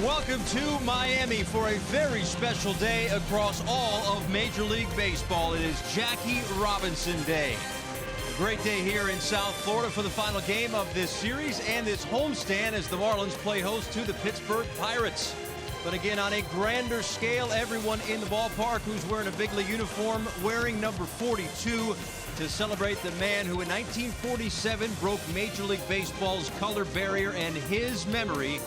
Welcome to Miami for a very special day across all of Major League Baseball. It is Jackie Robinson Day. A great day here in South Florida for the final game of this series and this homestand as the Marlins play host to the Pittsburgh Pirates. But again, on a grander scale, everyone in the ballpark who's wearing a big league uniform wearing number 42 to celebrate the man who in 1947 broke Major League Baseball's color barrier, and his memory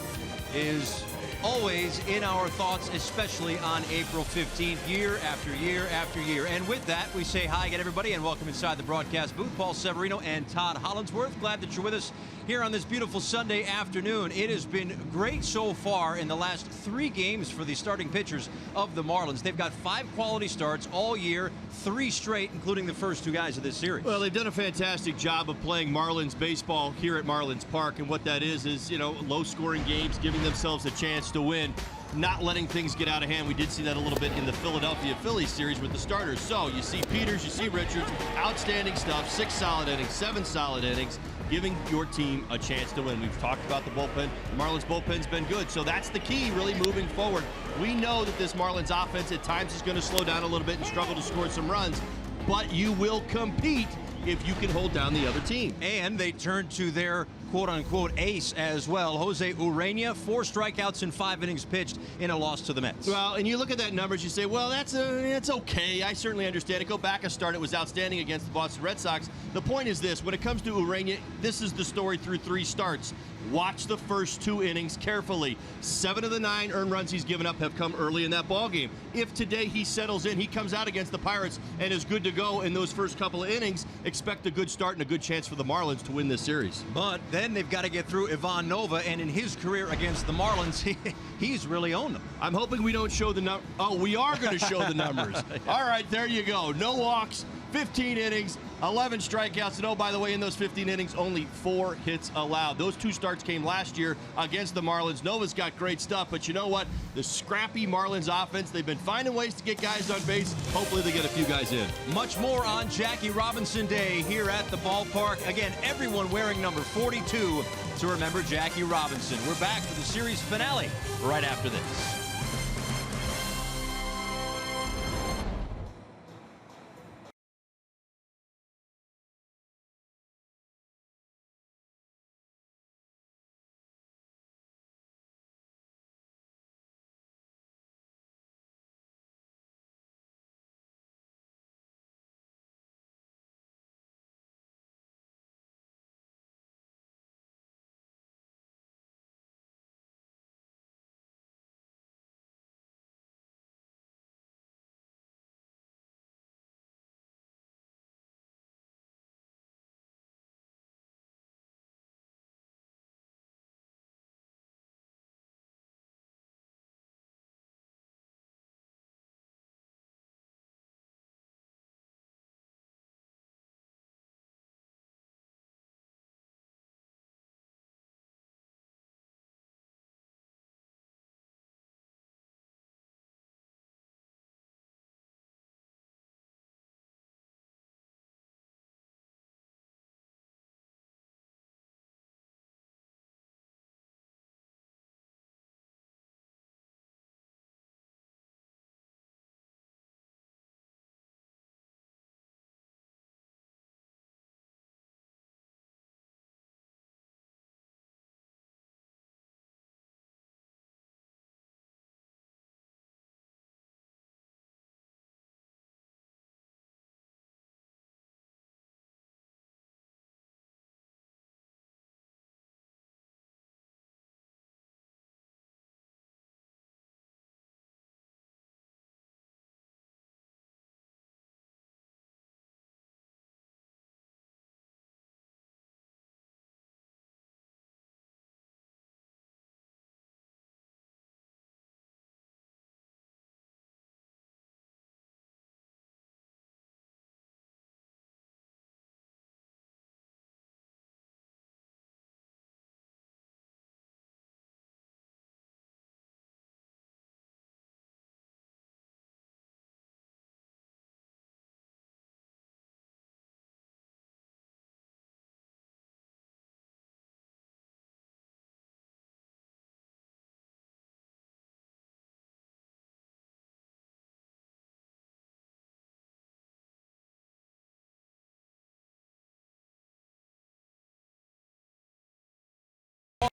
is always in our thoughts, especially on April 15th, year after year after year. And with that, we say hi again, everybody, and welcome inside the broadcast booth. Paul Severino and Todd Hollandsworth. Glad that you're with us here on this beautiful Sunday afternoon. It has been great so far in the last 3 games for the starting pitchers of the Marlins. They've got 5 quality starts all year, 3 straight, including the first 2 guys of this series. Well, they've done a fantastic job of playing Marlins baseball here at Marlins Park, and what that is, low-scoring games, giving themselves a chance to win, not letting things get out of hand. We did see that a little bit in the Philadelphia Phillies series with the starters. So you see Peters, you see Richards, outstanding stuff, 6 solid innings, 7 solid innings, giving your team a chance to win. We've talked about the bullpen. The Marlins bullpen's been good, so that's the key really moving forward. We know that this Marlins offense at times is going to slow down a little bit and struggle to score some runs, but you will compete if you can hold down the other team. And they turn to their quote-unquote ace as well. Jose Urena, 4 strikeouts in 5 innings pitched in a loss to the Mets. Well, and you look at that numbers, you say, well, that's okay. I certainly understand it. Go back a start. It was outstanding against the Boston Red Sox. The point is this. When it comes to Urena, this is the story through 3 starts. Watch the first 2 innings carefully. 7 of the 9 earned runs he's given up have come early in that ball game. If today he settles in, he comes out against the Pirates and is good to go in those first couple of innings, expect a good start and a good chance for the Marlins to win this series. But then they've got to get through Ivan Nova, and in his career against the Marlins, he's really owned them. I'm hoping we don't show the numbers. Oh, we are going to show the numbers. All right, there you go. No walks, 15 innings, 11 strikeouts, and oh, by the way, in those 15 innings, only 4 hits allowed. Those 2 starts came last year against the Marlins. Nova's got great stuff, but you know what? The scrappy Marlins offense, they've been finding ways to get guys on base. Hopefully they get a few guys in. Much more on Jackie Robinson Day here at the ballpark. Again, everyone wearing number 42 to remember Jackie Robinson. We're back for the series finale right after this.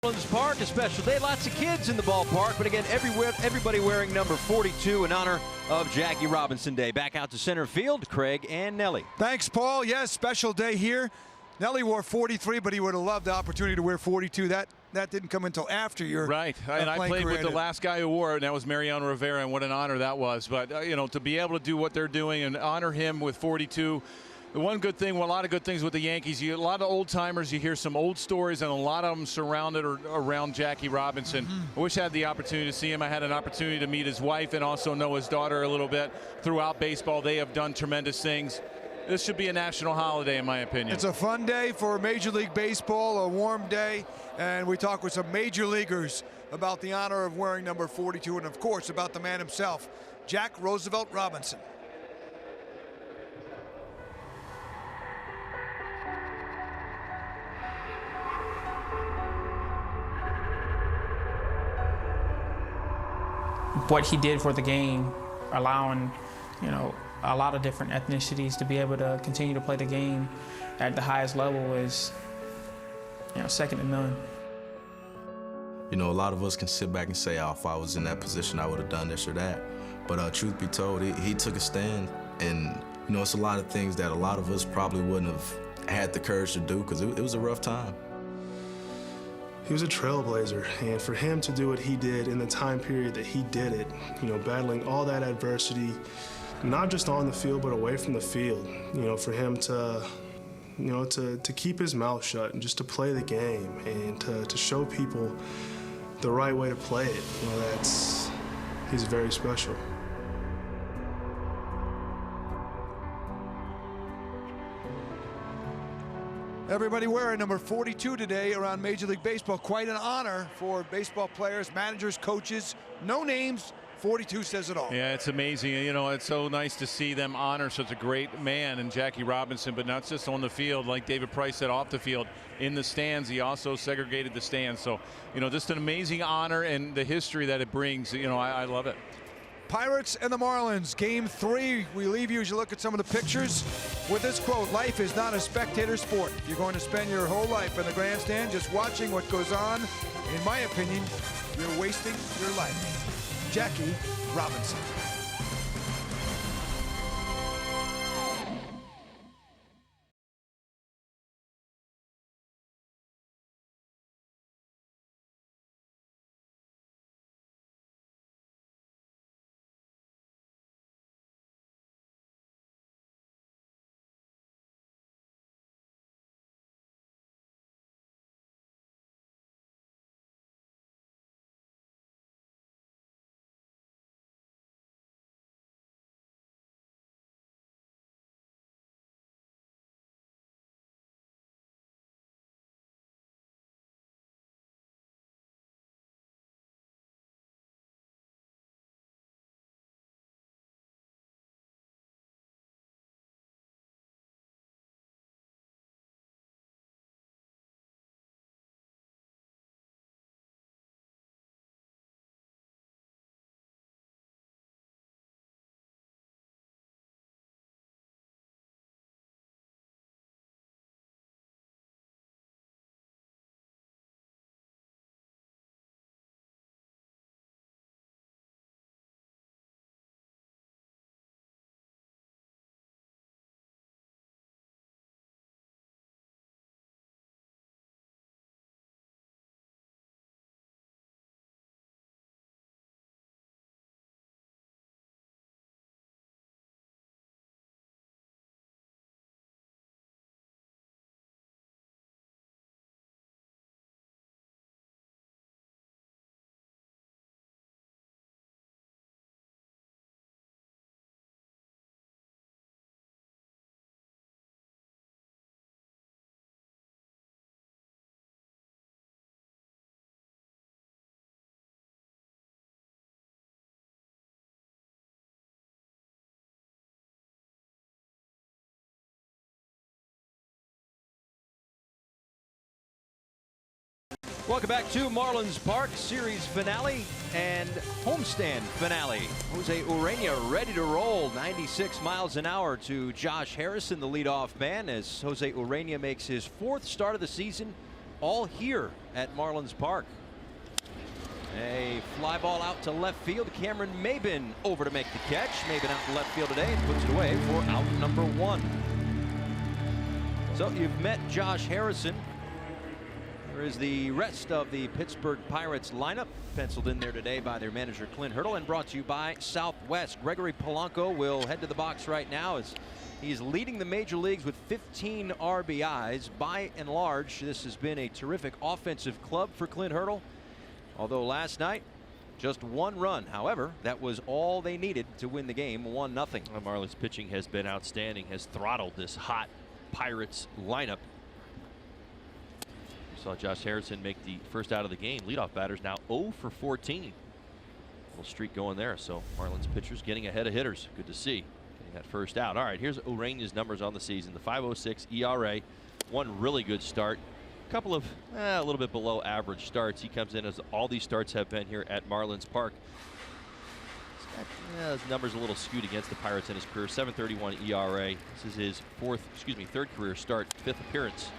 Marlins Park, a special day. Lots of kids in the ballpark, but again, everybody wearing number 42 in honor of Jackie Robinson Day. Back out to center field, Craig and Nelly. Thanks, Paul. Yes, special day here. Nelly wore 43, but he would have loved the opportunity to wear 42. That didn't come until after your right. And I played with the last guy who wore it, and that was Mariano Rivera, and what an honor that was. But you know, to be able to do what they're doing and honor him with 42. The one good thing, well, a lot of good things with the Yankees, a lot of old timers, you hear some old stories, and a lot of them surrounded or around Jackie Robinson. I wish I had the opportunity to see him. I had an opportunity to meet his wife and also know his daughter a little bit throughout baseball. They have done tremendous things. This should be a national holiday, in my opinion. It's a fun day for Major League Baseball, a warm day, and we talk with some major leaguers about the honor of wearing number 42, and of course about the man himself, Jack Roosevelt Robinson. What he did for the game, allowing, you know, a lot of different ethnicities to be able to continue to play the game at the highest level is, you know, second to none. You know, a lot of us can sit back and say, oh, if I was in that position, I would have done this or that. But truth be told, he took a stand, and, you know, it's a lot of things that a lot of us probably wouldn't have had the courage to do, because it was a rough time. He was a trailblazer, and for him to do what he did in the time period that he did it, you know, battling all that adversity, not just on the field, but away from the field, you know, for him to, you know, to keep his mouth shut and just to play the game and to show people the right way to play it, you know, he's very special. Everybody wearing number 42 today around Major League Baseball. Quite an honor for baseball players, managers, coaches. No names. 42 says it all. Yeah, it's amazing. You know, it's so nice to see them honor such a great man in Jackie Robinson, but not just on the field, like David Price said, off the field. In the stands, he also segregated the stands. So, you know, just an amazing honor, and the history that it brings, you know, I love it. Pirates and the Marlins, Game 3. We leave you as you look at some of the pictures with this quote: life is not a spectator sport. If you're going to spend your whole life in the grandstand just watching what goes on, in my opinion, you're wasting your life. Jackie Robinson. Welcome back to Marlins Park series finale and homestand finale. Jose Urena ready to roll, 96 miles an hour to Josh Harrison, the leadoff man, as Jose Urena makes his 4th start of the season all here at Marlins Park. A fly ball out to left field. Cameron Maben over to make the catch. Maben out to left field today and puts it away for out number 1. So you've met Josh Harrison. There is the rest of the Pittsburgh Pirates lineup penciled in there today by their manager Clint Hurdle and brought to you by Southwest. Gregory Polanco will head to the box right now as he's leading the major leagues with 15 RBIs. By and large, this has been a terrific offensive club for Clint Hurdle. Although last night, just 1 run. However, that was all they needed to win the game, 1-0. Marlins pitching has been outstanding, has throttled this hot Pirates lineup. We saw Josh Harrison make the first out of the game. Leadoff batter's now 0 for 14. Little streak going there. So Marlins pitchers getting ahead of hitters. Good to see. Getting that first out. All right, here's Ureña's numbers on the season. The .506 ERA. 1 really good start. Couple of a little bit below average starts. He comes in as all these starts have been here at Marlins Park. His numbers a little skewed against the Pirates in his career. 7.31 ERA. This is his third career start, 5th appearance.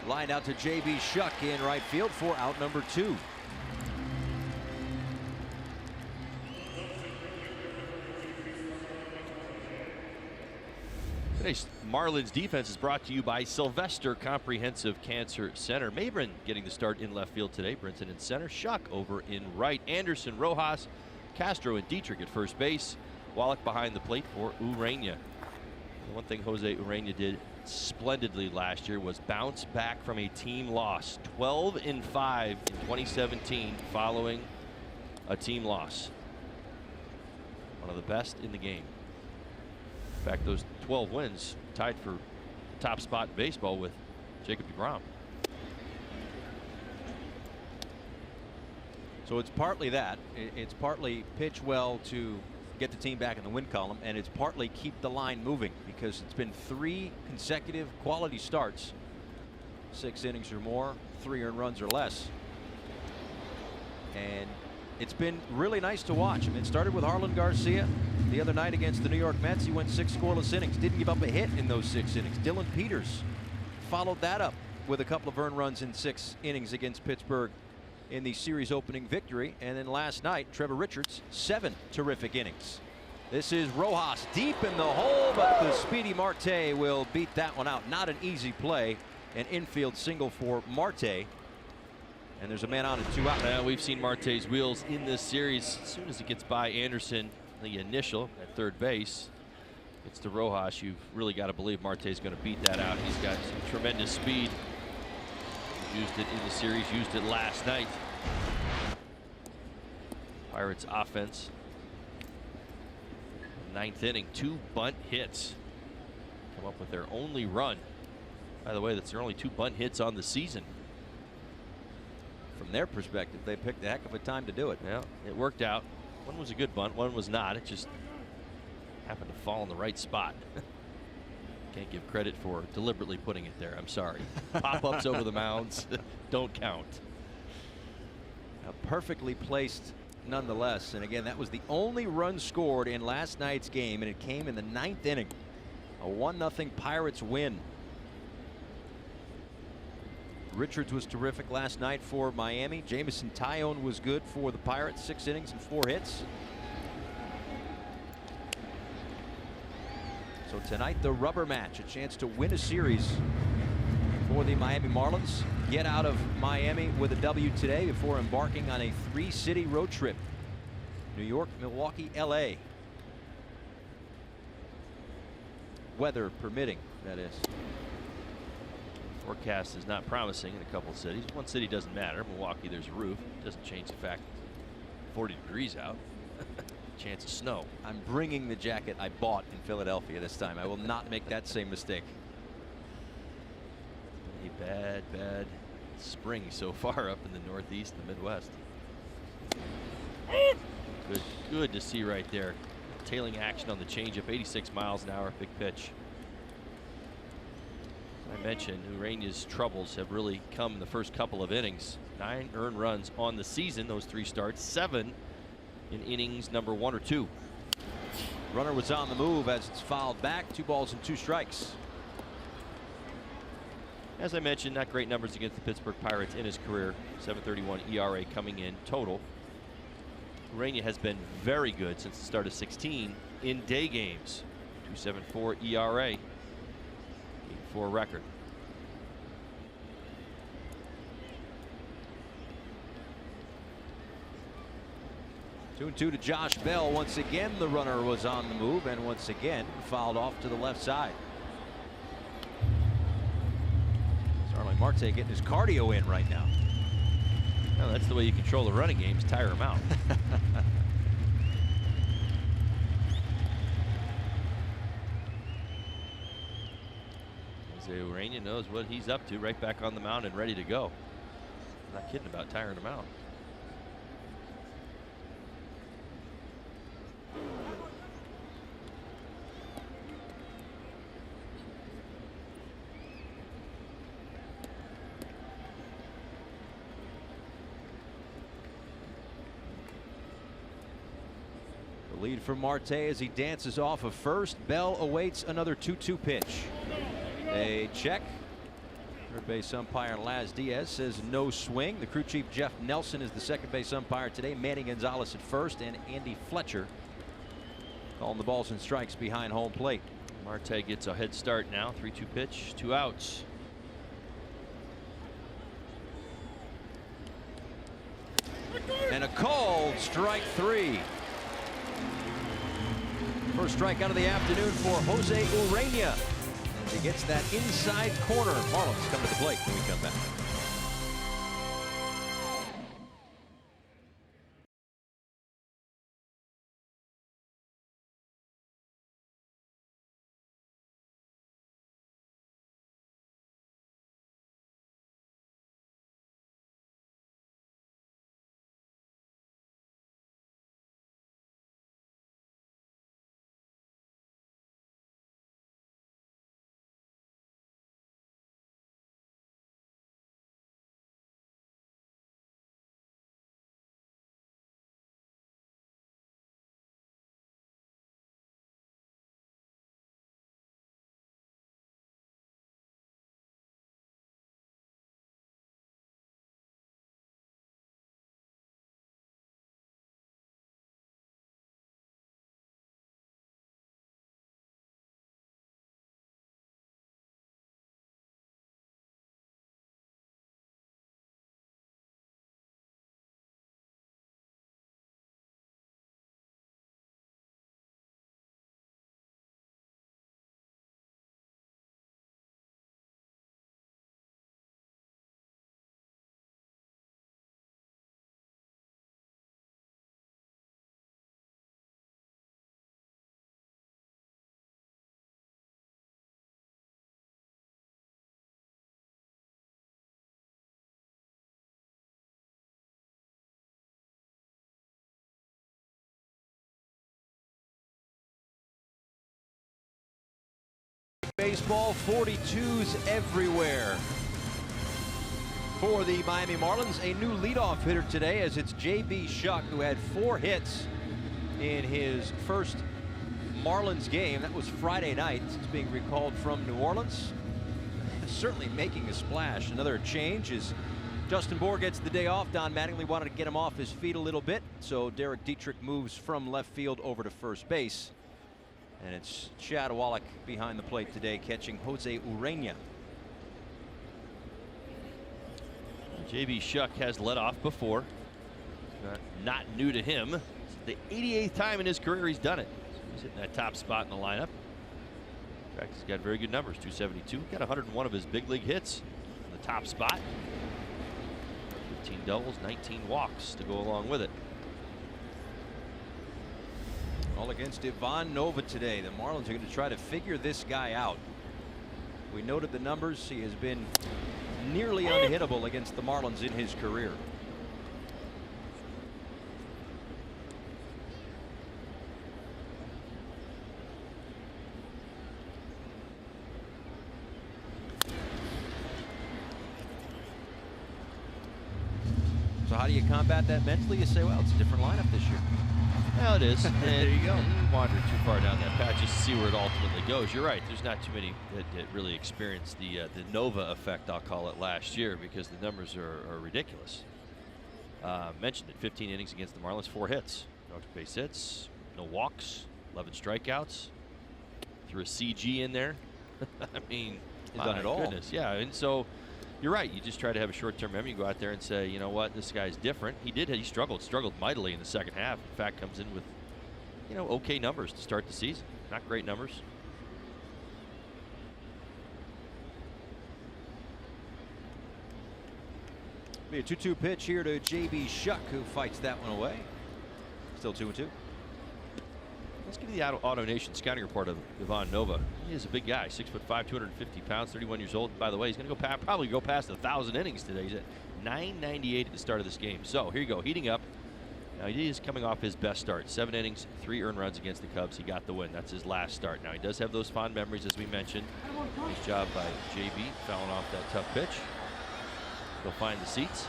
Lined out to J.B. Shuck in right field for out number 2. Today's Marlins defense is brought to you by Sylvester Comprehensive Cancer Center. Maben getting the start in left field today. Brinson in center. Shuck over in right. Anderson, Rojas, Castro, and Dietrich at first base. Wallach behind the plate for Ureña. The one thing Jose Ureña did splendidly last year was bounce back from a team loss. 12-5 in 2017 following a team loss. One of the best in the game. In fact, those 12 wins tied for top spot in baseball with Jacob deGrom. So it's partly that. It's partly pitch well to get the team back in the win column, and it's partly keep the line moving because it's been 3 consecutive quality starts. 6 innings or more, 3 earned runs or less. And it's been really nice to watch. I mean, it started with Harlan Garcia the other night against the New York Mets. He went 6 scoreless innings, didn't give up a hit in those 6 innings. Dylan Peters followed that up with a couple of earned runs in 6 innings against Pittsburgh in the series opening victory. And then last night, Trevor Richards, 7 terrific innings. This is Rojas deep in the hole, but the speedy Marte will beat that one out. Not an easy play. An infield single for Marte. And there's a man on and 2 out. We've seen Marte's wheels in this series. As soon as it gets by Anderson, the initial at third base, it's to Rojas. You've really got to believe Marte's going to beat that out. He's got some tremendous speed. He's used it in the series, used it last night. Pirates offense. 9th inning, 2 bunt hits. Come up with their only run. By the way, that's their only 2 bunt hits on the season. From their perspective, they picked a heck of a time to do it. Yeah, it worked out. One was a good bunt, one was not. It just happened to fall in the right spot. Can't give credit for deliberately putting it there. I'm sorry. Pop-ups over the mounds don't count. Perfectly placed nonetheless. And again, that was the only run scored in last night's game, and it came in the 9th inning. A 1-0 Pirates win. Richards was terrific last night for Miami. Jamison Tyone was good for the Pirates. 6 innings and 4 hits. So tonight, the rubber match, a chance to win a series for the Miami Marlins. Get out of Miami with a W today before embarking on a 3-city road trip. New York, Milwaukee, LA. Weather permitting, that is. Forecast is not promising in a couple of cities. One city doesn't matter. Milwaukee, there's a roof. Doesn't change the fact 40 degrees out. Chance of snow. I'm bringing the jacket I bought in Philadelphia this time. I will not make that same mistake. A bad spring so far up in the Northeast and the Midwest. Good to see right there. Tailing action on the changeup, 86 miles an hour, big pitch. I mentioned Ureña's troubles have really come in the first couple of innings. 9 earned runs on the season, those 3 starts, 7 in innings number 1 or 2. Runner was on the move as it's fouled back. 2 balls and 2 strikes. As I mentioned, not great numbers against the Pittsburgh Pirates in his career. 7.31 ERA coming in total. Urania has been very good since the start of 16 in day games. 2.74 ERA. Game 4 record. Two and two to Josh Bell. Once again, the runner was on the move, and once again fouled off to the left side. Starling Marte getting his cardio in right now. Well, that's the way you control the running games, tire him out. Jose Urania knows what he's up to, right back on the mound and ready to go. Not kidding about tiring him out. Lead from Marte as he dances off of first. Bell awaits another 2-2 pitch. A check. Third base umpire Laz Diaz says no swing. The crew chief Jeff Nelson is the second base umpire today. Manny Gonzalez at first, and Andy Fletcher calling the balls and strikes behind home plate. Marte gets a head start now. 3-2 pitch, 2 outs. And a called strike 3. First strikeout of the afternoon for Jose Urania. And he gets that inside corner. Marlins come to the plate when we come back. Baseball, 42s everywhere for the Miami Marlins. A new leadoff hitter today, as it's J.B. Shuck, who had 4 hits in his first Marlins game. That was Friday night. It's being recalled from New Orleans. Certainly making a splash. Another change is Justin Bour gets the day off. Don Mattingly wanted to get him off his feet a little bit, so Derek Dietrich moves from left field over to first base. And it's Chad Wallach behind the plate today, catching Jose Urania. J.B. Shuck has led off before. Not new to him. It's the 88th time in his career he's done it. He's hitting that top spot in the lineup. In fact, he's got very good numbers. 272. Got 101 of his big league hits in the top spot. 15 doubles, 19 walks to go along with it. All against Ivan Nova today. The Marlins are going to try to figure this guy out. We noted the numbers. He has been nearly unhittable against the Marlins in his career. So how do you combat that mentally? You say, well, it's a different lineup this year. Well, it is. There you go. Wander too far down that patch just to see where it ultimately goes. You're right. There's not too many that really experienced the Nova effect, I'll call it, last year, because the numbers are ridiculous. Mentioned it, 15 innings against the Marlins, 4 hits, no base hits, no walks, 11 strikeouts. Threw a CG in there. I mean, he's done it all. Goodness, yeah. And so you're right. You just try to have a short-term memory. You go out there and say, you know what, this guy's different. He did. He struggled mightily in the second half. In fact, comes in with, okay numbers to start the season. Not great numbers. Be a 2-2 pitch here to J.B. Shuck, who fights that one away. Still 2-2. Let's give you the Auto Nation scouting report of Ivan Nova. He is a big guy, 6'5", 250 pounds, 31 years old. By the way, he's going to probably go past 1,000 innings today. He's at 998 at the start of this game. So here you go, heating up. Now he is coming off his best start, 7 innings, 3 earned runs against the Cubs. He got the win. That's his last start. Now he does have those fond memories, as we mentioned. Nice job by JB fouling off that tough pitch. He'll find the seats.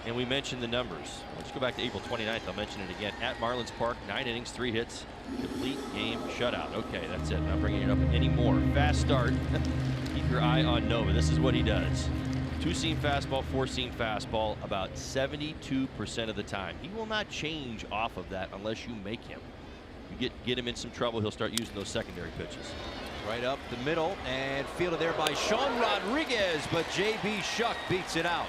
And we mentioned the numbers. Let's go back to April 29th. I'll mention it again. At Marlins Park, 9 innings, 3 hits, complete game shutout. Okay, that's it. Not bringing it up anymore. Fast start. Keep your eye on Nova. This is what he does. 2-seam fastball, 4-seam fastball, about 72% of the time. He will not change off of that unless you make him. You get him in some trouble, he'll start using those secondary pitches. Right up the middle and fielded there by Sean Rodriguez, but J.B. Shuck beats it out.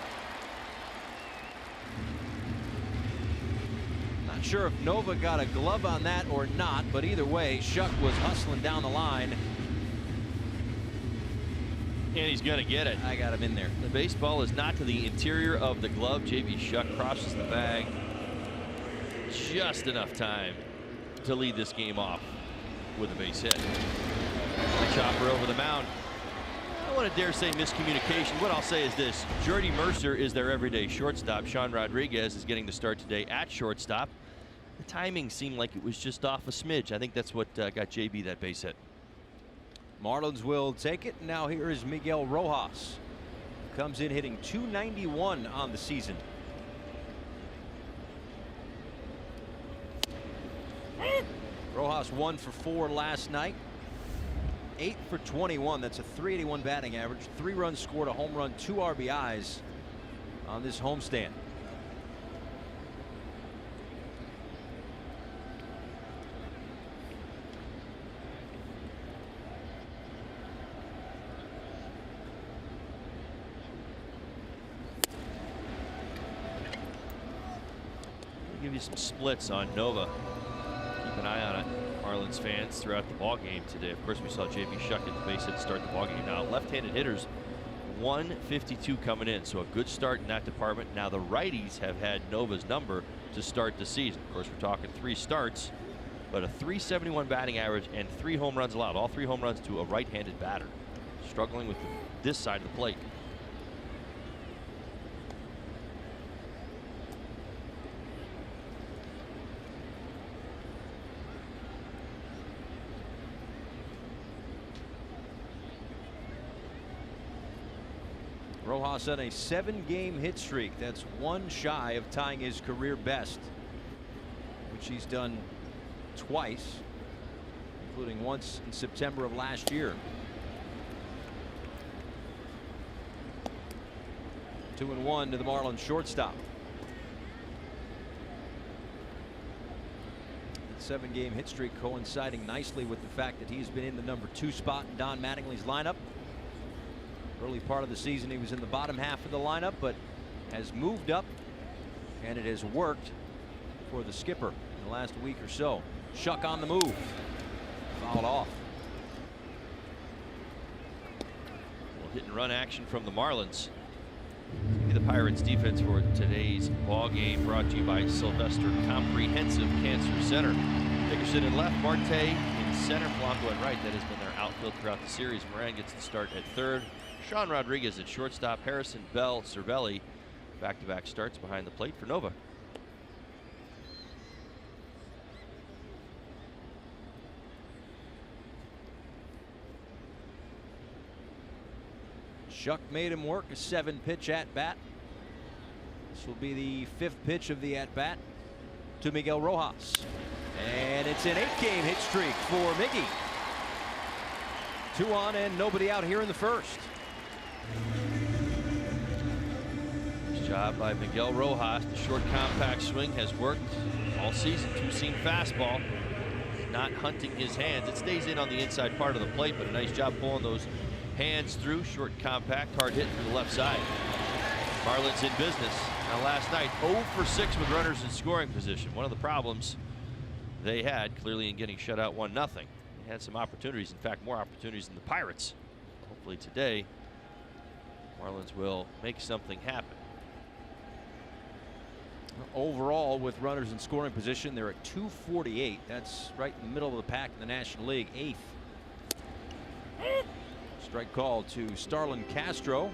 Not sure if Nova got a glove on that or not, but either way, Shuck was hustling down the line. And he's going to get it. I got him in there. The baseball is not to the interior of the glove. J.B. Shuck crosses the bag. Just enough time to lead this game off with a base hit. The chopper over the mound. I don't want to dare say miscommunication. What I'll say is this. Jordy Mercer is their everyday shortstop. Sean Rodriguez is getting the start today at shortstop. The timing seemed like it was just off a smidge. I think that's what got JB that base hit. Marlins will take it. Now here is Miguel Rojas. Comes in hitting .291 on the season. Rojas 1 for 4 last night. 8 for 21. That's a .381 batting average. 3 runs scored, a home run, 2 RBIs on this homestand. Give you some splits on Nova. Keep an eye on it, Marlins fans, throughout the ball game today. Of course, we saw J.B. Shuck at the base hit to start the ball game. Now, left-handed hitters, 152 coming in, so a good start in that department. Now, the righties have had Nova's number to start the season. Of course, we're talking 3 starts, but a .371 batting average and 3 home runs allowed. All 3 home runs to a right-handed batter. Struggling with this side of the plate. Rojas on a 7-game hit streak. That's 1 shy of tying his career best, which he's done twice, including once in September of last year. 2-1 to the Marlins shortstop. The 7-game hit streak coinciding nicely with the fact that he's been in the number 2 spot in Don Mattingly's lineup. Early part of the season he was in the bottom half of the lineup, but has moved up, and it has worked for the skipper in the last week or so. Shuck on the move. Fouled off. Well, hit and run action from the Marlins. The Pirates defense for today's ball game, brought to you by Sylvester Comprehensive Cancer Center. Dickerson in left, Marte in center, Polanco at right. That has been their outfield throughout the series. Moran gets the start at third. Sean Rodriguez at shortstop. Harrison, Bell, Cervelli back-to-back starts behind the plate for Nova. Shuck made him work a 7-pitch at-bat. This will be the 5th pitch of the at-bat to Miguel Rojas. And it's an 8-game hit streak for Miggy. 2 on and nobody out here in the first. Nice job by Miguel Rojas. The short compact swing has worked all season. 2-seam fastball. Not hunting his hands. It stays in on the inside part of the plate, but a nice job pulling those hands through. Short compact, hard hit to the left side. Marlins in business. Now last night 0 for 6 with runners in scoring position. One of the problems they had clearly in getting shut out 1-0. They had some opportunities, in fact more opportunities than the Pirates. Hopefully today Marlins will make something happen. Overall, with runners in scoring position, they're at 248. That's right in the middle of the pack in the National League, 8th. Strike call to Starlin Castro.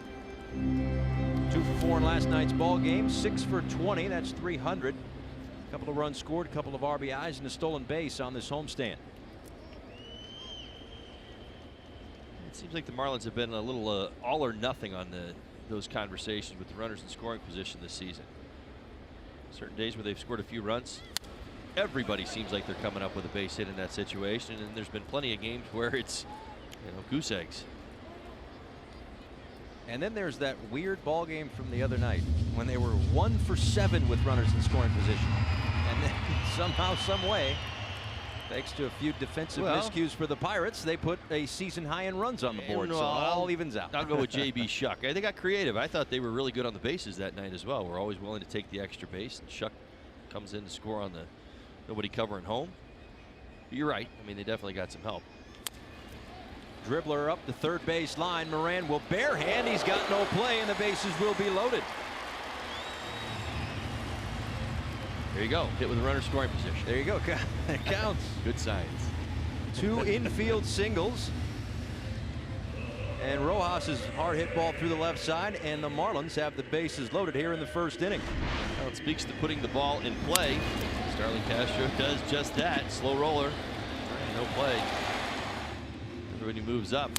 2 for 4 in last night's ball game. 6 for 20. That's 300. A couple of runs scored, a couple of RBIs, and a stolen base on this homestand. It seems like the Marlins have been a little all or nothing on those conversations with the runners in scoring position this season. Certain days where they've scored a few runs, everybody seems like they're coming up with a base hit in that situation, and there's been plenty of games where it's, goose eggs. And then there's that weird ball game from the other night when they were 1 for 7 with runners in scoring position, and then somehow, some way, thanks to a few defensive miscues for the Pirates, they put a season high in runs on the board, so it all evens out. I'll go with JB Shuck. They got creative. I thought they were really good on the bases that night as well. We're always willing to take the extra base, and Shuck comes in to score on the nobody covering home. But you're right. I mean, they definitely got some help. Dribbler up the third base line. Moran will barehand. He's got no play, and the bases will be loaded. There you go. Hit with a runner scoring position. There you go. It counts. Good science. 2 infield singles. And Rojas' hard hit ball through the left side, and the Marlins have the bases loaded here in the first inning. Well, it speaks to putting the ball in play. Starlin Castro does just that. Slow roller. No play. Everybody moves up.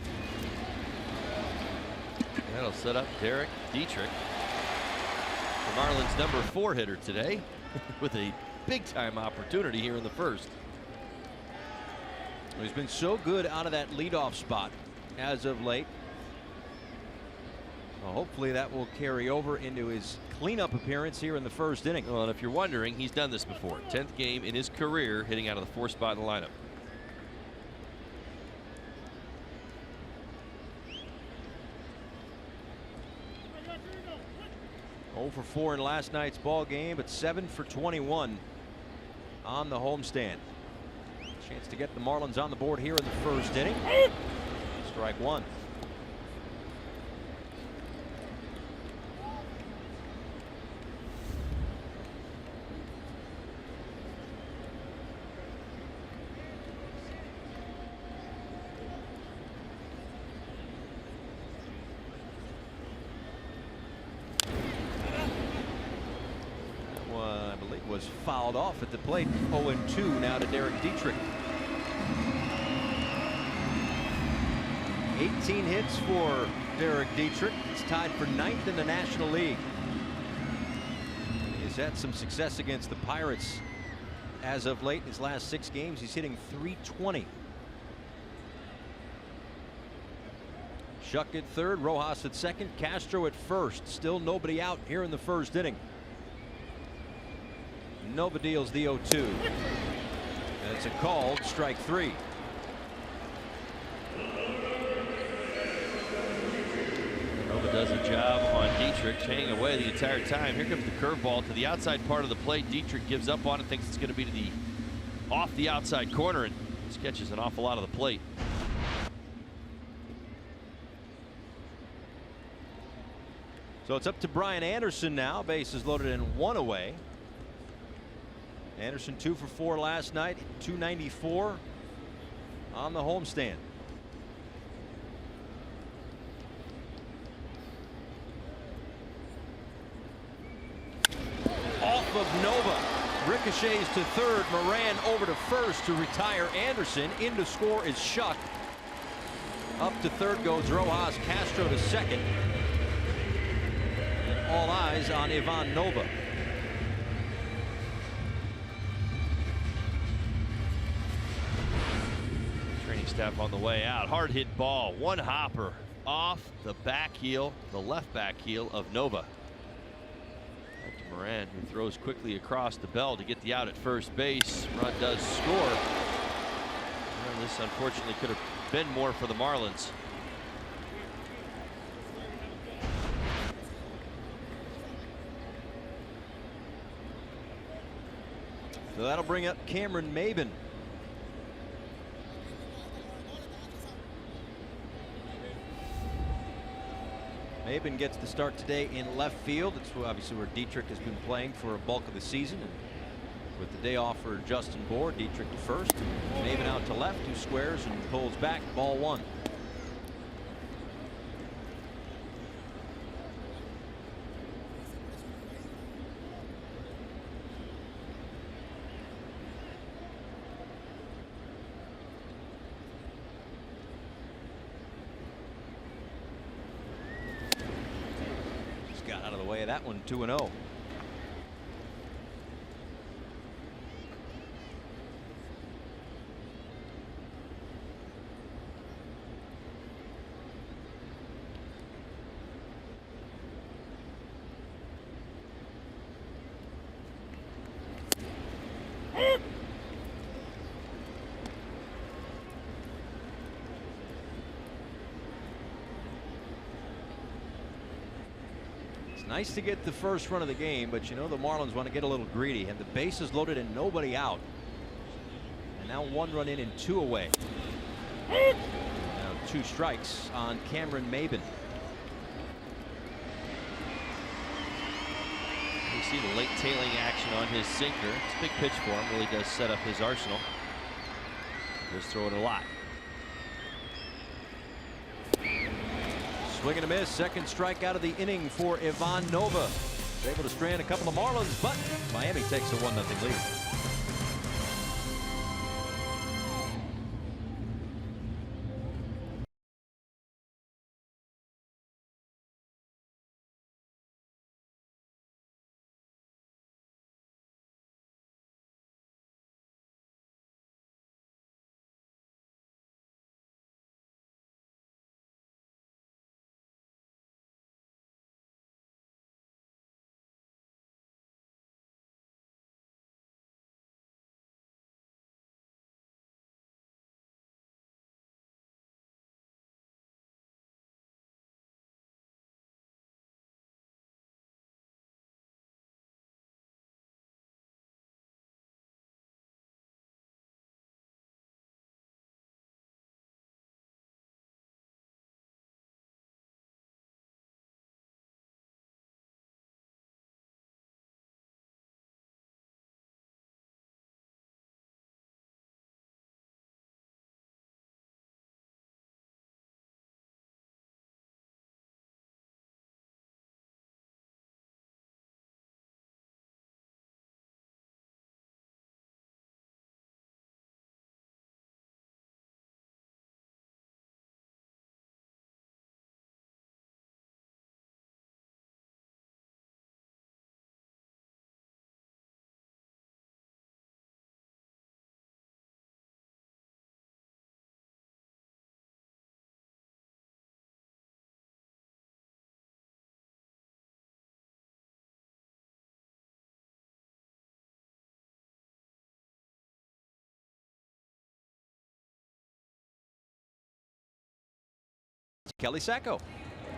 That'll set up Derek Dietrich, the Marlins' number 4 hitter today, with a big-time opportunity here in the first. He's been so good out of that leadoff spot as of late. Well, hopefully that will carry over into his cleanup appearance here in the first inning. Well, and if you're wondering, he's done this before. 10th game in his career hitting out of the 4th spot in the lineup. For 4 in last night's ball game, but 7 for 21 on the homestand. Chance to get the Marlins on the board here in the first inning. Strike 1. Was fouled off at the plate. 0-2 now to Derek Dietrich. 18 hits for Derek Dietrich. He's tied for 9th in the National League. He's had some success against the Pirates as of late. In his last 6 games, he's hitting .320. Shuck at third, Rojas at second, Castro at first. Still nobody out here in the first inning. Nova deals the 0-2. And it's a called strike 3. Nova does a job on Dietrich, hanging away the entire time. Here comes the curveball to the outside part of the plate. Dietrich gives up on it, thinks it's going to be to the off the outside corner, and this catches an awful lot of the plate. So it's up to Brian Anderson now. Bases loaded and 1 away. Anderson 2 for 4 last night, 294 on the homestand. Off of Nova, ricochets to third. Moran over to first to retire Anderson. In to score is Shuck. Up to third goes Rojas. Castro to second. And all eyes on Ivan Nova. staff on the way out. Hard hit ball, one hopper off the back heel, the left back heel of Nova. Back to Moran, who throws quickly across the bell to get the out at first base. Run does score. Well, this unfortunately could have been more for the Marlins. So that'll bring up Cameron Maben. Maben gets the start today in left field. It's obviously where Dietrich has been playing for a bulk of the season. And with the day off for Justin Bour, Dietrich to first, Maben out to left, 2 squares and pulls back, ball 1. Got out of the way of that one, 2-0. Nice to get the first run of the game, but you know the Marlins want to get a little greedy, and the bases loaded and nobody out. And now 1 run in and 2 away. Now 2 strikes on Cameron Maben. You see the late tailing action on his sinker. It's a big pitch for him. Really does set up his arsenal. Just throw it a lot. Swing and a miss. Second strikeout of the inning for Ivan Nova. He's able to strand a couple of Marlins, but Miami takes a 1-0 lead. Kelly Sacco.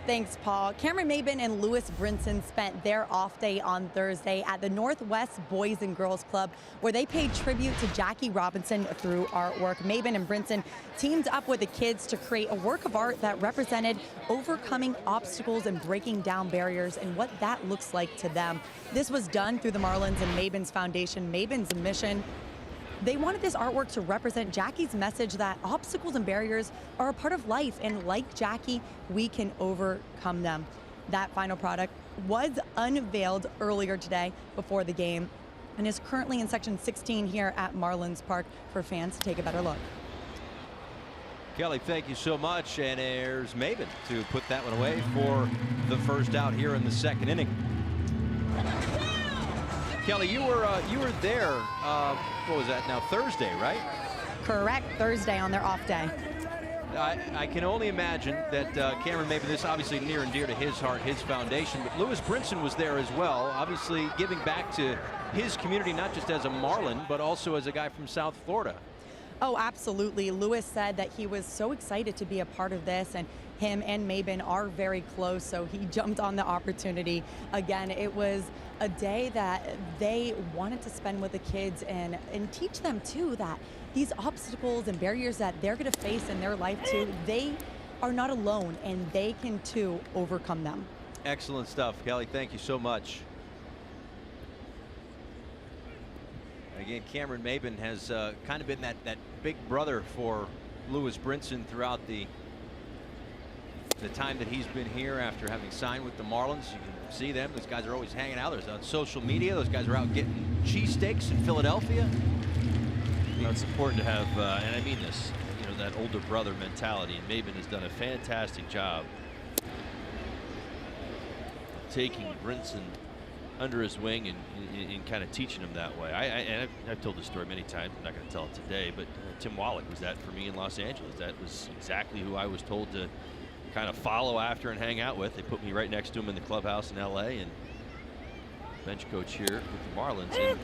Thanks, Paul. Cameron Maben and Lewis Brinson spent their off day on Thursday at the Northwest Boys and Girls Club, where they paid tribute to Jackie Robinson through artwork. Maben and Brinson teamed up with the kids to create a work of art that represented overcoming obstacles and breaking down barriers and what that looks like to them. This was done through the Marlins and Maben's foundation. Maben's mission: they wanted this artwork to represent Jackie's message that obstacles and barriers are a part of life, and like Jackie, we can overcome them. That final product was unveiled earlier today before the game and is currently in section 16 here at Marlins Park for fans to take a better look. Kelly, thank you so much. And there's Maben to put that one away for the first out here in the second inning. Kelly, you were there. What was that now? Thursday, right? Correct, Thursday on their off day. I can only imagine that Cameron Maben, this obviously near and dear to his heart, his foundation, but Lewis Brinson was there as well, obviously giving back to his community, not just as a Marlin, but also as a guy from South Florida. Oh, absolutely. Lewis said that he was so excited to be a part of this, and him and Maben are very close, so he jumped on the opportunity. Again, it was a day that they wanted to spend with the kids and teach them, too, that these obstacles and barriers that they're going to face in their life, too, they are not alone, and they can, too, overcome them. Excellent stuff, Kelly. Thank you so much. Again, Cameron Maben has kind of been that big brother for Lewis Brinson throughout the time that he's been here after having signed with the Marlins. You can see them. Those guys are always hanging out. There's on social media. Those guys are out getting cheesesteaks in Philadelphia. You know, it's important to have, and I mean this, you know, that older brother mentality. And Maben has done a fantastic job of taking Brinson under his wing and kind of teaching him that way. I've told this story many times. I'm not going to tell it today, but Tim Wallach was that for me in Los Angeles. That was exactly who I was told to kind of follow after and hang out with. They put me right next to him in the clubhouse in LA, and bench coach here with the Marlins. And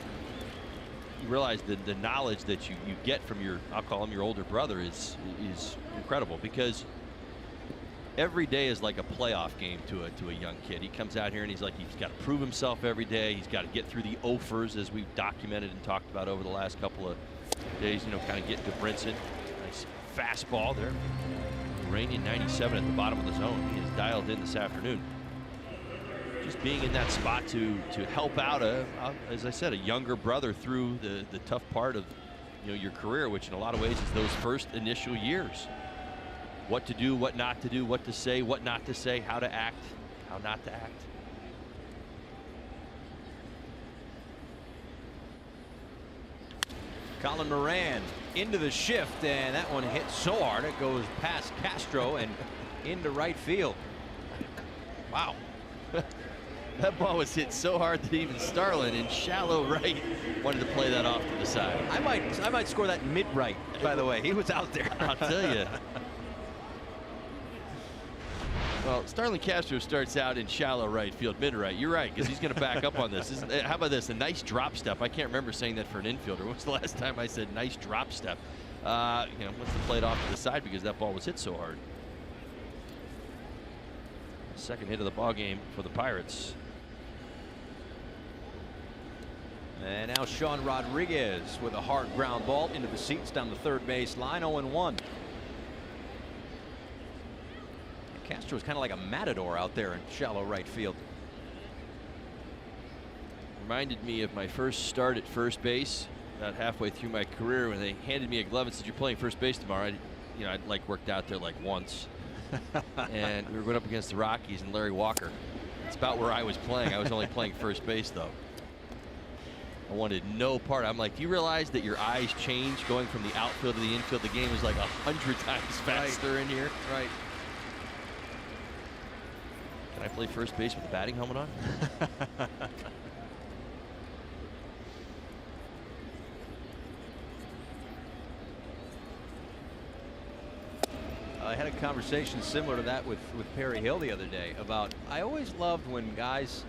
you realize that the knowledge that you get from your, I'll call him your older brother, is incredible, because every day is like a playoff game to a young kid. He comes out here and he's got to prove himself every day. He's got to get through the offers, as we've documented and talked about over the last couple of days, you know, kind of getting to Brinson. Nice fastball there. Uranian 97 at the bottom of the zone. He is dialed in this afternoon. Just being in that spot to help out as I said, a younger brother through the tough part of, you know, your career, which in a lot of ways is those first initial years. What to do, what not to do, what to say, what not to say, how to act, how not to act. Colin Moran into the shift, and that one hit so hard it goes past Castro and into right field. Wow. That ball was hit so hard that even Starlin in shallow right wanted to play that off to the side. I might score that mid right, by the way. He was out there. I'll tell you. Well, Starlin Castro starts out in shallow right field, mid right. You're right, because he's going to back up on this. How about this? A nice drop step. I can't remember saying that for an infielder. When was the last time I said nice drop step? You know, wants to play it off to the side because that ball was hit so hard. Second hit of the ball game for the Pirates. And now Sean Rodriguez with a hard ground ball into the seats down the third base line, 0-1. Castro's kind of like a matador out there in shallow right field. Reminded me of my first start at first base about halfway through my career, when they handed me a glove and said, "You're playing first base tomorrow." I'd like worked out there like once. And we were going up against the Rockies and Larry Walker. It's about where I was playing. I was only playing first base though. I wanted no part. I'm like, do you realize that your eyes change going from the outfield to the infield? The game is like 100 times faster in here. Right. Can I play first base with the batting helmet on? I had a conversation similar to that with Perry Hill the other day about, I always loved when guys,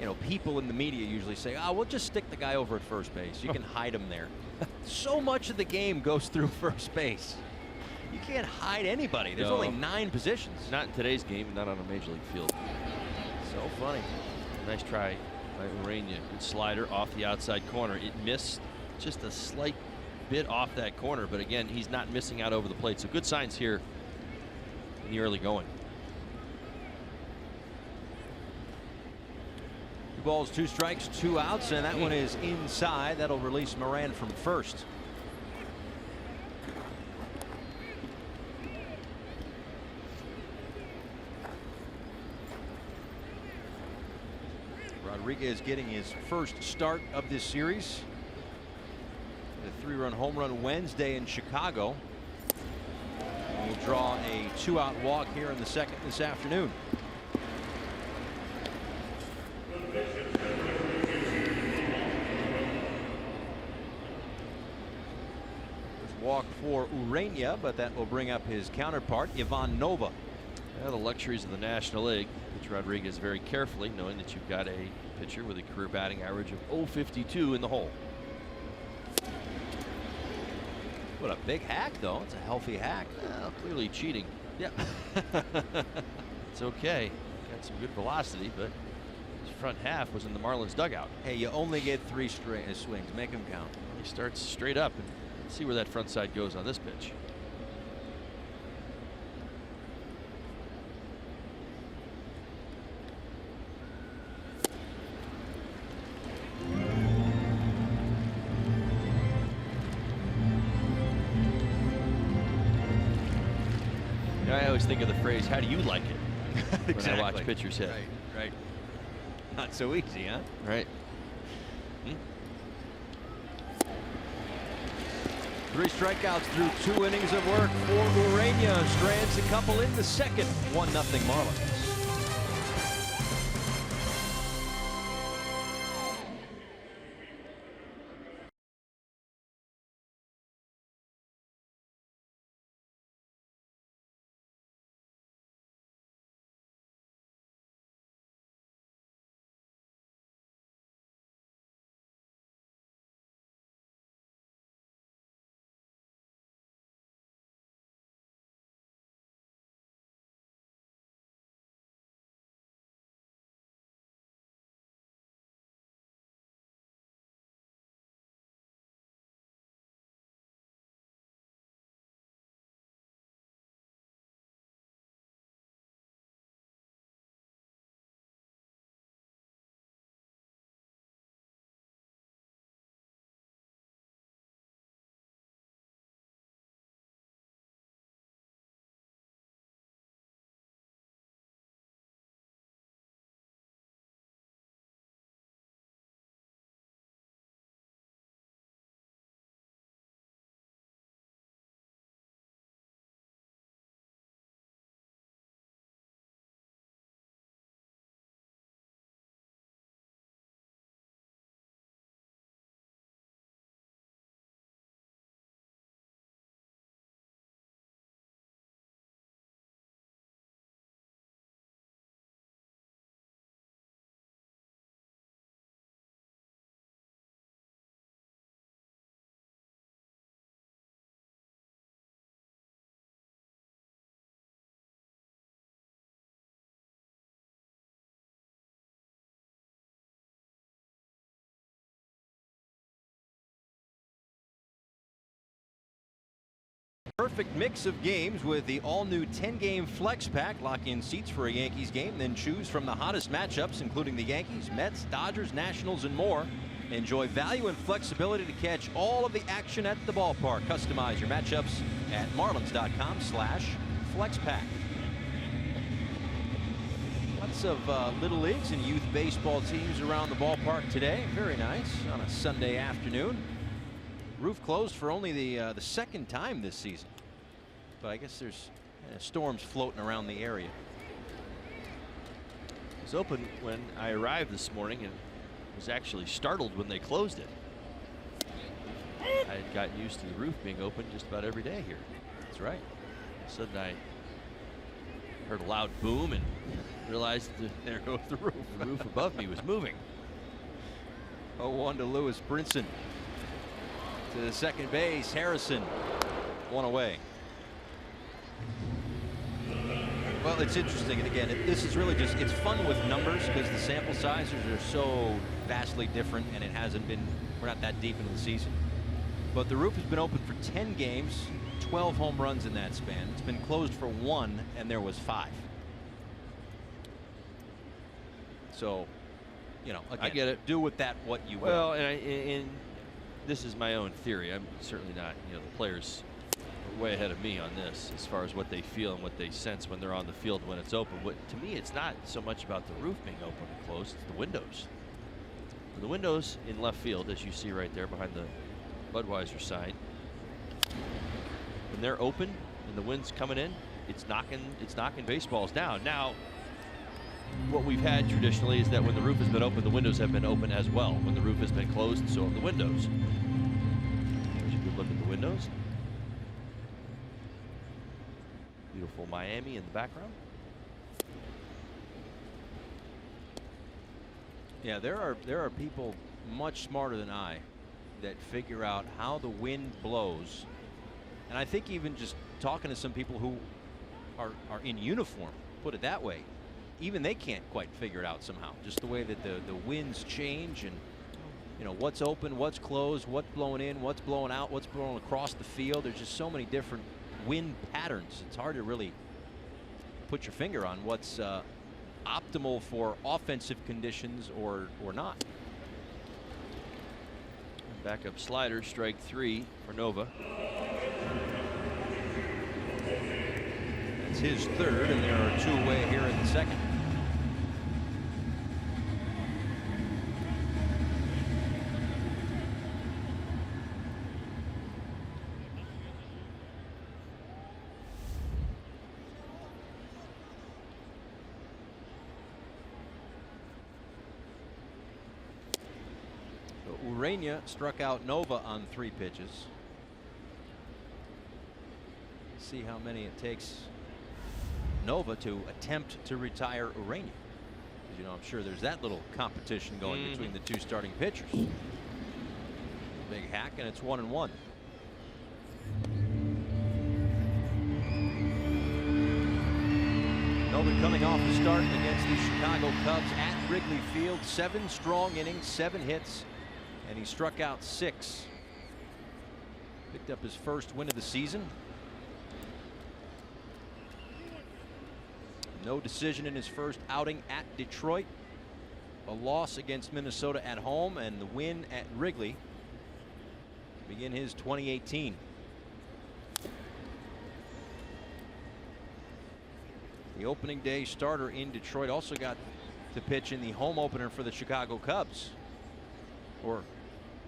you know, people in the media usually say, "Oh, we'll just stick the guy over at first base. You can hide him there." So much of the game goes through first base. You can't hide anybody. There's only 9 positions. Not in today's game, not on a major league field. So funny. Nice try by Urania. Good slider off the outside corner. It missed just a slight bit off that corner, but again, he's not missing out over the plate. So good signs here in the early going. 2 balls, 2 strikes, 2 outs, and that one is inside. That'll release Moran from first. Rodriguez getting his first start of this series. The 3-run home run Wednesday in Chicago. We'll draw a 2-out walk here in the second this afternoon. There's walk for Urania, but that will bring up his counterpart, Ivan Nova. Yeah, the luxuries of the National League. Pitch Rodriguez very carefully, knowing that you've got a pitcher with a career batting average of .052 in the hole. What a big hack, though. It's a healthy hack. Well, clearly cheating. Yeah. It's okay. Got some good velocity, but his front half was in the Marlins dugout. Hey, you only get 3 swings. Make them count. He starts straight up, and let's see where that front side goes on this pitch. I always think of the phrase, how do you like it? Exactly. When I watch pitchers hit. Right. Not so easy, huh? Right. 3 strikeouts through 2 innings of work for Urania. Strands a couple in the second. 1-0 Marlins. Perfect mix of games with the all-new 10-game flex pack. Lock in seats for a Yankees game, then choose from the hottest matchups, including the Yankees, Mets, Dodgers, Nationals, and more. Enjoy value and flexibility to catch all of the action at the ballpark. Customize your matchups at marlins.com/flexpack. Lots of little leagues and youth baseball teams around the ballpark today. Very nice on a Sunday afternoon. Roof closed for only the second time this season, but I guess there's storms floating around the area. It was open when I arrived this morning and was actually startled when they closed it. I had gotten used to the roof being open just about every day here. That's right. All of a sudden I heard a loud boom and realized that There goes the roof. the roof above me was moving. 0-1 to Lewis Brinson. To the second base, Harrison. 1 away. Well, it's interesting, and again, this is really just, it's fun with numbers because the sample sizes are so vastly different, and we're not that deep into the season. But the roof has been open for 10 games, 12 home runs in that span. It's been closed for 1, and there was 5. So, again, I get it. Do with that what you will. Well, and this is my own theory. I'm certainly not, the players are way ahead of me on this as far as what they feel and what they sense when they're on the field when it's open. To me, it's not so much about the roof being open and closed, it's the windows. The windows in left field, as you see right there behind the Budweiser sign, when they're open and the wind's coming in, it's knocking baseballs down. Now, what we've had traditionally is that when the roof has been open, the windows have been open as well. When the roof has been closed, so have the windows. There's a good look at the windows. beautiful Miami in the background. Yeah, there are people much smarter than I that figure out how the wind blows. And I think even just talking to some people who are in uniform, put it that way, even they can't quite figure it out somehow. Just the way that the winds change, and you know what's open, what's closed, what's blowing in, what's blowing out, what's blowing across the field. There's just so many different wind patterns. It's hard to really put your finger on what's optimal for offensive conditions or not. Backup slider, strike 3 for Nova. That's his third, and there are 2 away here in the second. Urania struck out Nova on 3 pitches. See how many it takes Nova to attempt to retire Urania. Because, you know, I'm sure there's that little competition going between the 2 starting pitchers. Big hack, and it's 1-1. Nova coming off the start against the Chicago Cubs at Wrigley Field. 7 strong innings, 7 hits. And he struck out 6. Picked up his first win of the season. No decision in his first outing at Detroit. A loss against Minnesota at home, and the win at Wrigley to begin his 2018. The opening day starter in Detroit also got to pitch in the home opener for the Chicago Cubs. Or,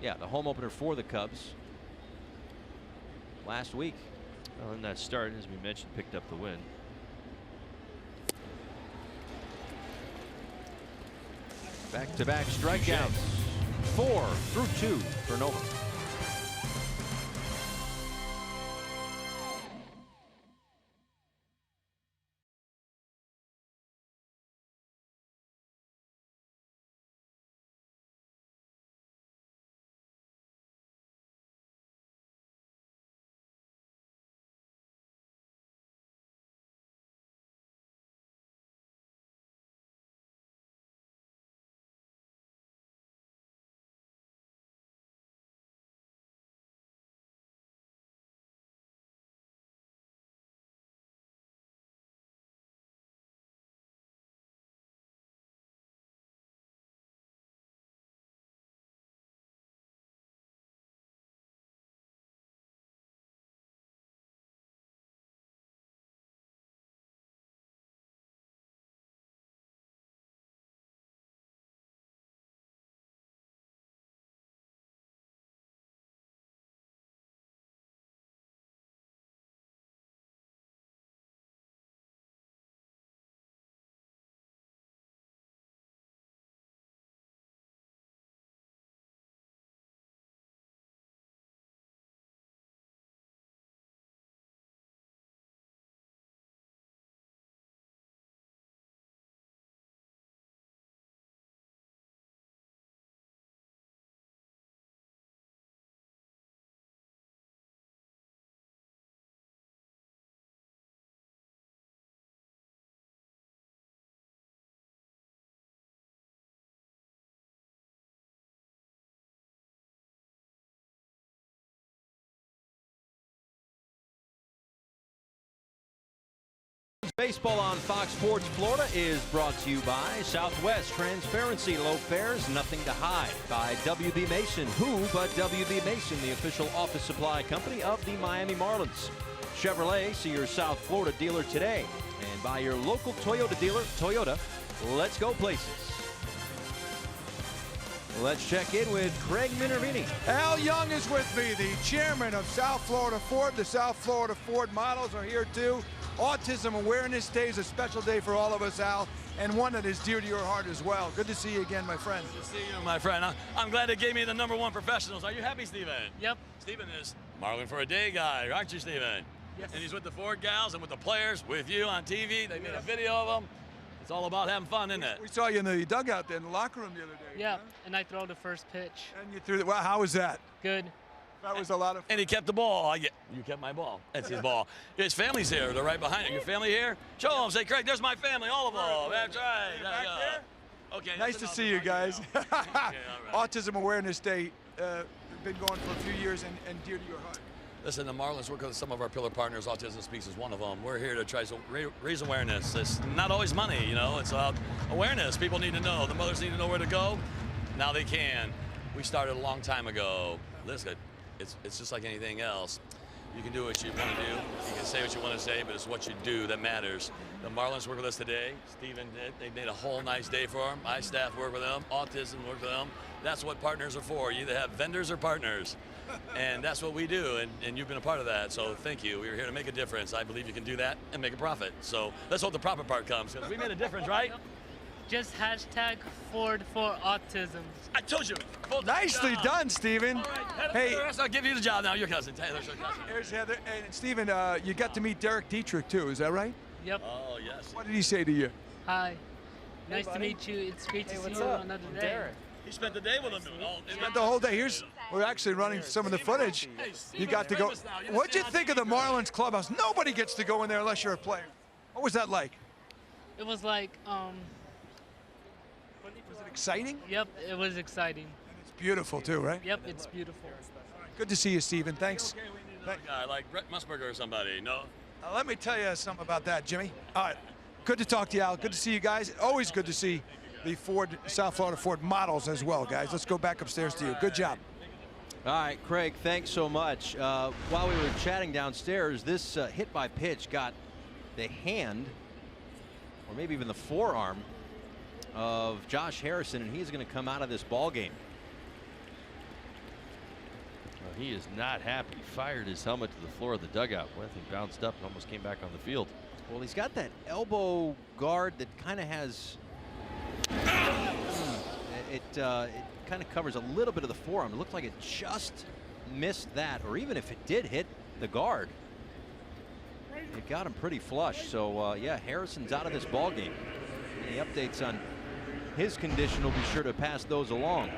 yeah, the home opener for the Cubs last week. Well, in that start, as we mentioned, picked up the win. Back-to-back strikeouts. 4 through 2 for Nova. Baseball on Fox Sports Florida is brought to you by Southwest Transparency, low fares, nothing to hide. By WB Mason, who but WB Mason, the official office supply company of the Miami Marlins. Chevrolet, see your South Florida dealer today. And by your local Toyota dealer, Toyota, let's go places. Let's check in with Craig Minervini. Al Young is with me, the chairman of South Florida Ford. The South Florida Ford models are here too. Autism Awareness Day is a special day for all of us, Al, and one that is dear to your heart as well. Good to see you again, my friend. Good to see you, my friend. I'm glad they gave me the #1 professionals. Are you happy, Steven? Yep. Steven is Marlin for a day guy, aren't you, Steven? Yes. And he's with the Ford gals and with the players, with you on TV. They made a video of him. It's all about having fun, isn't it? We saw you in the dugout there in the locker room the other day. Yeah, huh? and I throw the first pitch. And you threw it. Well, how was that? Good. That was a lot of fun. And he kept the ball. You kept my ball. That's his ball. His family's here. They're right behind it. Your family here? Show them. Say, Craig, there's my family, all of them. That's right. Back there? Okay. Nice to see you guys. Okay, all right. Autism Awareness Day been going for a few years and dear to your heart. Listen, the Marlins work with some of our pillar partners. Autism Speaks is one of them. We're here to try to raise awareness. It's not always money, you know. It's about awareness. People need to know. The mothers need to know where to go. Now they can. We started a long time ago. Listen, it's just like anything else. You can do what you want to do. You can say what you want to say, but it's what you do that matters. The Marlins work with us today. Steven did. They made a whole nice day for them. My staff work with them. Autism work with them. That's what partners are for. You either have vendors or partners. And that's what we do, and you've been a part of that, so thank you. We're here to make a difference. I believe you can do that and make a profit. So let's hope the profit part comes, because we made a difference, right? Just hashtag Ford for Autism. I told you. Nicely done, Steven. Right. Hey, I'll give you the job now. Your cousin. Taylor's your cousin. here's Heather. And Steven, you got to meet Derek Dietrich, too. Is that right? Yep. Oh, yes. What did he say to you? Hi. Nice to meet you. It's great to see you another day. He spent the day with him. Spent the whole day. We're actually running some of the footage. You got to go. What'd you think of the Marlins clubhouse? Nobody gets to go in there unless you're a player. What was that like? It was like, Was it exciting? yep, it was exciting. And it's beautiful too, right? Yep, it's beautiful. Good to see you, Steven. Thanks. A guy like Brett Musburger or somebody, no? Let me tell you something about that, Jimmy. All right. Good to talk to you, Al. Good to see you guys. Always good to see the South Florida Ford models as well, guys. Let's go back upstairs to you. Good job. All right, Craig, thanks so much. While we were chatting downstairs, this hit by pitch got the hand, or maybe even the forearm, of Josh Harrison, and he's going to come out of this ball game. Well, he is not happy. He fired his helmet to the floor of the dugout. Well, I think bounced up and almost came back on the field. Well, he's got that elbow guard that kind of has it kind of covers a little bit of the forearm. It looked like it just missed that, or even if it did hit the guard, it got him pretty flush. So yeah, Harrison's out of this ball game. Any updates on his condition, will be sure to pass those along.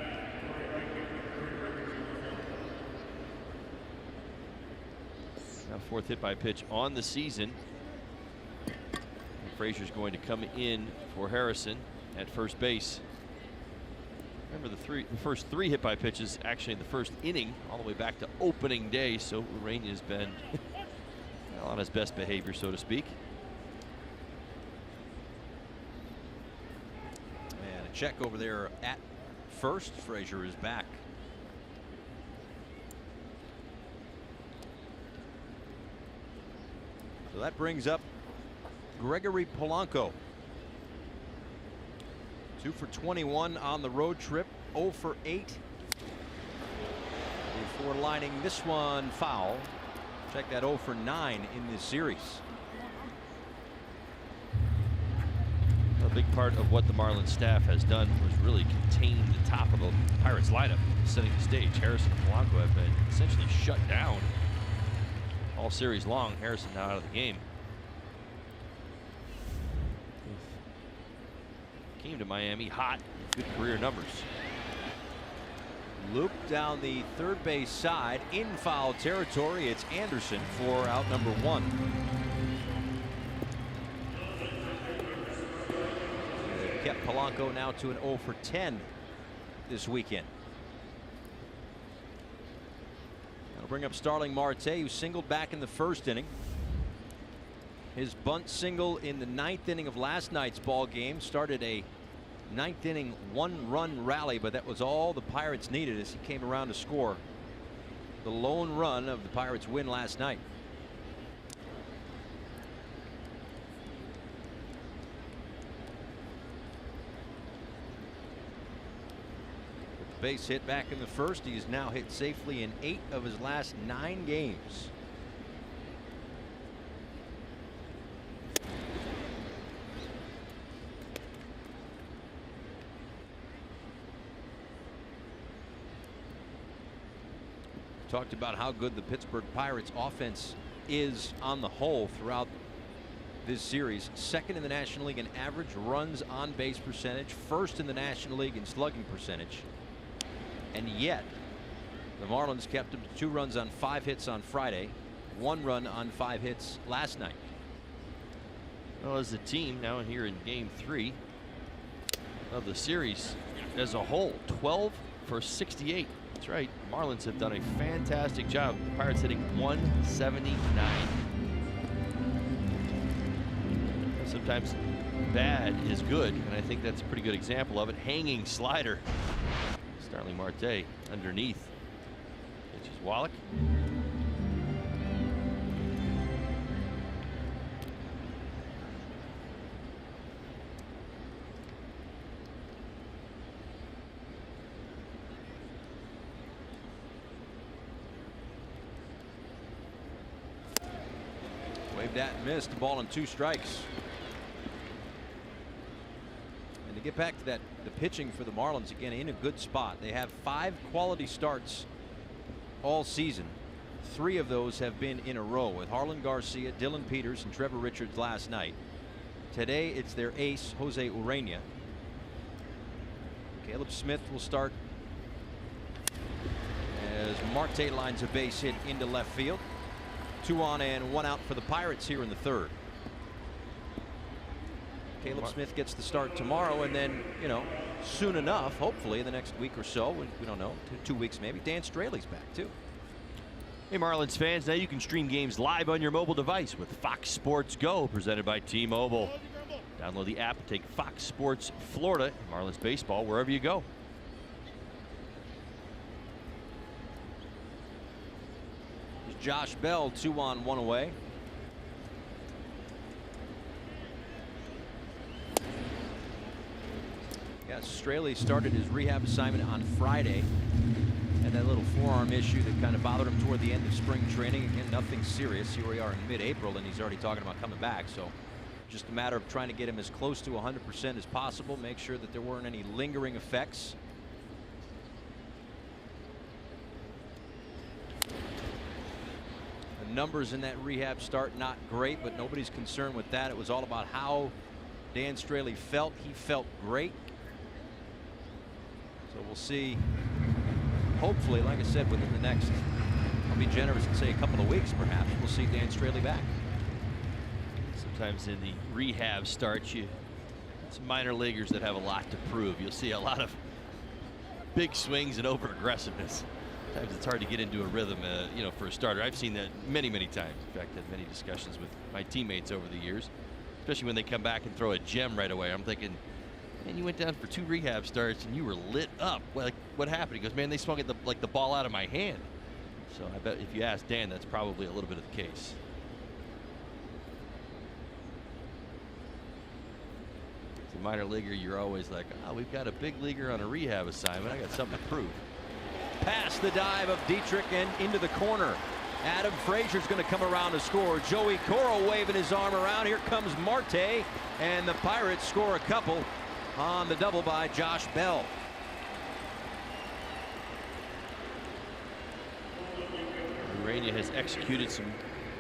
Now fourth hit by pitch on the season. Frazier's going to come in for Harrison at first base. Remember the first three hit by pitches actually in the first inning, all the way back to opening day. So Urania has been on his best behavior, so to speak. And a check over there at first. Frazier is back. So that brings up Gregory Polanco. 2 for 21 on the road trip, 0 for 8. Before lining this one foul. Check that 0 for 9 in this series. A big part of what the Marlins staff has done was really contain the top of the Pirates lineup, setting the stage. Harrison and Polanco have been essentially shut down all series long. Harrison now out of the game. Came to Miami hot, good career numbers. Loop down the third base side in foul territory. It's Anderson for out number 1. They've kept Polanco now to an 0 for 10 this weekend. That'll bring up Starling Marte, who singled back in the first inning. His bunt single in the 9th inning of last night's ball game started a 9th inning 1-run rally, but that was all the Pirates needed as he came around to score the lone run of the Pirates' win last night. With the base hit back in the first, he has now hit safely in 8 of his last 9 games. Talked about how good the Pittsburgh Pirates offense is on the whole throughout this series second in the National League in average runs on base percentage, first in the National League in slugging percentage, and yet the Marlins kept him to 2 runs on 5 hits on Friday, 1 run on 5 hits last night. Well, as a team now here in game 3 of the series as a whole, 12 for 68. That's right, Marlins have done a fantastic job. The Pirates hitting 179. Sometimes bad is good, and I think that's a pretty good example of it. Hanging slider. Starling Marte underneath. Pitches Wallach. Waved at and missed. The ball and 2 strikes. And to get back to that, the pitching for the Marlins again in a good spot. They have 5 quality starts all season. 3 of those have been in a row with Harlan Garcia, Dylan Peters, and Trevor Richards last night. Today it's their ace, Jose Urena. Caleb Smith will start as Marte lines a base hit into left field. 2 on and 1 out for the Pirates here in the 3rd. Caleb Smith gets the start tomorrow, and then, you know, soon enough, hopefully in the next week or so, we don't know, 2 weeks maybe, Dan Straley's back too. Hey Marlins fans, now you can stream games live on your mobile device with Fox Sports Go, presented by T-Mobile. Download the app, take Fox Sports Florida, Marlins baseball, wherever you go. There's Josh Bell, 2 on 1 away. Yeah, Straley started his rehab assignment on Friday. Had that little forearm issue that kind of bothered him toward the end of spring training. Again, nothing serious. Here we are in mid-April, and he's already talking about coming back. So just a matter of trying to get him as close to 100% as possible. Make sure that there weren't any lingering effects. The numbers in that rehab start not great, but nobody's concerned with that. It was all about how Dan Straley felt. He felt great. So we'll see. Hopefully, like I said, within the next, I'll be generous and say a couple of weeks perhaps, we'll see Dan Straley back. Sometimes in the rehab starts, some minor leaguers that have a lot to prove. You'll see a lot of big swings and over aggressiveness. Sometimes it's hard to get into a rhythm, you know, for a starter. I've seen that many times. In fact, had many discussions with my teammates over the years, especially when they come back and throw a gem right away. I'm thinking, man, you went down for 2 rehab starts and you were lit up. Like, what happened? He goes, man, they swung at the ball out of my hand. So I bet if you ask Dan, that's probably a little bit of the case. As a minor leaguer, you're always like, oh, we've got a big leaguer on a rehab assignment. I got something to prove. Past the dive of Dietrich and into the corner. Adam Frazier's going to come around to score. Joey Coro waving his arm around. Here comes Marte, and the Pirates score a couple on the double by Josh Bell. Urena has executed some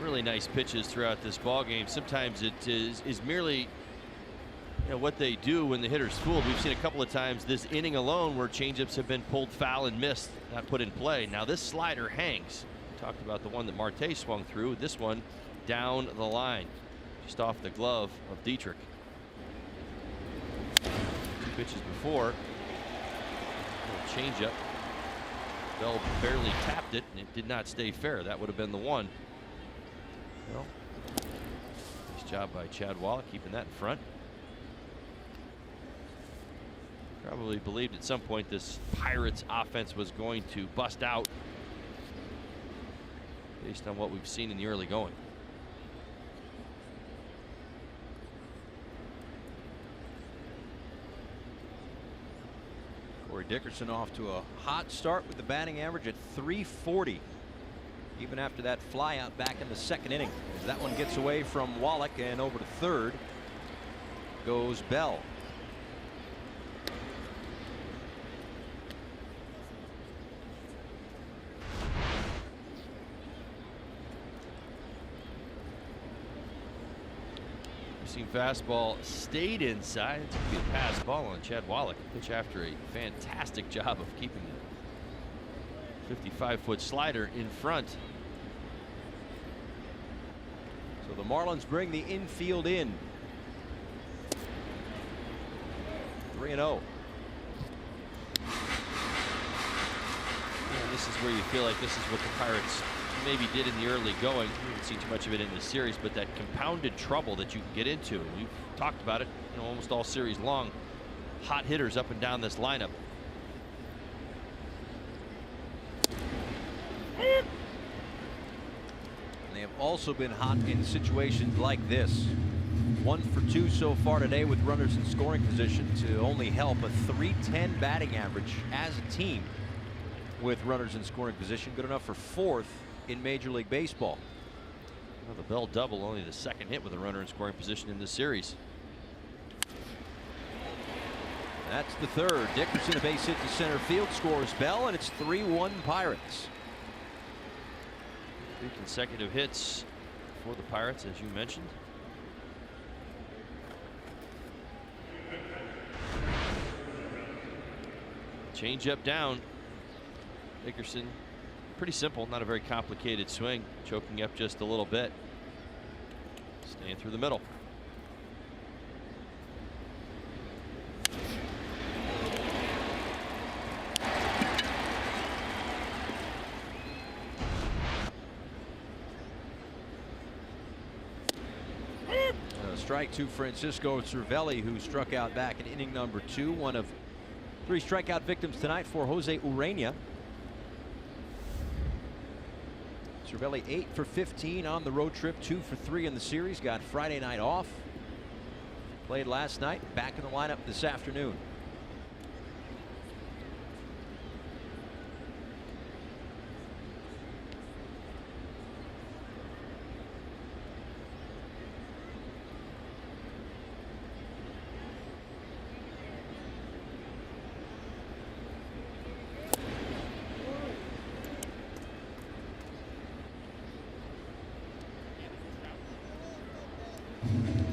really nice pitches throughout this ball game. Sometimes it is merely, you know, what they do when the hitter's fooled. We've seen a couple of times this inning alone where changeups have been pulled foul and missed, not put in play. Now this slider hangs. We talked about the one that Marte swung through. This one down the line, just off the glove of Dietrich. 2 pitches before, changeup. Bell barely tapped it, and it did not stay fair. That would have been the one. Well, nice job by Chad Wallach keeping that in front. Probably believed at some point this Pirates offense was going to bust out based on what we've seen in the early going. Corey Dickerson off to a hot start with the batting average at .340. Even after that fly out back in the 2nd inning. As that one gets away from Wallach, and over to 3rd goes Bell. Seam fastball stayed inside. It's going to be a pass ball on Chad Wallach. Pitch after a fantastic job of keeping the 55-foot slider in front. So the Marlins bring the infield in. 3-0. This is where you feel like this is what the Pirates maybe did in the early going. We didn't see too much of it in the series, but that compounded trouble that you can get into, and we've talked about it, you know, almost all series long. Hot hitters up and down this lineup. And they have also been hot in situations like this. 1 for 2 so far today with runners in scoring position to only help a .310 batting average as a team with runners in scoring position. Good enough for 4th in Major League Baseball. Well, the Bell double, only the second hit with a runner in scoring position in this series. That's the third. Dickerson, a base hit to center field, scores Bell, and it's 3-1 Pirates. 3 consecutive hits for the Pirates, as you mentioned. Change up down. Dickerson, pretty simple, not a very complicated swing, choking up just a little bit, staying through the middle. Strike to Francisco Cervelli, who struck out back in inning number 2. One of 3 strikeout victims tonight for Jose Urena. Cervelli 8 for 15 on the road trip, 2 for 3 in the series. Got Friday night off. Played last night. Back in the lineup this afternoon.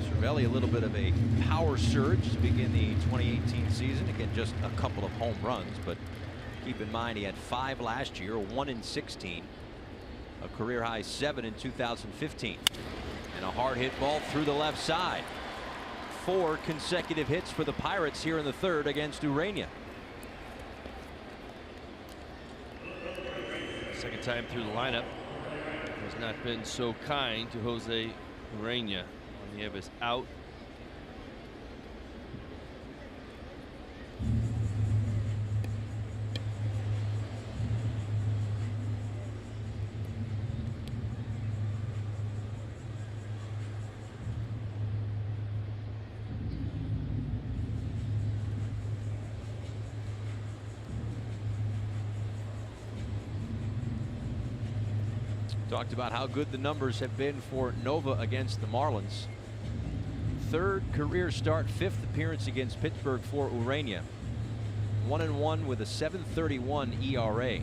Cervelli, a little bit of a power surge to begin the 2018 season. Again, just a couple of home runs, but keep in mind he had 5 last year, 1 in 16, a career high 7 in 2015, and a hard hit ball through the left side. 4 consecutive hits for the Pirates here in the third against Urena. Second time through the lineup has not been so kind to Jose Urena. Nieves is out. Talked about how good the numbers have been for Nova against the Marlins. 3rd career start, 5th appearance against Pittsburgh for Urena. 1-1 with a 7.31 ERA.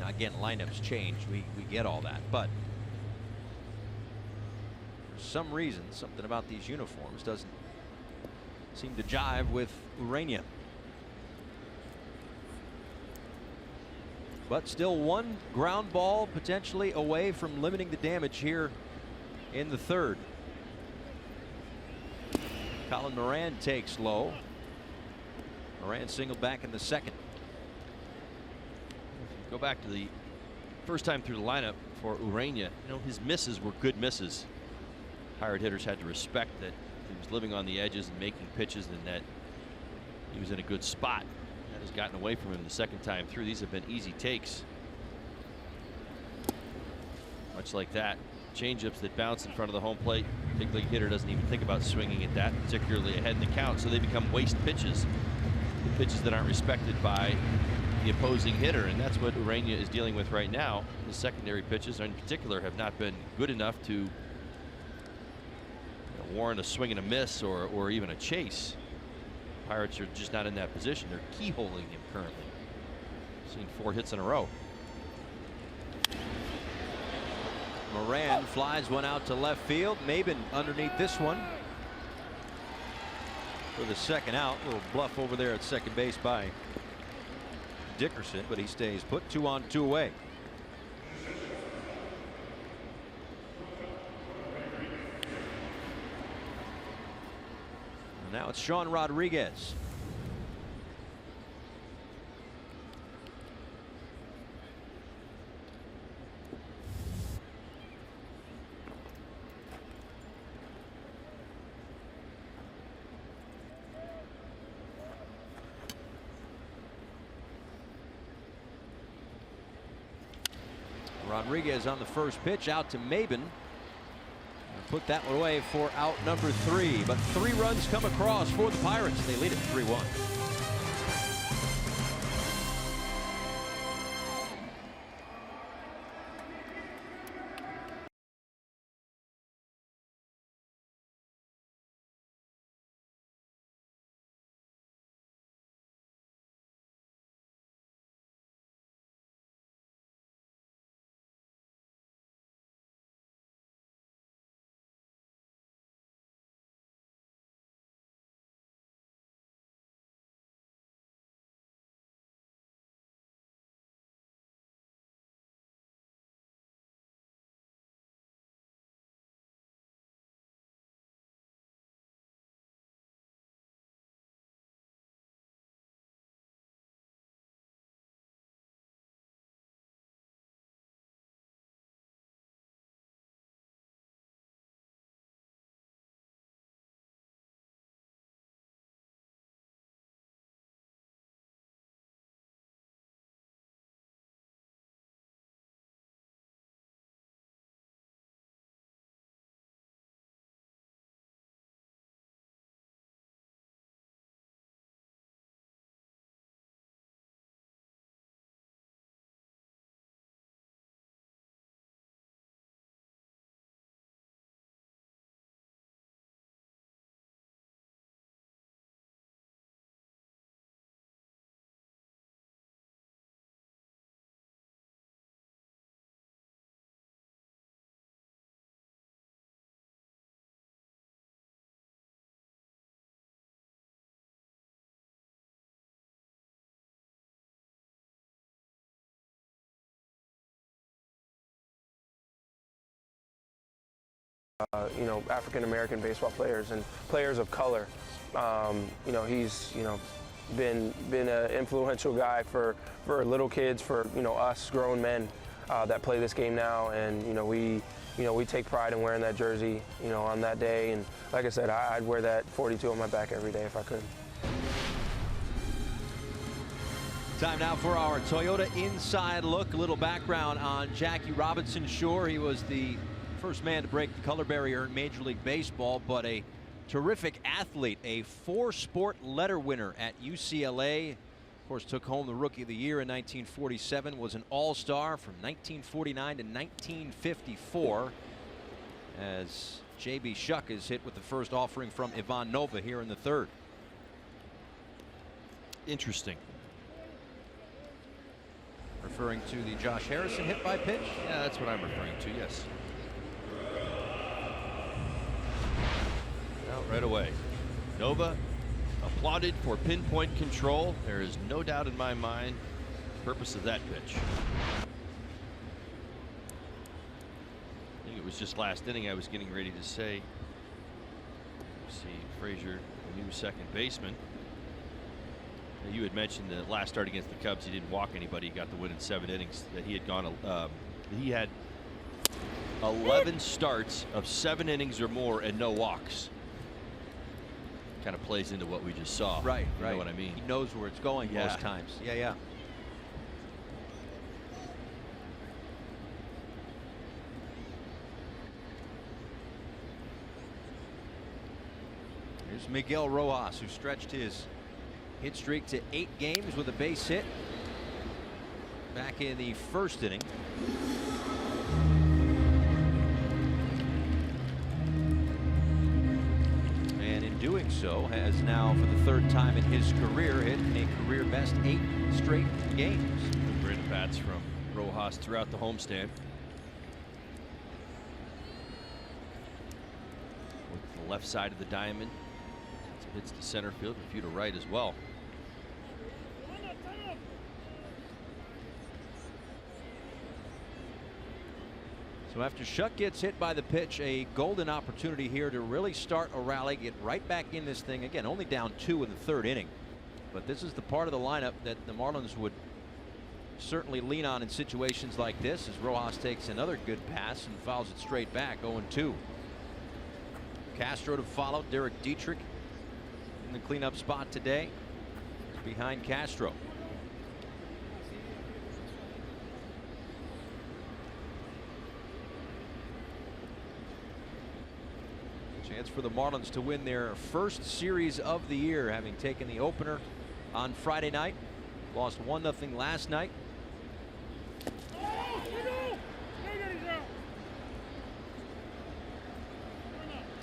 Now again, lineups change. We get all that, but for some reason, something about these uniforms doesn't seem to jive with Urena. But still 1 ground ball potentially away from limiting the damage here in the third. Colin Moran takes low. Moran singled back in the second. Go back to the first time through the lineup for Urena. You know, his misses were good misses. Pirate hitters had to respect that he was living on the edges and making pitches, and that he was in a good spot. That has gotten away from him the second time through. These have been easy takes. Much like that. Changeups that bounce in front of the home plate. Big league hitter doesn't even think about swinging at that, particularly ahead in the count, so they become waste pitches. The pitches that aren't respected by the opposing hitter, and that's what Urena is dealing with right now. The secondary pitches in particular have not been good enough to warrant a swing and a miss or even a chase. Pirates are just not in that position. They're keyholing him currently. Seen 4 hits in a row. Moran flies one out to left field. Maben underneath this one for the second out. A little bluff over there at second base by Dickerson, but he stays put. 2 on, 2 away. And now it's Sean Rodriguez. Rodriguez on the first pitch, out to Maben. Put that one away for out number 3. But 3 runs come across for the Pirates. They lead it 3-1. You know, African-American baseball players and players of color. You know, he's, you know, been an influential guy for little kids, for, you know, us grown men that play this game now, and we take pride in wearing that jersey, you know, on that day. And like I said, I'd wear that 42 on my back every day if I could. Time now for our Toyota Inside Look. A little background on Jackie Robinson. Sure, he was the first man to break the color barrier in Major League Baseball, but a terrific athlete, a 4-sport letter winner at UCLA. Of course, took home the Rookie of the Year in 1947, was an All-Star from 1949 to 1954, as J.B. Shuck is hit with the first offering from Ivan Nova here in the 3rd. Interesting. Referring to the Josh Harrison hit by pitch? Yeah, that's what I'm referring to, yes. Out right away. Nova applauded for pinpoint control. There is no doubt in my mind the purpose of that pitch. I think it was just last inning I was getting ready to say. See, Frazier, the new second baseman. Now, you had mentioned the last start against the Cubs, he didn't walk anybody. He got the win in 7 innings. That he had gone. He had 11 starts of 7 innings or more and no walks. Kind of plays into what we just saw. Right, you know what I mean? He knows where it's going most times. Yeah. Here's Miguel Rojas, who stretched his hit streak to 8 games with a base hit back in the 1st inning. And in doing so, has now for the 3rd time in his career hit a career best 8 straight games. Great at bats from Rojas throughout the homestand. left side of the diamond. Some hits to center field, a few to right as well. So after Shuck gets hit by the pitch, a golden opportunity here to really start a rally, get right back in this thing. Again, only down 2 in the 3rd inning. But this is the part of the lineup that the Marlins would certainly lean on in situations like this, as Rojas takes another good pass and fouls it straight back, 0-2. Castro to follow. Derek Dietrich in the cleanup spot today, behind Castro. Chance for the Marlins to win their first series of the year, having taken the opener on Friday night. Lost 1-0 last night.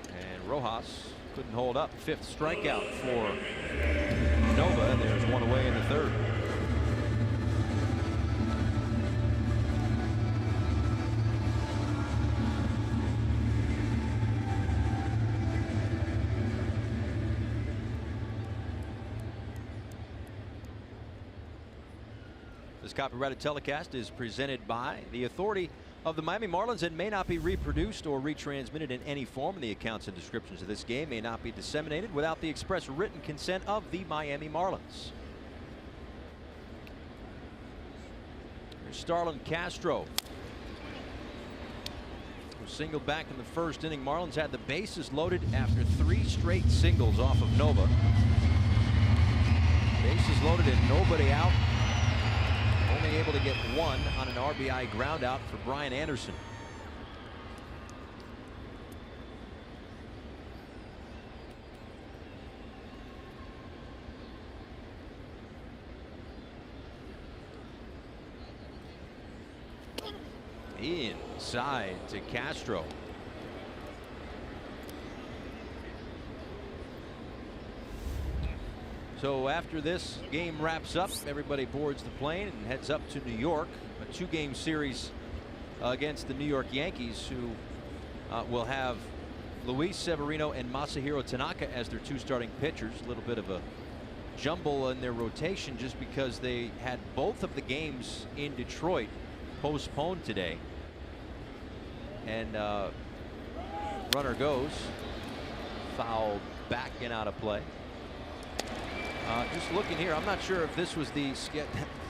And Rojas couldn't hold up. 5th strikeout for Nova, and there's one away in the 3rd. This copyrighted telecast is presented by the authority of the Miami Marlins and may not be reproduced or retransmitted in any form. And the accounts and descriptions of this game may not be disseminated without the express written consent of the Miami Marlins. Here's Starlin Castro, who singled back in the 1st inning. Marlins had the bases loaded after 3 straight singles off of Nova. Bases loaded and nobody out. Only able to get 1 on an RBI ground out for Brian Anderson. Inside to Castro. So after this game wraps up, everybody boards the plane and heads up to New York. A 2-game series against the New York Yankees, who will have Luis Severino and Masahiro Tanaka as their 2 starting pitchers. A little bit of a jumble in their rotation just because they had both of the games in Detroit postponed today. And runner goes. Foul back and out of play. Just looking here, I'm not sure if this was the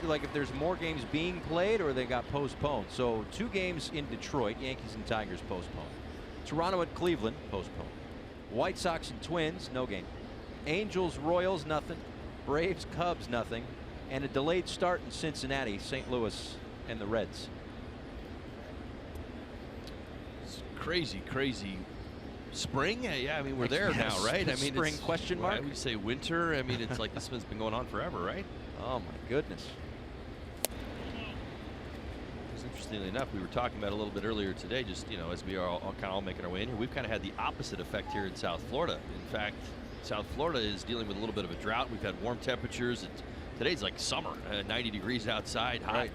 like if there's more games being played or they got postponed. So 2 games in Detroit, Yankees and Tigers postponed. Toronto at Cleveland postponed. White Sox and Twins, no game. Angels Royals, nothing. Braves Cubs, nothing. And a delayed start in Cincinnati, St. Louis and the Reds. It's crazy spring. Yeah, I mean, we're there now, right? I mean, spring question mark. We say winter. I mean, it's like this one's been going on forever, right? Oh my goodness. Because interestingly enough, we were talking about a little bit earlier today, just as we are all making our way in here, we've kind of had the opposite effect here in South Florida. In fact, South Florida is dealing with a little bit of a drought. We've had warm temperatures. Today's like summer, 90 degrees outside, hot,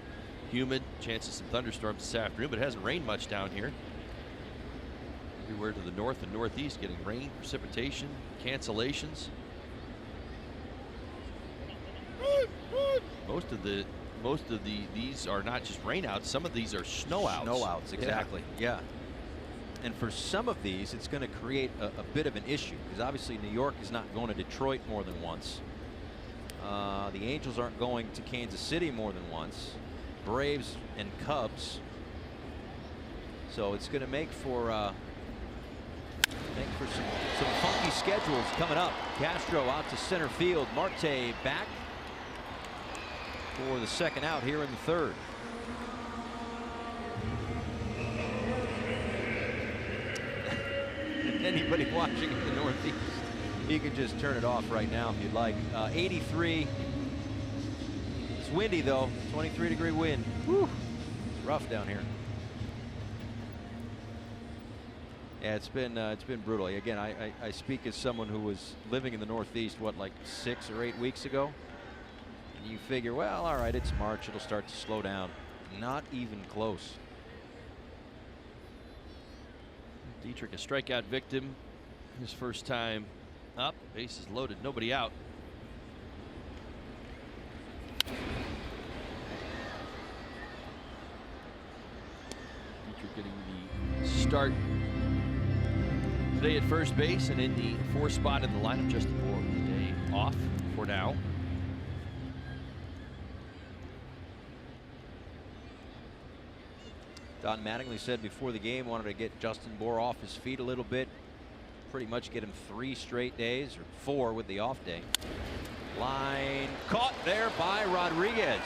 humid, chance of some thunderstorms this afternoon, but it hasn't rained much down here. Everywhere to the north and northeast getting rain, precipitation, cancellations. Most of these are not just rainouts. Some of these are snowouts. Snowouts, exactly. Yeah. And for some of these, it's going to create a bit of an issue because obviously New York is not going to Detroit more than once. The Angels aren't going to Kansas City more than once. Braves and Cubs. So it's going to make for some funky schedules coming up. Castro out to center field. Marte back for the 2nd out here in the 3rd. Anybody watching in the Northeast, you can just turn it off right now if you'd like. 83. It's windy though. 23-degree wind. Whew. It's rough down here. Yeah, it's been brutal. Again, I speak as someone who was living in the Northeast, what, like 6 or 8 weeks ago? And you figure, well, all right, it's March, it'll start to slow down. Not even close. Dietrich, a strikeout victim his first time up. Bases loaded, nobody out. Getting the start today at first base, and in the 4th spot in the lineup. Justin Bour the day off for now. Don Mattingly said before the game wanted to get Justin Bour off his feet a little bit, pretty much get him 3 straight days, or 4 with the off day. Line caught there by Rodriguez.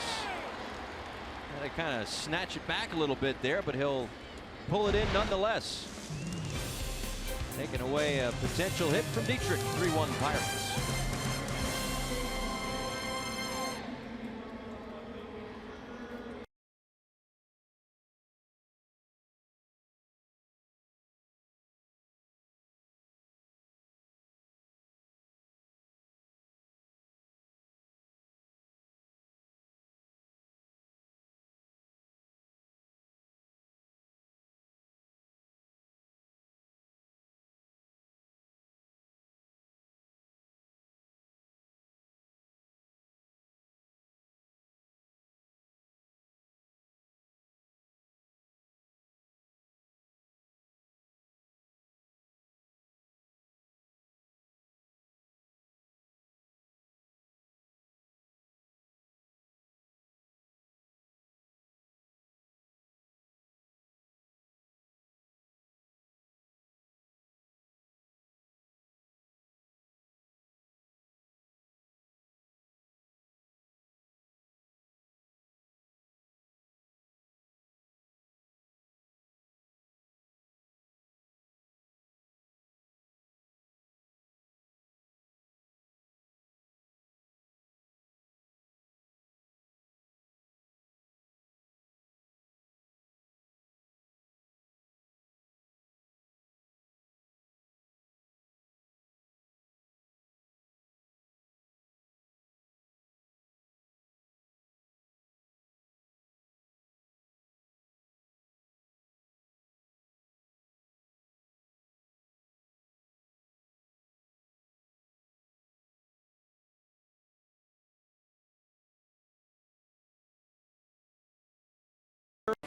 Had to kind of snatch it back a little bit there, but he'll pull it in nonetheless. Taking away a potential hit from Dietrich. 3-1 Pirates.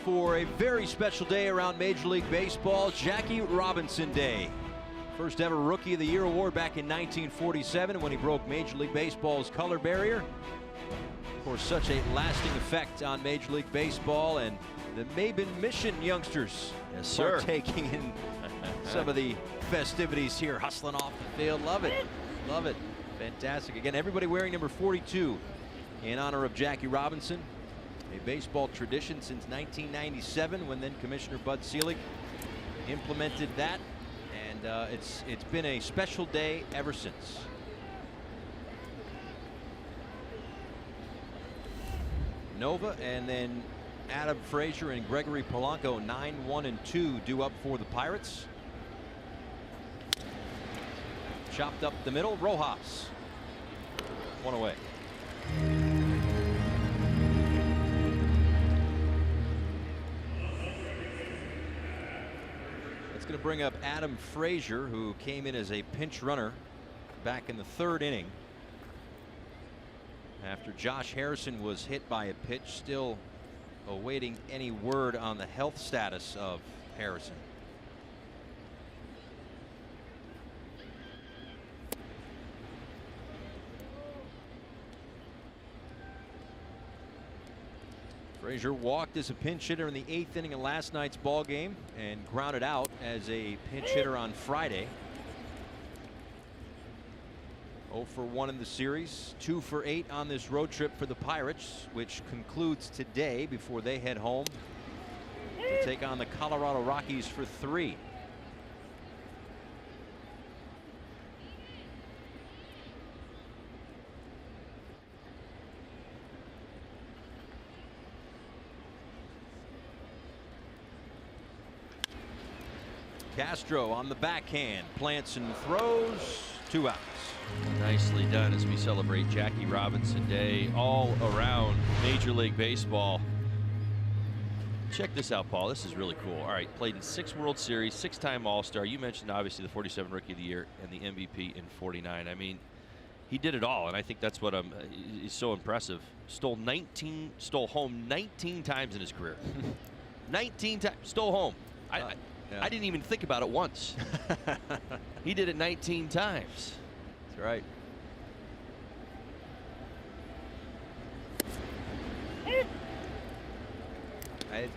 For a very special day around Major League Baseball, Jackie Robinson Day. First ever Rookie of the Year award back in 1947 when he broke Major League Baseball's color barrier. Of course, such a lasting effect on Major League Baseball, and the Mabin Mission youngsters partaking in some of the festivities here, hustling off the field. Love it. Love it. Fantastic. Again, everybody wearing number 42 in honor of Jackie Robinson. A baseball tradition since 1997, when then Commissioner Bud Selig implemented that, and it's been a special day ever since. Nova and then Adam Frazier and Gregory Polanco 9-1-2 due up for the Pirates. Chopped up the middle. Rojas. 1 away. It's going to bring up Adam Frazier, who came in as a pinch runner back in the 3rd inning after Josh Harrison was hit by a pitch. Still awaiting any word on the health status of Harrison. Frazier walked as a pinch hitter in the 8th inning of last night's ball game and grounded out as a pinch hitter on Friday. 0 for 1 in the series, 2 for 8 on this road trip for the Pirates, which concludes today before they head home to take on the Colorado Rockies for 3. Castro on the backhand, plants and throws, 2 outs. Nicely done as we celebrate Jackie Robinson Day all around Major League Baseball. check this out, Paul. This is really cool. All right, played in 6 World Series, 6-time All-Star. You mentioned obviously the 47 Rookie of the Year and the MVP in 49. I mean, he did it all, and I think that's what is so impressive. Stole home 19 times in his career. 19 times, stole home. I didn't even think about it once. He did it 19 times. That's right.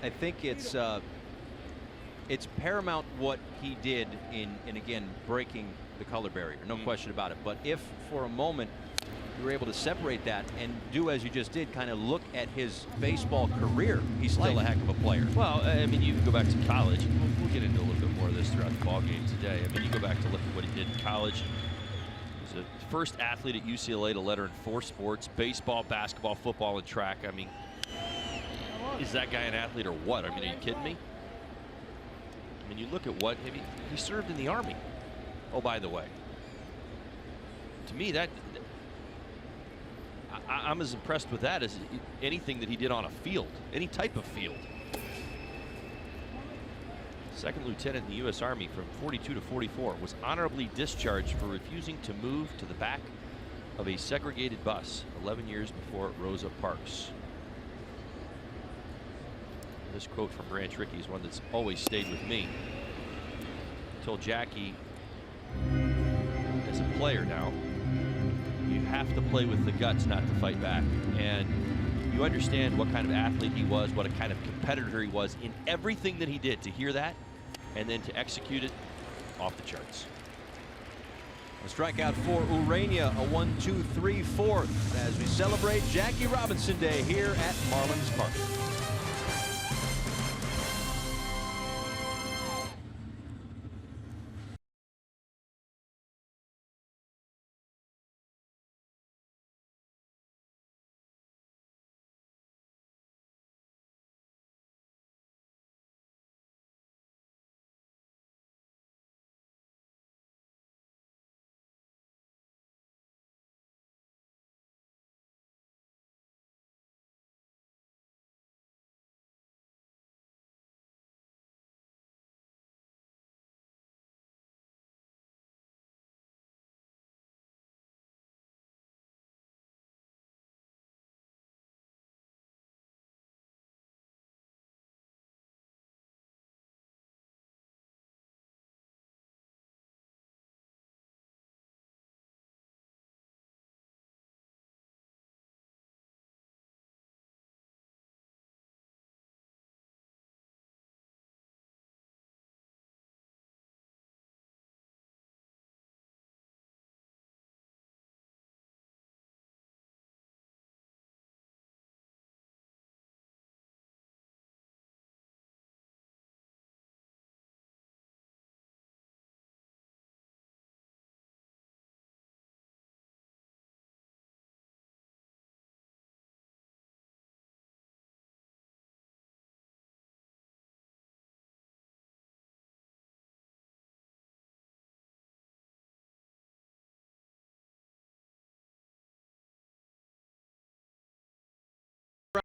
I think it's paramount what he did in again breaking the color barrier, no question about it. But if for a moment you were able to separate that and do as you just did, kind of look at his baseball career, he's still a heck of a player. Well, I mean, you can go back to college. We'll get into a little bit more of this throughout the ball game today. I mean, you go back to look at what he did in college. He was the first athlete at UCLA to letter in 4 sports: baseball, basketball, football, and track. I mean, is that guy an athlete or what? I mean, are you kidding me? I mean, you look at what he served in the Army. Oh, by the way, to me, I'm as impressed with that as anything that he did on a field, any type of field. Second lieutenant in the U.S. Army from 42 to 44, was honorably discharged for refusing to move to the back of a segregated bus 11 years before Rosa Parks. This quote from Branch Rickey is one that's always stayed with me. I told Jackie, as a player now, you have to play with the guts not to fight back. And you understand what kind of athlete he was, what a kind of competitor he was in everything that he did. To hear that and then to execute it, off the charts. A strikeout for Urania, a 1-2-3-4 as we celebrate Jackie Robinson Day here at Marlins Park.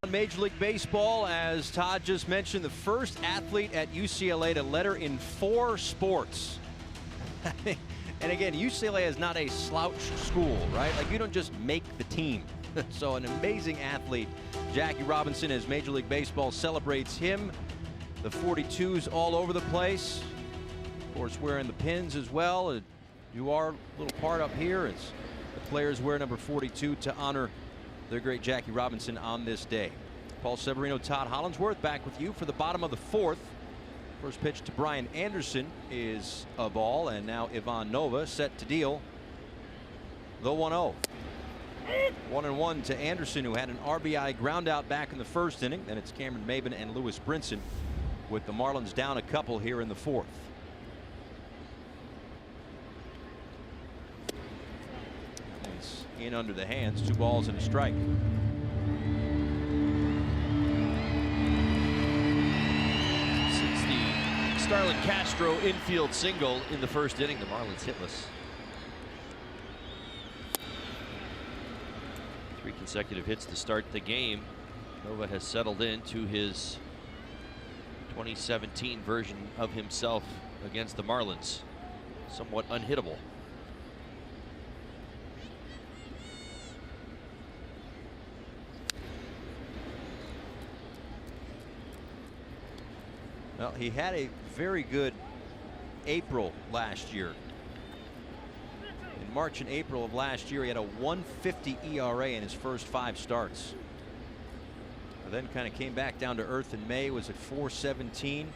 Around Major League Baseball, as Todd just mentioned, the first athlete at UCLA to letter in 4 sports. And again, UCLA is not a slouch school, right? Like, you don't just make the team. So an amazing athlete, Jackie Robinson, as Major League Baseball celebrates him. The 42s all over the place. Of course, wearing the pins as well. You are a little part up here as the players wear number 42 to honor their great Jackie Robinson on this day. Paul Severino, Todd Hollingsworth back with you for the bottom of the 4th. First pitch to Brian Anderson is a ball, and now Ivan Nova set to deal the 1-0. 1-1 to Anderson, who had an RBI ground out back in the 1st inning. Then it's Cameron Maben and Lewis Brinson with the Marlins down a couple here in the 4th. It's in under the hands, 2 balls and a strike. Since the Starlin Castro infield single in the 1st inning, the Marlins hitless. 3 consecutive hits to start the game. Nova has settled into his 2017 version of himself against the Marlins. Somewhat unhittable. Well, he had a very good April last year. In March and April of last year, he had a 1.50 ERA in his first 5 starts. But then kind of came back down to earth in May, was at 4.17.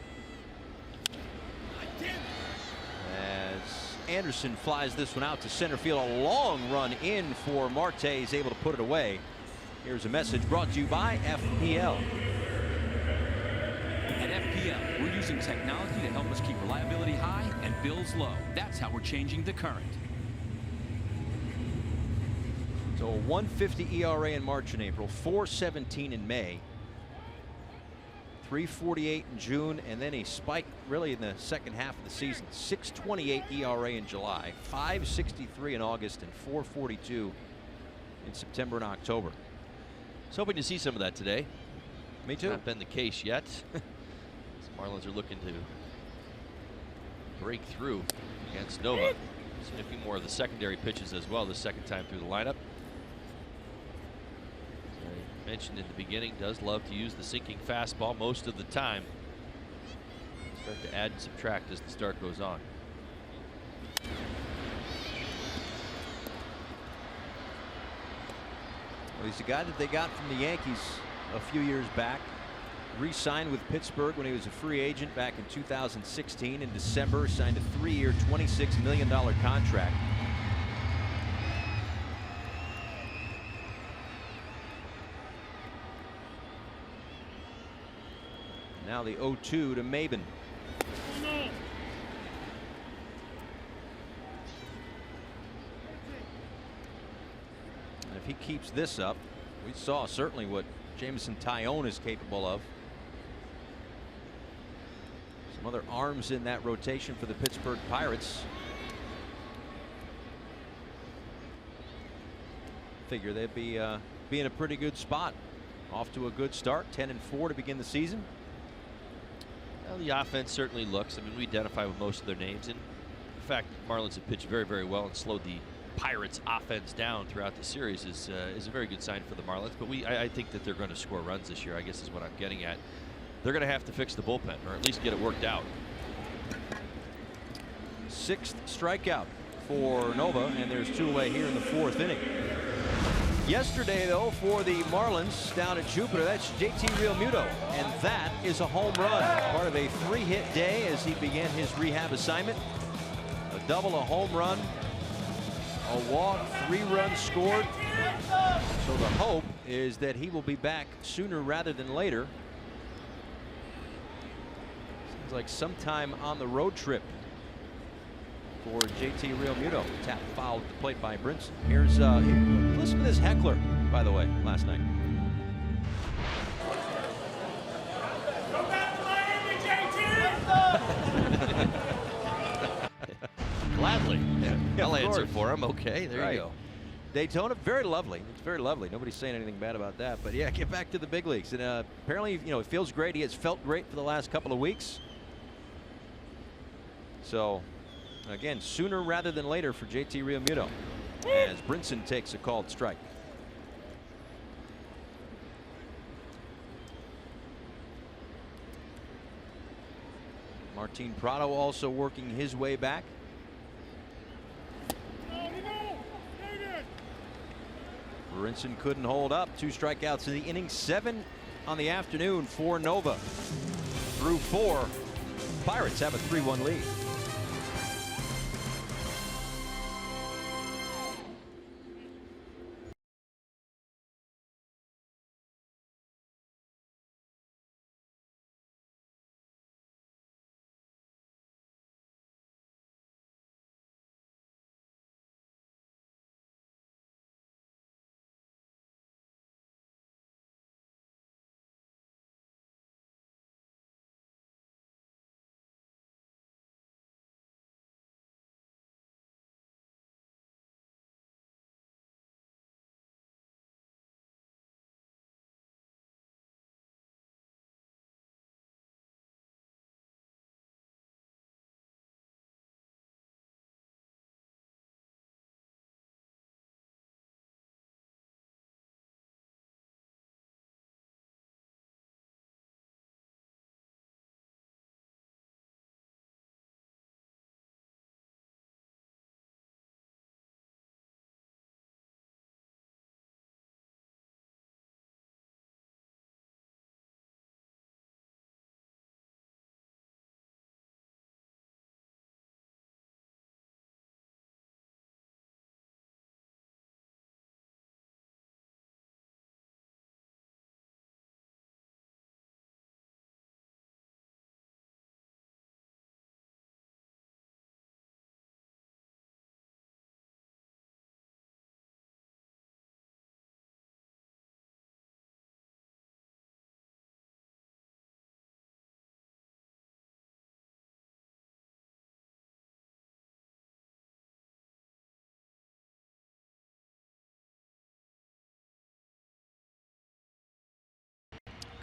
As Anderson flies this one out to center field, a long run in for Marte. He's able to put it away. Here's a message brought to you by FPL. At FPL, we're using technology to help us keep reliability high and bills low. That's how we're changing the current. So a 1.50 ERA in March and April, 4.17 in May, 3.48 in June, and then a spike really in the second half of the season. 6.28 ERA in July, 5.63 in August, and 4.42 in September and October. I was hoping to see some of that today. Me too. Not been the case yet. Marlins are looking to break through against Nova. Seen a few more of the secondary pitches as well this second time through the lineup. As I mentioned in the beginning, does love to use the sinking fastball most of the time. Start to add and subtract as the start goes on. Well, he's a guy that they got from the Yankees a few years back. Re-signed with Pittsburgh when he was a free agent back in 2016. In December, signed a 3-year, $26 million contract. Now the 0-2 to Maben. And if he keeps this up, we saw certainly what Jameson Taillon is capable of. Some other arms in that rotation for the Pittsburgh Pirates. Figure they'd be in a pretty good spot. Off to a good start, 10-4 to begin the season. Well, the offense certainly looks. I mean, we identify with most of their names, and in fact, Marlins have pitched very, very well and slowed the Pirates offense down throughout the series is a very good sign for the Marlins. But I think that they're going to score runs this year, I guess is what I'm getting at. They're going to have to fix the bullpen, or at least get it worked out. 6th strikeout for Nova, and there's 2 away here in the 4th inning. Yesterday, though, for the Marlins down at Jupiter, that's JT Realmuto, and that is a home run. Part of a 3-hit day as he began his rehab assignment. A double, a home run, a walk, 3 runs scored. So the hope is that he will be back sooner rather than later. Seems like sometime on the road trip for JT Realmuto. Tap fouled at the plate by Brinson. Here's listen to this heckler, by the way, last night. Go back to Miami, JT! Gladly. Yeah, I'll answer for him. Okay, there you go. Daytona, very lovely. It's very lovely. Nobody's saying anything bad about that. But yeah, get back to the big leagues. And apparently, you know, it feels great. He has felt great for the last couple of weeks. So, again, sooner rather than later for JT Realmuto, as Brinson takes a called strike. Martin Prado also working his way back. Brinson couldn't hold up. 2 strikeouts in the inning, 7 on the afternoon for Nova. Through 4, Pirates have a 3-1 lead.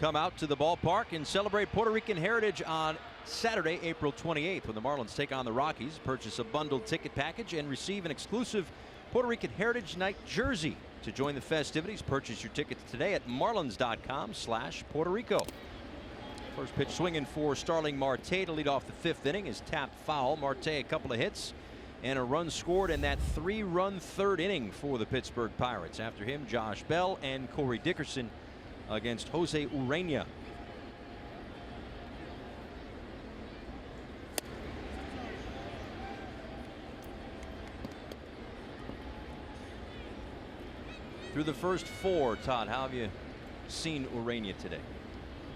come out to the ballpark and celebrate Puerto Rican heritage on Saturday, April 28th, when the Marlins take on the Rockies. Purchase a bundled ticket package and receive an exclusive Puerto Rican Heritage Night jersey. To join the festivities, purchase your tickets today at marlins.com/Puerto Rico. First pitch swinging for Starling Marte to lead off the 5th inning is tapped foul. Marte a couple of hits and a run scored in that 3-run 3rd inning for the Pittsburgh Pirates. After him, Josh Bell and Corey Dickerson against Jose Urena. Through the first 4, Todd, how have you seen Urena today?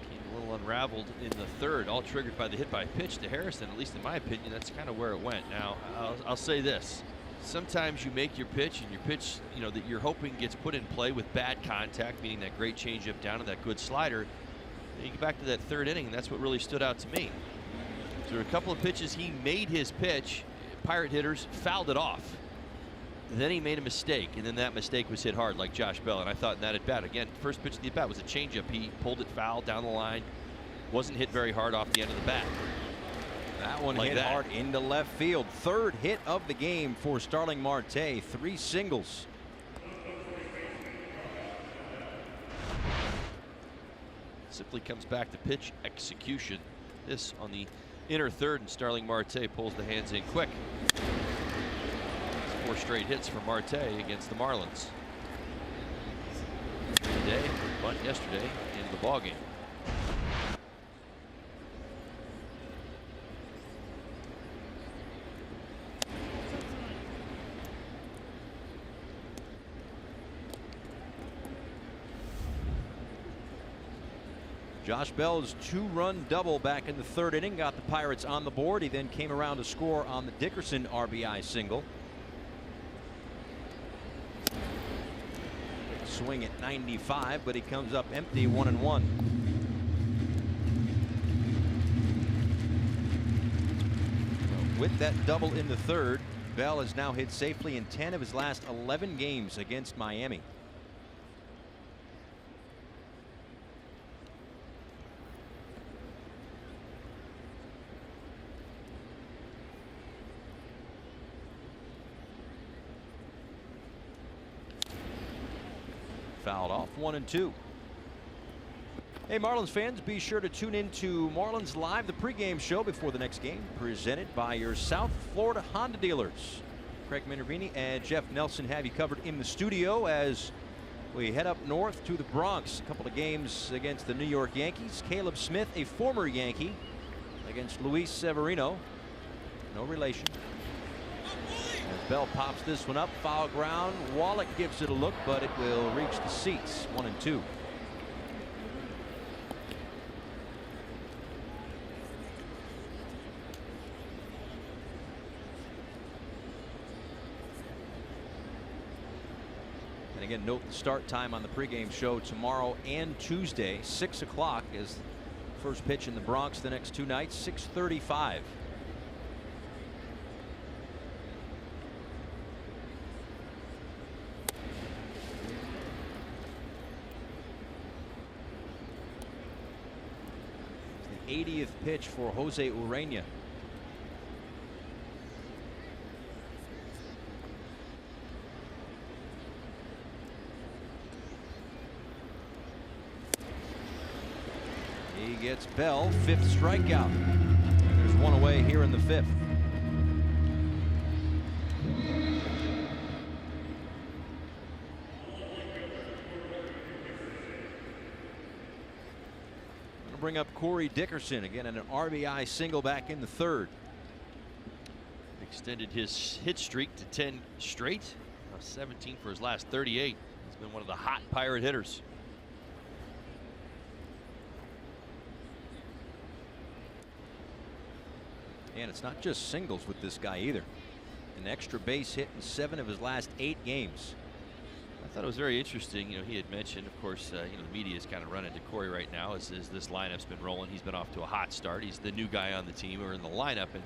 Came a little unraveled in the 3rd, all triggered by the hit by pitch to Harrison. At least in my opinion, that's kind of where it went. Now, I'll say this. Sometimes you make your pitch, and your pitch, that you're hoping gets put in play with bad contact, meaning that great changeup down and that good slider. And you get back to that 3rd inning, and that's what really stood out to me. There were a couple of pitches he made his pitch. Pirate hitters fouled it off. Then he made a mistake, and then that mistake was hit hard, like Josh Bell. And I thought in that at bat, again, first pitch of the at bat was a changeup. He pulled it foul down the line, wasn't hit very hard off the end of the bat. That one hit hard into left field. 3rd hit of the game for Starling Marte. 3 singles. Simply comes back to pitch execution. This on the inner 3rd, and Starling Marte pulls the hands in quick. 4 straight hits for Marte against the Marlins. Today, bunt yesterday in the ballgame. Josh Bell's 2-run double back in the 3rd inning got the Pirates on the board. He then came around to score on the Dickerson RBI single. Swing at 95, but he comes up empty, 1-1. With that double in the 3rd, Bell has now hit safely in 10 of his last 11 games against Miami. Fouled off, 1-2. Hey, Marlins fans, be sure to tune in to Marlins Live, the pregame show before the next game, presented by your South Florida Honda dealers. Craig Minervini and Jeff Nelson have you covered in the studio as we head up north to the Bronx. A couple of games against the New York Yankees. Caleb Smith, a former Yankee, against Luis Severino. No relation. As Bell pops this one up, foul ground. Wallach gives it a look, but it will reach the seats. 1-2. And again, note the start time on the pregame show tomorrow and Tuesday, 6 o'clock is first pitch in the Bronx the next 2 nights, 6:35. The 80th pitch for Jose Urena. He gets Bell, 5th strikeout. There's one away here in the 5th. Gonna bring up Corey Dickerson again in an RBI single back in the 3rd. Extended his hit streak to 10 straight. 17 for his last 38. He's been one of the hot Pirate hitters. And it's not just singles with this guy either. An extra base hit in 7 of his last 8 games. I thought it was very interesting. You know, he had mentioned, of course, the media is kind of running to Corey right now as this lineup's been rolling. He's been off to a hot start. He's the new guy on the team or in the lineup. And,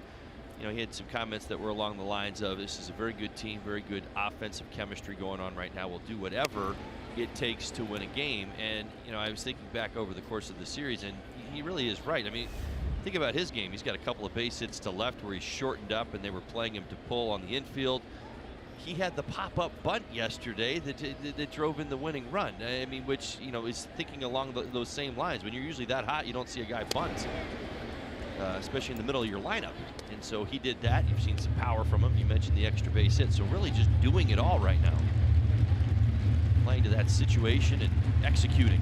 he had some comments that were along the lines of, this is a very good team, very good offensive chemistry going on right now. We'll do whatever it takes to win a game. And, you know, I was thinking back over the course of the series, and he really is right. I mean, think about his game. He's got a couple of base hits to left where he's shortened up, and they were playing him to pull on the infield. He had the pop-up bunt yesterday that drove in the winning run. I mean, which, you know, is thinking along those same lines. When you're usually that hot, you don't see a guy bunt, especially in the middle of your lineup. And so he did that. You've seen some power from him. You mentioned the extra base hit. So really just doing it all right now. Playing to that situation and executing.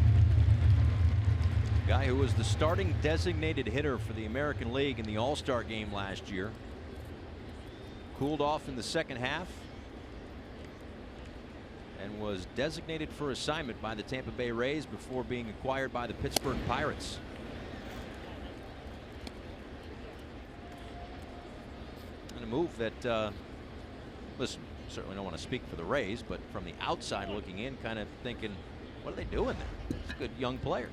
Guy who was the starting designated hitter for the American League in the All-Star game last year. Cooled off in the second half and was designated for assignment by the Tampa Bay Rays before being acquired by the Pittsburgh Pirates. And a move that, listen, certainly don't want to speak for the Rays, but from the outside looking in, kind of thinking, what are they doing there? It's a good young player.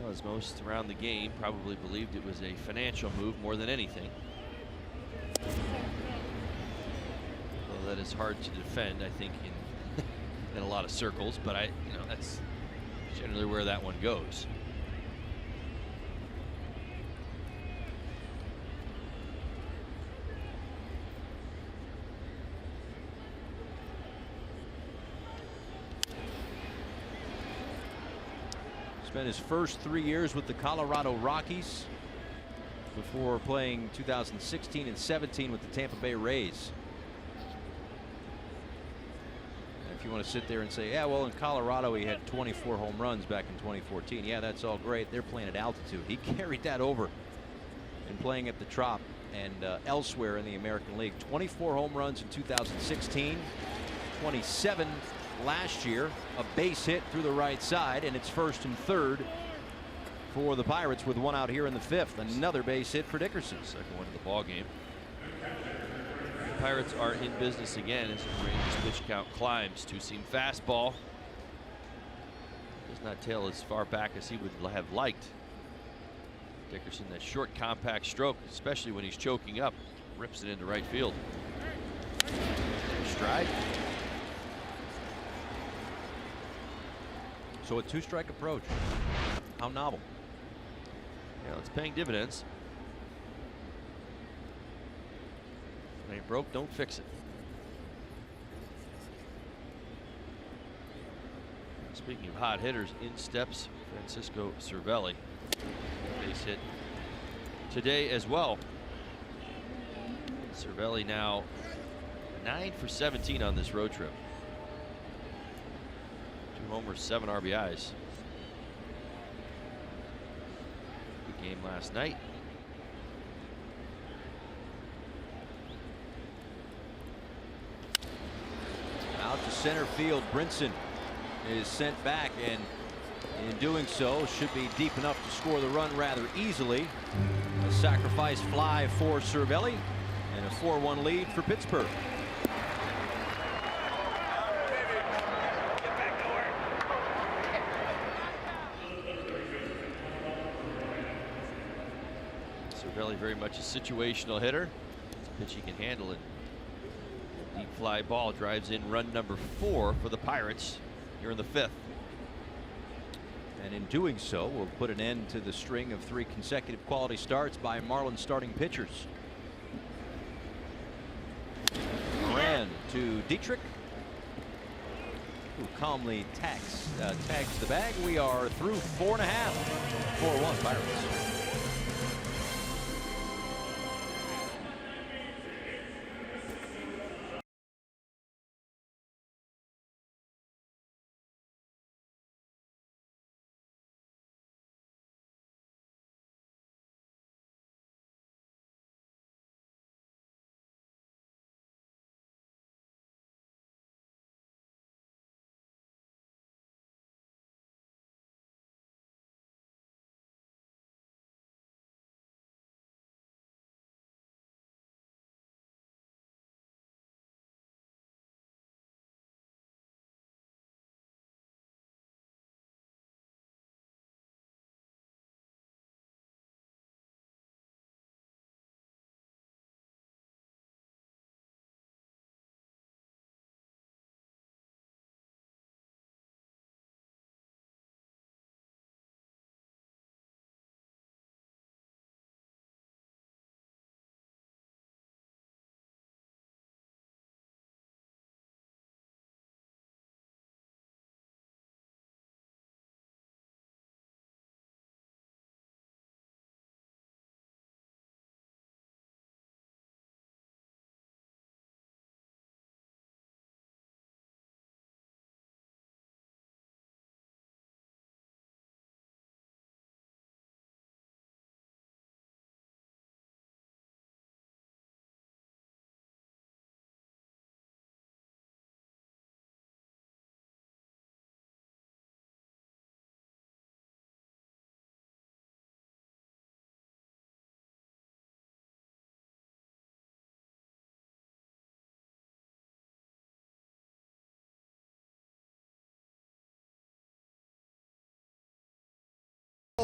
Well, as most around the game probably believed it was a financial move more than anything. Well, that is hard to defend, I think, in a lot of circles, but you know, that's generally where that one goes. Spent his first 3 years with the Colorado Rockies before playing 2016 and 17 with the Tampa Bay Rays. And if you want to sit there and say, yeah, well, in Colorado he had 24 home runs back in 2014. Yeah, that's all great. They're playing at altitude. He carried that over in playing at the Trop and elsewhere in the American League. 24 home runs in 2016, 27 last year, a base hit through the right side, and it's first and third for the Pirates with one out here in the fifth. Another base hit for Dickerson. Second one of the ball game. The Pirates are in business again as the Rangers pitch count climbs. Two-seam fastball. Does not tail as far back as he would have liked. Dickerson, that short compact stroke, especially when he's choking up, rips it into right field. Stride. So a two-strike approach. How novel. Yeah, it's paying dividends. If it ain't broke, don't fix it. Speaking of hot hitters, in steps Francisco Cervelli. Base hit today as well. Cervelli now 9 for 17 on this road trip. 2 homers, 7 RBIs. Good game last night. Out to center field. Brinson is sent back, and in doing so should be deep enough to score the run rather easily. A sacrifice fly for Cervelli and a 4-1 lead for Pittsburgh. Cervelli very much a situational hitter. It's a pitch he can handle, and deep fly ball drives in run number 4 for the Pirates here in the 5th. And in doing so, will put an end to the string of 3 consecutive quality starts by Marlins starting pitchers. Moran to Dietrich, who calmly tags the bag. We are through 4.5. 4-1 Pirates.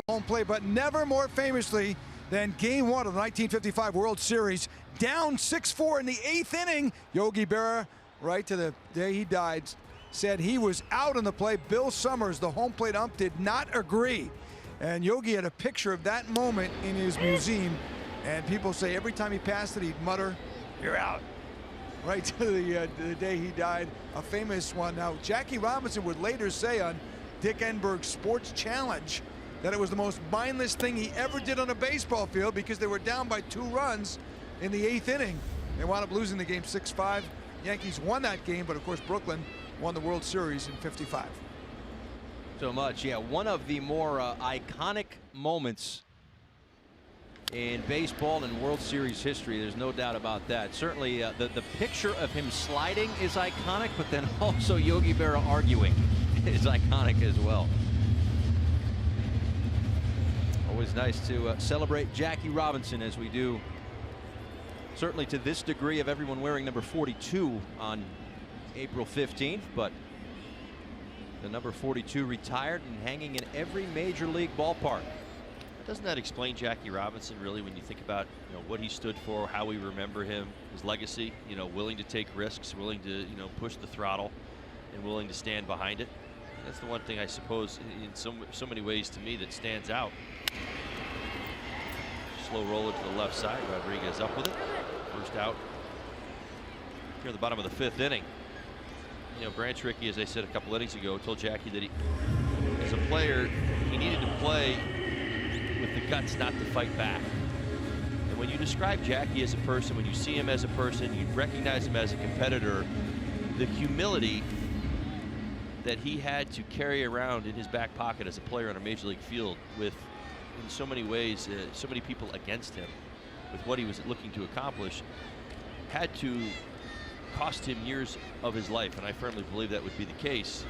home plate, but never more famously than Game 1 of the 1955 World Series. Down 6-4 in the 8th inning. Yogi Berra, right to the day he died, said he was out on the play. Bill Summers, the home plate ump, did not agree. And Yogi had a picture of that moment in his museum. And people say every time he passed it, he'd mutter, "You're out." Right to the day he died, a famous one. Now, Jackie Robinson would later say on Dick Enberg's Sports Challenge that it was the most mindless thing he ever did on a baseball field because they were down by 2 runs in the 8th inning. They wound up losing the game 6-5. Yankees won that game, but of course Brooklyn won the World Series in '55. So much, yeah. One of the more iconic moments in baseball and World Series history. There's no doubt about that. Certainly the picture of him sliding is iconic, but then also Yogi Berra arguing is iconic as well. Always nice to celebrate Jackie Robinson as we do, certainly to this degree, of everyone wearing number 42 on April 15th, but the number 42 retired and hanging in every major league ballpark. Doesn't that explain Jackie Robinson really when you think about what he stood for, how we remember him, his legacy, willing to take risks, willing to push the throttle, and willing to stand behind it. That's the one thing I suppose in so many ways to me that stands out. Slow roller to the left side. Rodriguez up with it. First out here at the bottom of the 5th inning. Branch Rickey, as I said a couple innings ago, told Jackie that as a player, he needed to play with the guts not to fight back. And when you describe Jackie as a person, when you see him as a person, you recognize him as a competitor, the humility that he had to carry around in his back pocket as a player on a major league field with, in so many ways, so many people against him with what he was looking to accomplish, had to cost him years of his life, and I firmly believe that would be the case,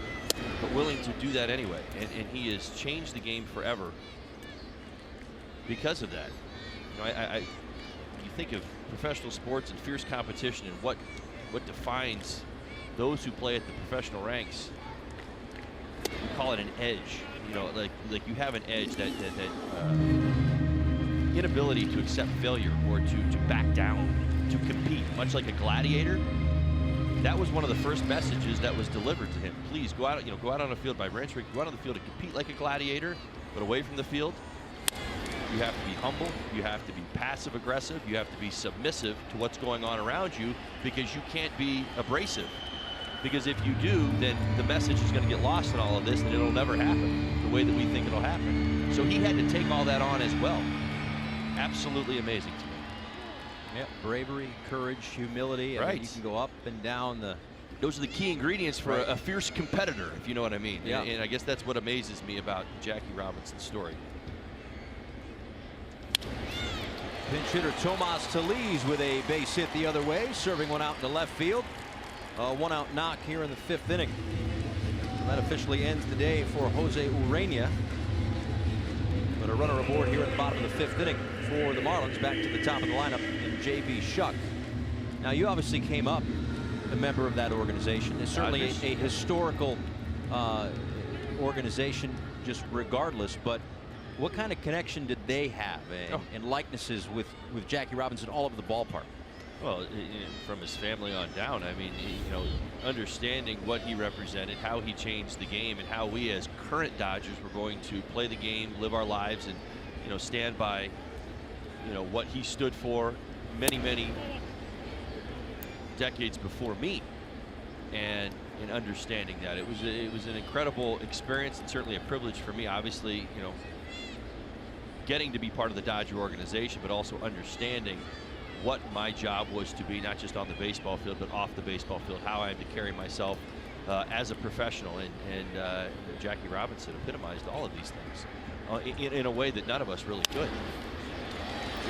but willing to do that anyway. And he has changed the game forever because of that. You think of professional sports and fierce competition and what defines those who play at the professional ranks. We call it an edge. Like you have an edge, that inability to accept failure or to back down, to compete, much like a gladiator. That was one of the first messages that was delivered to him. Please go out, go out on the field by Branch Rickey. Go out on the field to compete like a gladiator, but away from the field, you have to be humble. You have to be passive aggressive. You have to be submissive to what's going on around you, because you can't be abrasive. Because if you do, then the message is going to get lost in all of this, and it'll never happen the way that we think it'll happen. So he had to take all that on as well. Absolutely amazing to me. Yeah, bravery, courage, humility. Right. You can go up and down the... Those are the key ingredients for a fierce competitor, if you know what I mean. Yeah. And I guess that's what amazes me about Jackie Robinson's story. Pinch hitter Tomas Tellez with a base hit the other way, serving one out in the left field. One out knock here in the 5th inning. And that officially ends the day for Jose Urena. But a runner aboard here at the bottom of the 5th inning for the Marlins. Back to the top of the lineup in J.B. Shuck. Now, you obviously came up a member of that organization. It's certainly a historical organization, just regardless. But what kind of connection did they have and likenesses with Jackie Robinson all over the ballpark? Well, from his family on down, I mean, understanding what he represented, how he changed the game, and how we as current Dodgers were going to play the game, live our lives, and stand by what he stood for many decades before me, and in understanding that it was an incredible experience, and certainly a privilege for me, obviously, getting to be part of the Dodger organization, but also understanding what my job was to be, not just on the baseball field, but off the baseball field, how I am to carry myself as a professional. And Jackie Robinson epitomized all of these things in a way that none of us really could.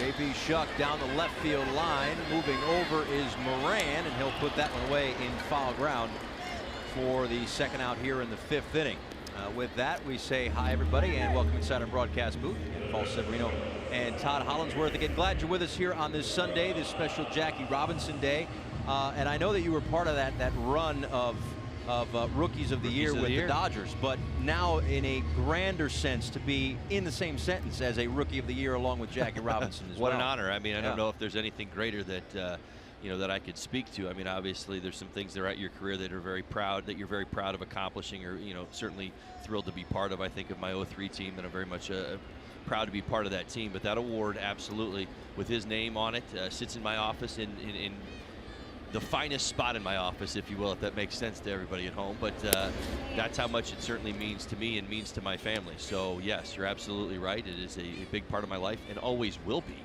J.B. Shuck down the left field line. Moving over is Moran, and he'll put that one away in foul ground for the second out here in the 5th inning. With that, we say hi, everybody, and welcome inside our broadcast booth. Paul Severino and Todd Hollinsworth. Again, glad you're with us here on this Sunday, this special Jackie Robinson Day. And I know that you were part of that run of Rookies of the Year with the Dodgers, but now in a grander sense to be in the same sentence as a Rookie of the Year along with Jackie Robinson as well. What an honor. I mean, I don't know if there's anything greater that you know, that I could speak to. I mean, obviously there's some things throughout your career that are very proud, that you're very proud of accomplishing, or, you know, certainly thrilled to be part of. I think of my 03 team, that I'm very much proud to be part of that team. But that award, absolutely, with his name on it, sits in my office in the finest spot in my office, if you will, if that makes sense to everybody at home. But that's how much it certainly means to me and means to my family. So yes, you're absolutely right. It is a big part of my life and always will be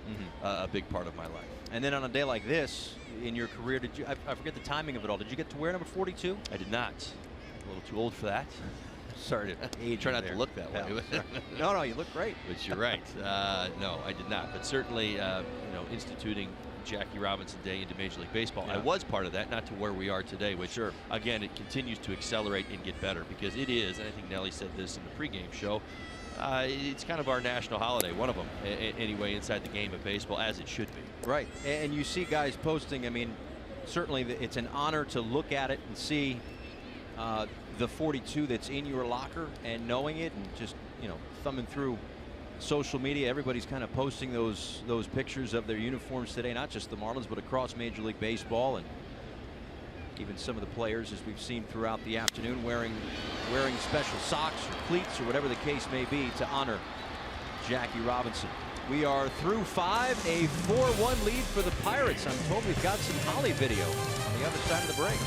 a big part of my life. And then on a day like this in your career, did you, I forget the timing of it all, did you get to wear number 42? I did not. A little too old for that. Sorry to age. Try not to look that way. No, you look great. But you're right. No, I did not. But certainly, you know, instituting Jackie Robinson Day into Major League Baseball, I was part of that, not to where we are today, which again, it continues to accelerate and get better, because it is, and I think Nelly said this in the pregame show, it's kind of our national holiday, one of them anyway, inside the game of baseball, as it should be. Right, and you see guys posting, I mean, certainly it's an honor to look at it and see the 42 that's in your locker and knowing it, and just, you know, thumbing through social media. Everybody's kind of posting those pictures of their uniforms today, not just the Marlins, but across Major League Baseball, and even some of the players, as we've seen throughout the afternoon, wearing special socks or cleats or whatever the case may be to honor Jackie Robinson. We are through 5, a 4-1 lead for the Pirates. I'm told we've got some Holly video on the other side of the break.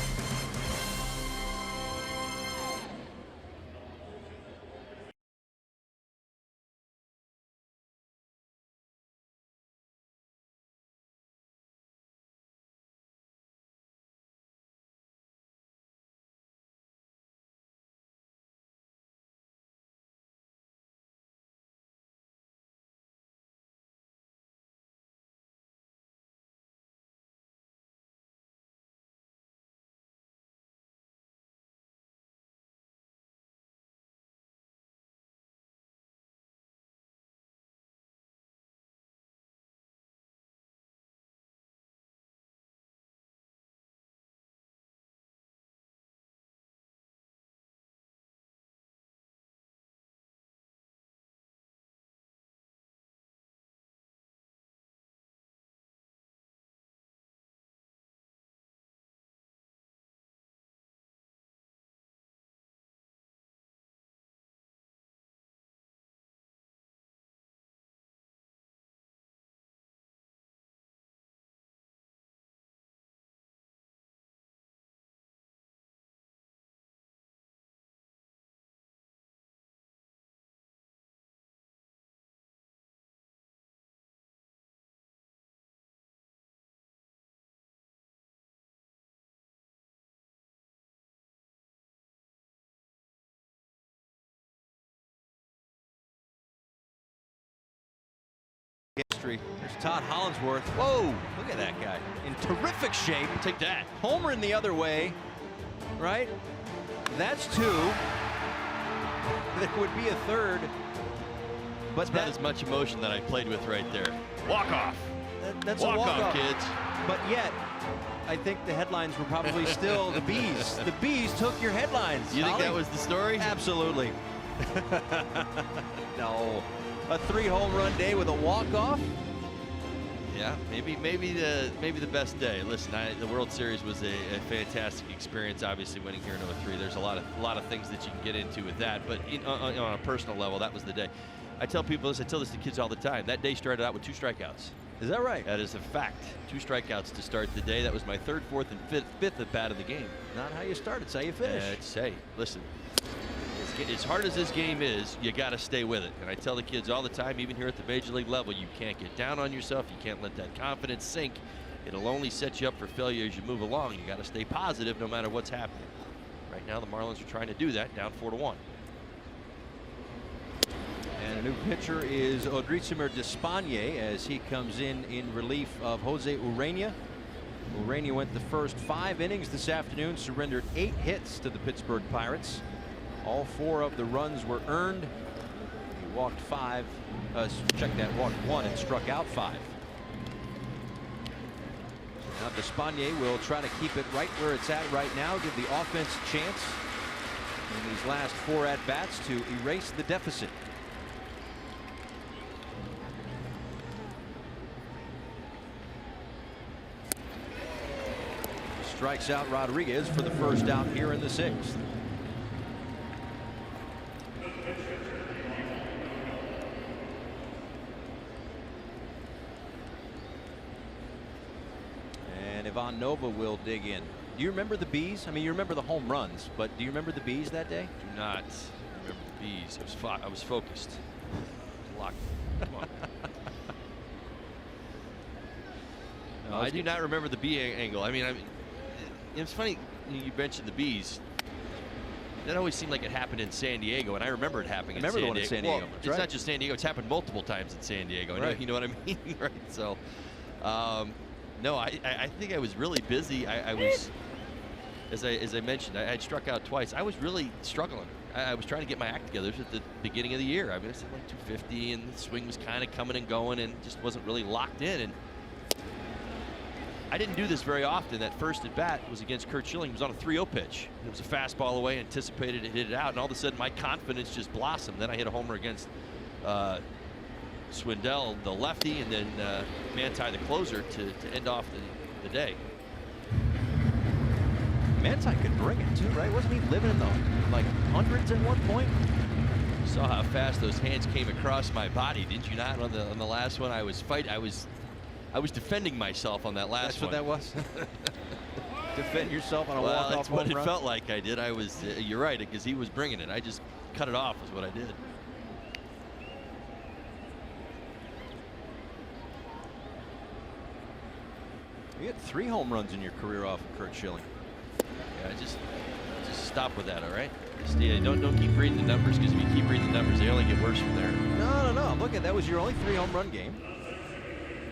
History. There's Todd Hollinsworth. Whoa, look at that guy. In terrific shape. Take that. Homering the other way, right? That's 2. There would be a third. But that's not as much emotion that I played with right there. Walk off. That's walk a walk off, kids. But yet, I think the headlines were probably still the bees. The bees took your headlines. You think that was the story? Absolutely. No. A 3-home run day with a walk-off? Yeah, maybe the best day. Listen, the World Series was a fantastic experience. Obviously, winning here in 03. There's a lot of things that you can get into with that, but on a personal level, that was the day. I tell people this. I tell this to kids all the time. That day started out with 2 strikeouts. Is that right? That is a fact. 2 strikeouts to start the day. That was my 3rd, 4th, and 5th at bat of the game. Not how you start. It's how you finish. Hey, listen. As hard as this game is, you got to stay with it. And I tell the kids all the time, even here at the Major League level, you can't get down on yourself. You can't let that confidence sink. It'll only set you up for failure as you move along. You got to stay positive no matter what's happening. Right now, the Marlins are trying to do that, down 4-1. And a new pitcher is Odrisamer Despaigne as he comes in relief of Jose Urena. Urena went the first 5 innings this afternoon, surrendered 8 hits to the Pittsburgh Pirates. All 4 of the runs were earned. He walked 5, walked 1 and struck out 5. So Now Despaigne will try to keep it right where it's at right now, give the offense a chance in these last 4 at-bats to erase the deficit. Strikes out Rodriguez for the first out here in the 6th. And Ivan Nova will dig in. Do you remember the Bees? I mean, you remember the home runs, but do you remember the Bees that day? Do not remember the Bees. I was focused. Locked. Come on. No, I do not remember the bee angle. I mean, it's funny you mentioned the Bees. That always seemed like it happened in San Diego, and I remember it happening in San Diego. In San Diego. Well, it's not just San Diego. It's happened multiple times in San Diego. Right. You know what I mean? Right. So, no, I think I was really busy. I was, as I mentioned, I had struck out twice. I was really struggling. I was trying to get my act together at the beginning of the year. I mean, I was at like 250, and the swing was kind of coming and going, and just wasn't really locked in. And I didn't do this very often. That first at bat was against Curt Schilling. It was on a 3-0 pitch. It was a fastball away, anticipated it, hit it out, and all of a sudden my confidence just blossomed. Then I hit a homer against Swindell, the lefty, and then Manti, the closer, to end off the day. Manti could bring it too, right? Wasn't he living in the like hundreds at one point? You saw how fast those hands came across my body, did you not? On the last one, I was defending myself on that last one. That's what that was. Defend yourself on a well, walk-off that's what home it run? felt like I did. I was. You're right, because he was bringing it. I just cut it off. Is what I did. You had 3 home runs in your career off of Curt Schilling. Yeah, just stop with that, all right? Just, yeah, don't keep reading the numbers, because if you keep reading the numbers, they only get worse from there. No. Look at that. Was your only 3 home run game.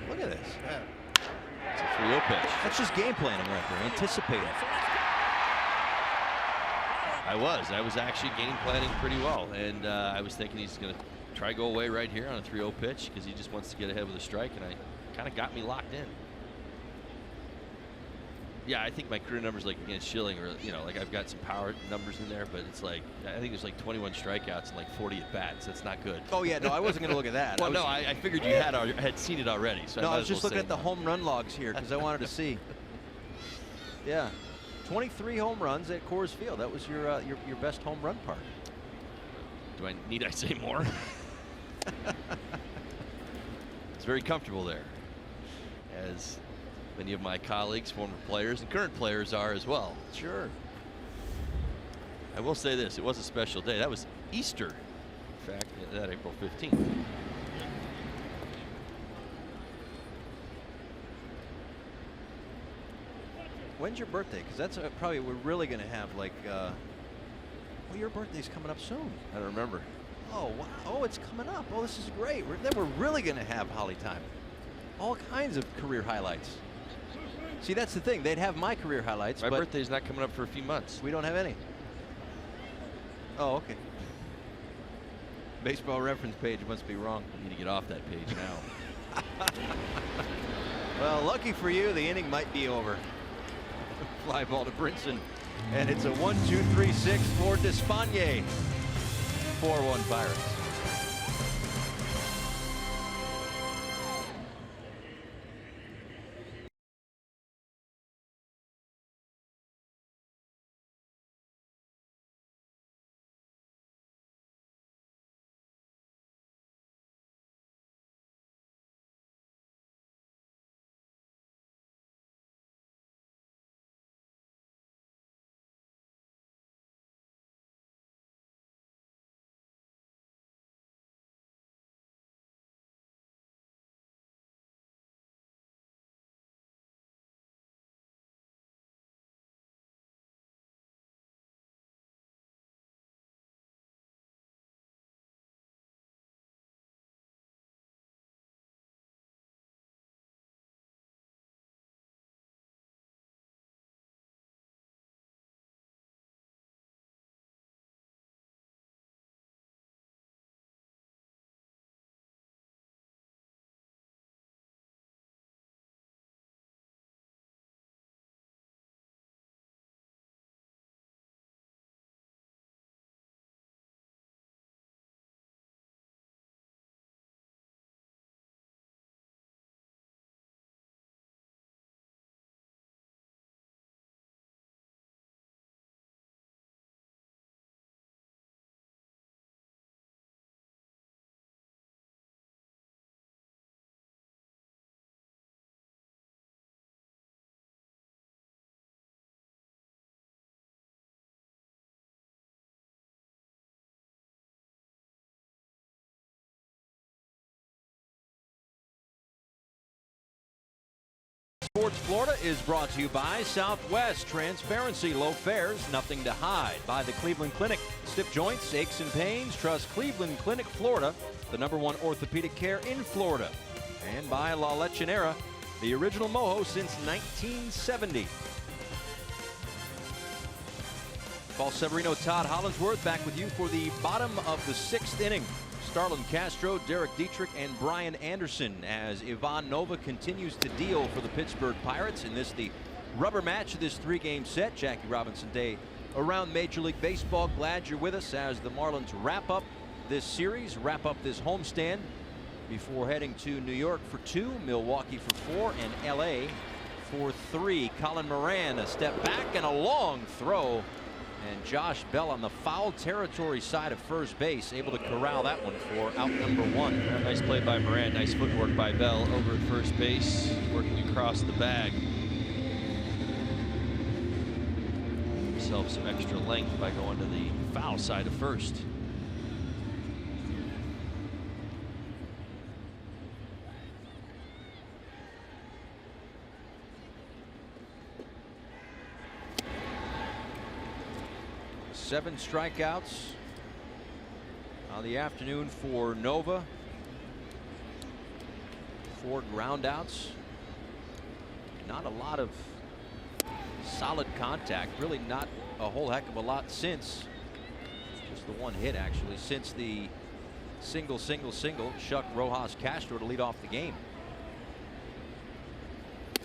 Look at this. It's a 3-0 pitch. That's just game planning right there. Anticipating. I was actually game planning pretty well, and I was thinking he's going to try to go away right here on a 3-0 pitch because he just wants to get ahead with a strike, and I kind of got me locked in. Yeah, I think my career numbers like against Schilling, or like I've got some power numbers in there, but it's like I think there's like 21 strikeouts and like 40 at bats. That's not good. Oh yeah, no, I wasn't going to look at that. Well, I figured you had seen it already. So no, I was just looking at the home run logs here because I wanted to see. Yeah, 23 home runs at Coors Field. That was your best home run park. Need I say more? It's very comfortable there, as many of my colleagues, former players, and current players are as well. Sure. I will say this, it was a special day. That was Easter, in fact, that April 15th. When's your birthday? Because that's probably, we're really going to have like, well, your birthday's coming up soon. I don't remember. Oh, wow. Oh, it's coming up. Oh, this is great. Then we're really going to have Holly time. All kinds of career highlights. See, that's the thing. They'd have my career highlights. My but birthday's not coming up for a few months. We don't have any. Oh, okay. Baseball reference page must be wrong. I need to get off that page now. Well, lucky for you, the inning might be over. Fly ball to Brinson. And it's a 1-2-3-6 for Despaigne. 4-1 Pirates. Sports Florida is brought to you by Southwest. Transparency, low fares, nothing to hide. By the Cleveland Clinic. Stiff joints, aches and pains, trust Cleveland Clinic Florida, the #1 orthopedic care in Florida. And by La Lechonera, the original mojo since 1970. Paul Severino, Todd Hollinsworth back with you for the bottom of the 6th inning. Starlin Castro, Derek Dietrich, and Brian Anderson as Ivan Nova continues to deal for the Pittsburgh Pirates in this, the rubber match of this 3-game set. Jackie Robinson Day around Major League Baseball. Glad you're with us as the Marlins wrap up this series, wrap up this homestand before heading to New York for 2, Milwaukee for 4, and LA for 3. Colin Moran, a step back and a long throw. And Josh Bell on the foul territory side of first base, able to corral that one for out number 1. Nice play by Moran. Nice footwork by Bell over at first base, working across the bag. Himself some extra length by going to the foul side of first. Seven strikeouts on the afternoon for Nova. 4 groundouts. Not a lot of solid contact. Really not a whole heck of a lot since. Just the 1 hit actually since the single. Chuck Rojas Castro to lead off the game. It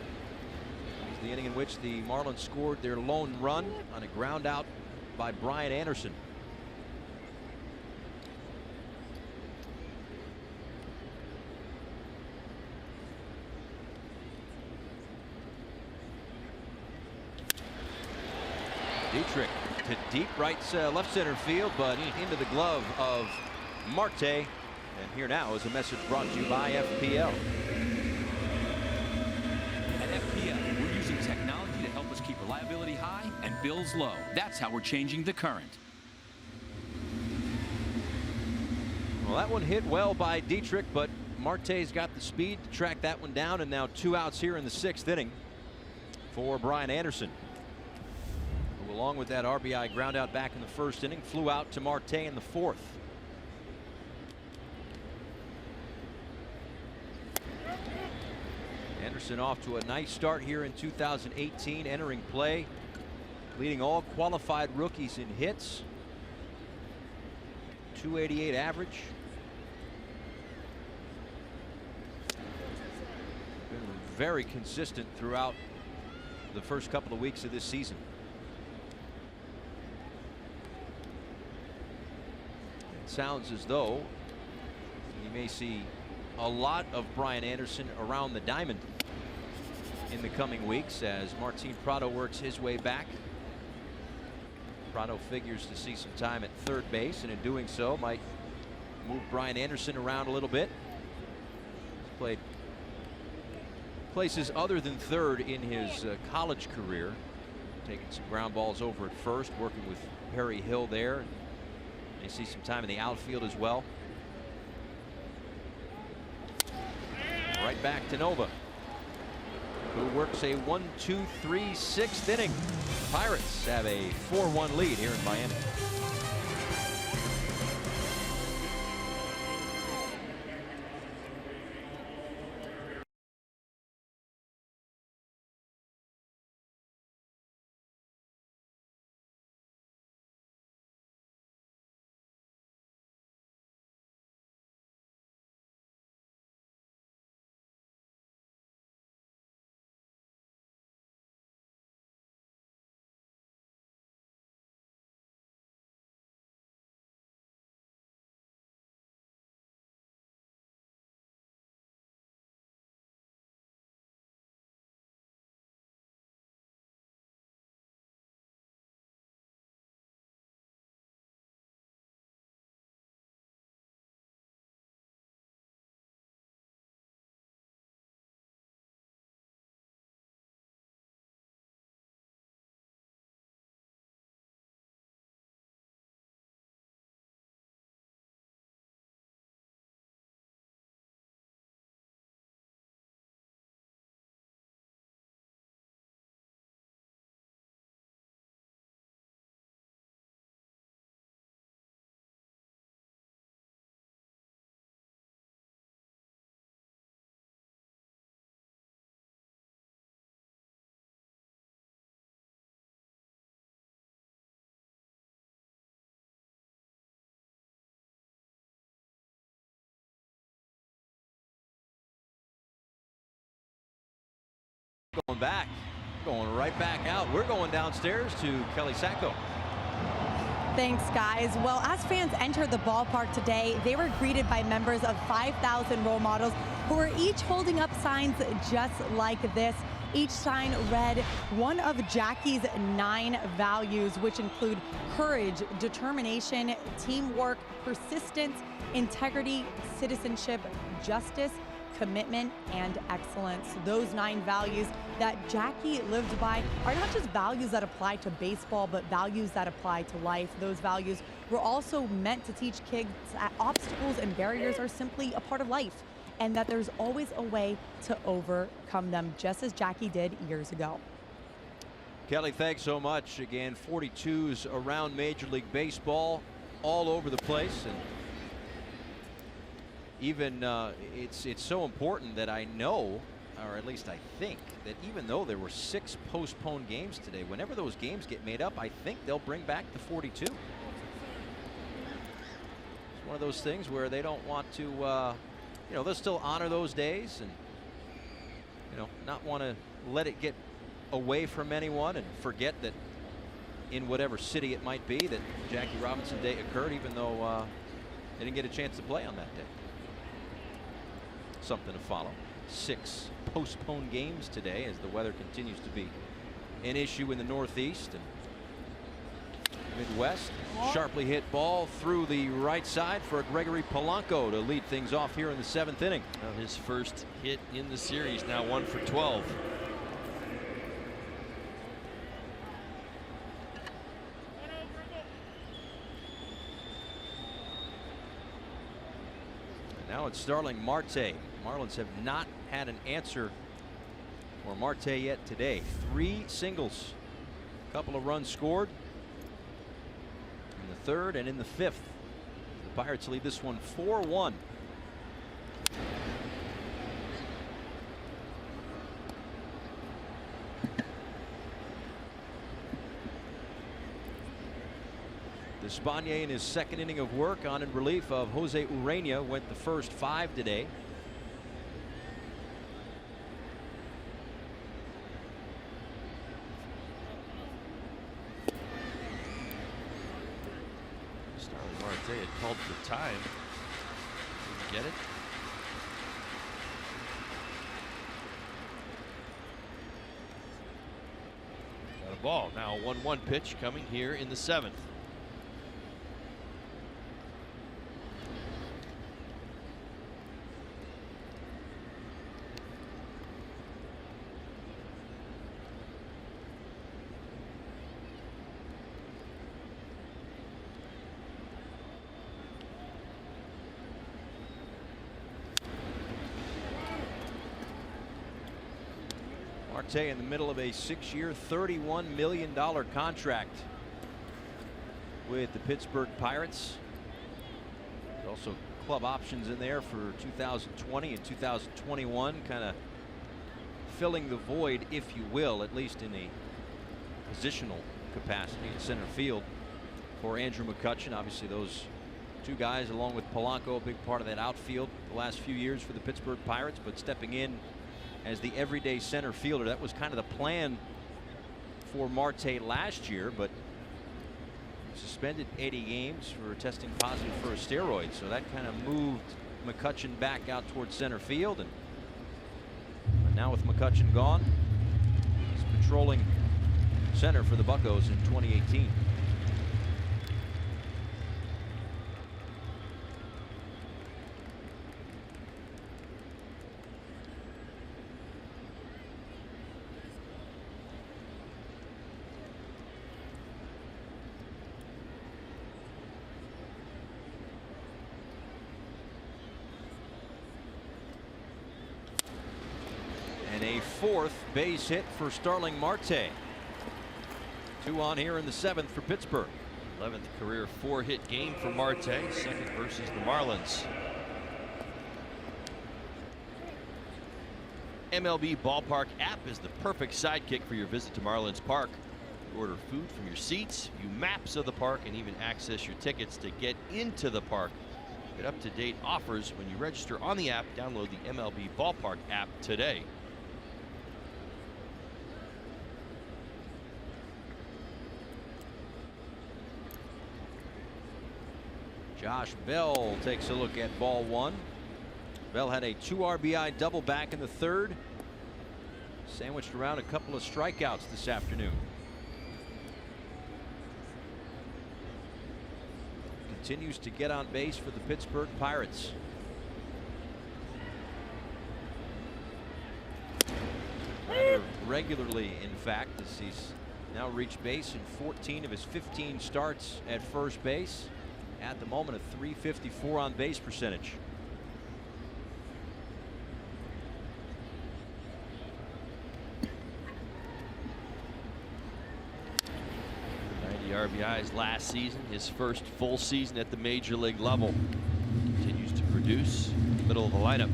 was the inning in which the Marlins scored their lone run on a ground out by Brian Anderson. Dietrich to deep left center field, but into the glove of Marte. And here now is a message brought to you by FPL. At FPL, we're using technology to help us keep reliability high and bills low. That's how we're changing the current. Well, that one hit well by Dietrich, but Marte's got the speed to track that one down, and now 2 outs here in the 6th inning for Brian Anderson, who, along with that RBI ground out back in the 1st inning, flew out to Marte in the 4th. Anderson off to a nice start here in 2018, entering play, leading all qualified rookies in hits. 288 average. Been very consistent throughout the first couple of weeks of this season. It sounds as though you may see a lot of Brian Anderson around the diamond in the coming weeks as Martin Prado works his way back. Prado figures to see some time at 3rd base, and in doing so might move Brian Anderson around a little bit. He's played places other than 3rd in his college career, taking some ground balls over at 1st, working with Perry Hill there. May see some time in the outfield as well. Right back to Nova, who works a 1-2-3 6th inning. Pirates have a 4-1 lead here in Miami. going back, going right back out. We're going downstairs to Kelly Sacco. Thanks, guys. Well, as fans entered the ballpark today, they were greeted by members of 5,000 role models who were each holding up signs just like this. Each sign read one of Jackie's 9 values, which include courage, determination, teamwork, persistence, integrity, citizenship, justice, commitment, and excellence. Those 9 values that Jackie lived by are not just values that apply to baseball, but values that apply to life. Those values were also meant to teach kids that obstacles and barriers are simply a part of life, and that there's always a way to overcome them, just as Jackie did years ago. Kelly, thanks so much. Again, 42s around Major League Baseball, all over the place. And even it's so important that I know, or at least I think, that even though there were 6 postponed games today, whenever those games get made up, I think they'll bring back the 42. It's one of those things where they don't want to, you know, they'll still honor those days and, you know, not want to let it get away from anyone and forget that in whatever city it might be that Jackie Robinson Day occurred, even though they didn't get a chance to play on that day. Something to follow. 6 postponed games today as the weather continues to be an issue in the Northeast and Midwest. Sharply hit ball through the right side for Gregory Polanco to lead things off here in the 7th inning. Well, his first hit in the series, now 1 for 12. Now it's Starling Marte. Marlins have not had an answer for Marte yet today. 3 singles, a couple of runs scored in the 3rd and in the 5th. The Pirates lead this one 4-1. Despaigne in his 2nd inning of work on in relief of Jose Urena went the first 5 today. Starling Marte had called for time. Didn't get it. Got a ball. Now a 1-1 pitch coming here in the 7th. Marte in the middle of a 6-year, $31 million contract with the Pittsburgh Pirates. There's also club options in there for 2020 and 2021, kind of filling the void, if you will, at least in a positional capacity in center field for Andrew McCutchen. Obviously those 2 guys along with Polanco, a big part of that outfield the last few years for the Pittsburgh Pirates, but stepping in as the everyday center fielder. That was kind of the plan for Marte last year, but suspended 80 games for testing positive for a steroid, so that kind of moved McCutchen back out towards center field. And now with McCutchen gone, he's patrolling center for the Buccos in 2018. And a 4th base hit for Starling Marte. 2 on here in the 7th for Pittsburgh. 11th career 4-hit game for Marte, 2nd versus the Marlins. MLB Ballpark app is the perfect sidekick for your visit to Marlins Park. You order food from your seats, view maps of the park, and even access your tickets to get into the park. Get up-to-date offers when you register on the app. Download the MLB Ballpark app today. Josh Bell takes a look at ball one. Bell had a 2 RBI double back in the third. Sandwiched around a couple of strikeouts this afternoon. Continues to get on base for the Pittsburgh Pirates. Rather regularly, in fact, as he's now reached base in 14 of his 15 starts at first base. At the moment, a .354 on base percentage. RBIs last season, his first full season at the major league level. Continues to produce in the middle of the lineup.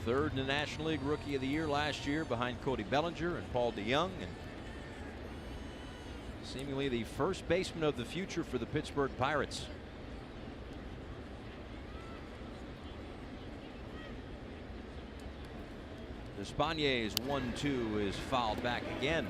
Third in the National League Rookie of the Year last year, behind Cody Bellinger and Paul DeYoung, and seemingly the first baseman of the future for the Pittsburgh Pirates. Despagnier's 1-2 is fouled back again.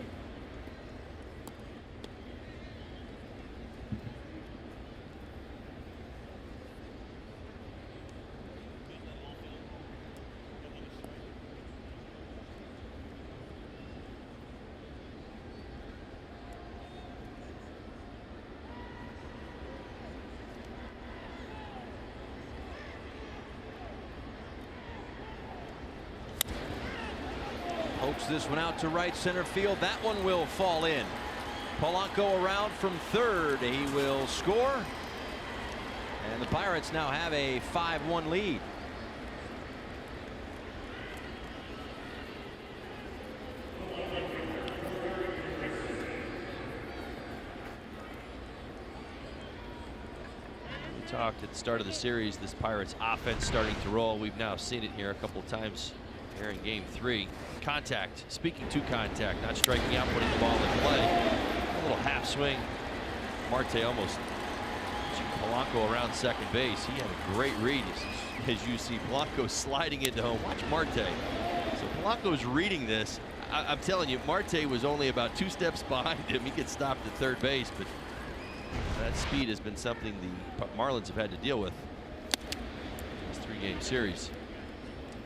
Pokes this one out to right center field. That one will fall in. Polanco around from third. He will score. And the Pirates now have a 5-1 lead. We talked at the start of the series, this Pirates offense starting to roll. We've now seen it here a couple of times here in game 3. Contact, speaking to contact, not striking out, putting the ball in play. A little half swing. Marte almost Polanco around second base. He had a great read as you see Polanco sliding into home. Watch Marte. So Polanco's reading this. I'm telling you, Marte was only about 2 steps behind him. He gets stopped at third base, but that speed has been something the Marlins have had to deal with in this 3-game series.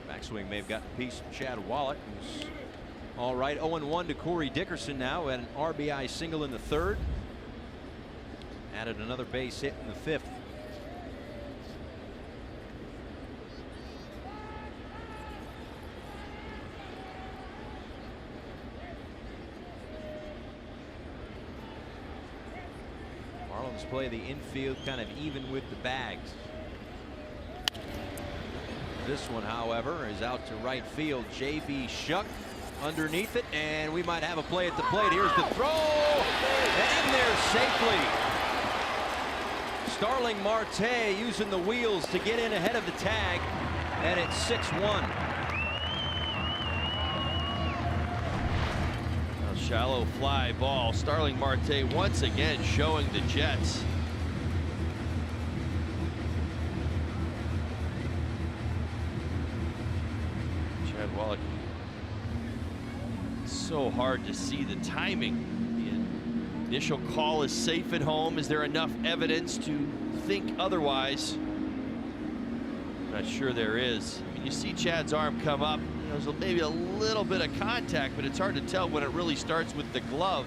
Backswing may have gotten a piece of Chad Wallach, who's all right. 0-1 to Corey Dickerson now, and an RBI single in the third. Added another base hit in the fifth. Marlins play the infield kind of even with the bags. This one, however, is out to right field. J.B. Shuck underneath it, and we might have a play at the plate. Here's the throw, and in there safely. Starling Marte using the wheels to get in ahead of the tag, and it's 6-1. A shallow fly ball. Starling Marte once again showing the Jets. Chad Wallach. So hard to see the timing. The initial call is safe at home. Is there enough evidence to think otherwise? Not sure there is. I mean, you see Chad's arm come up. There's maybe a little bit of contact, but it's hard to tell when it really starts with the glove.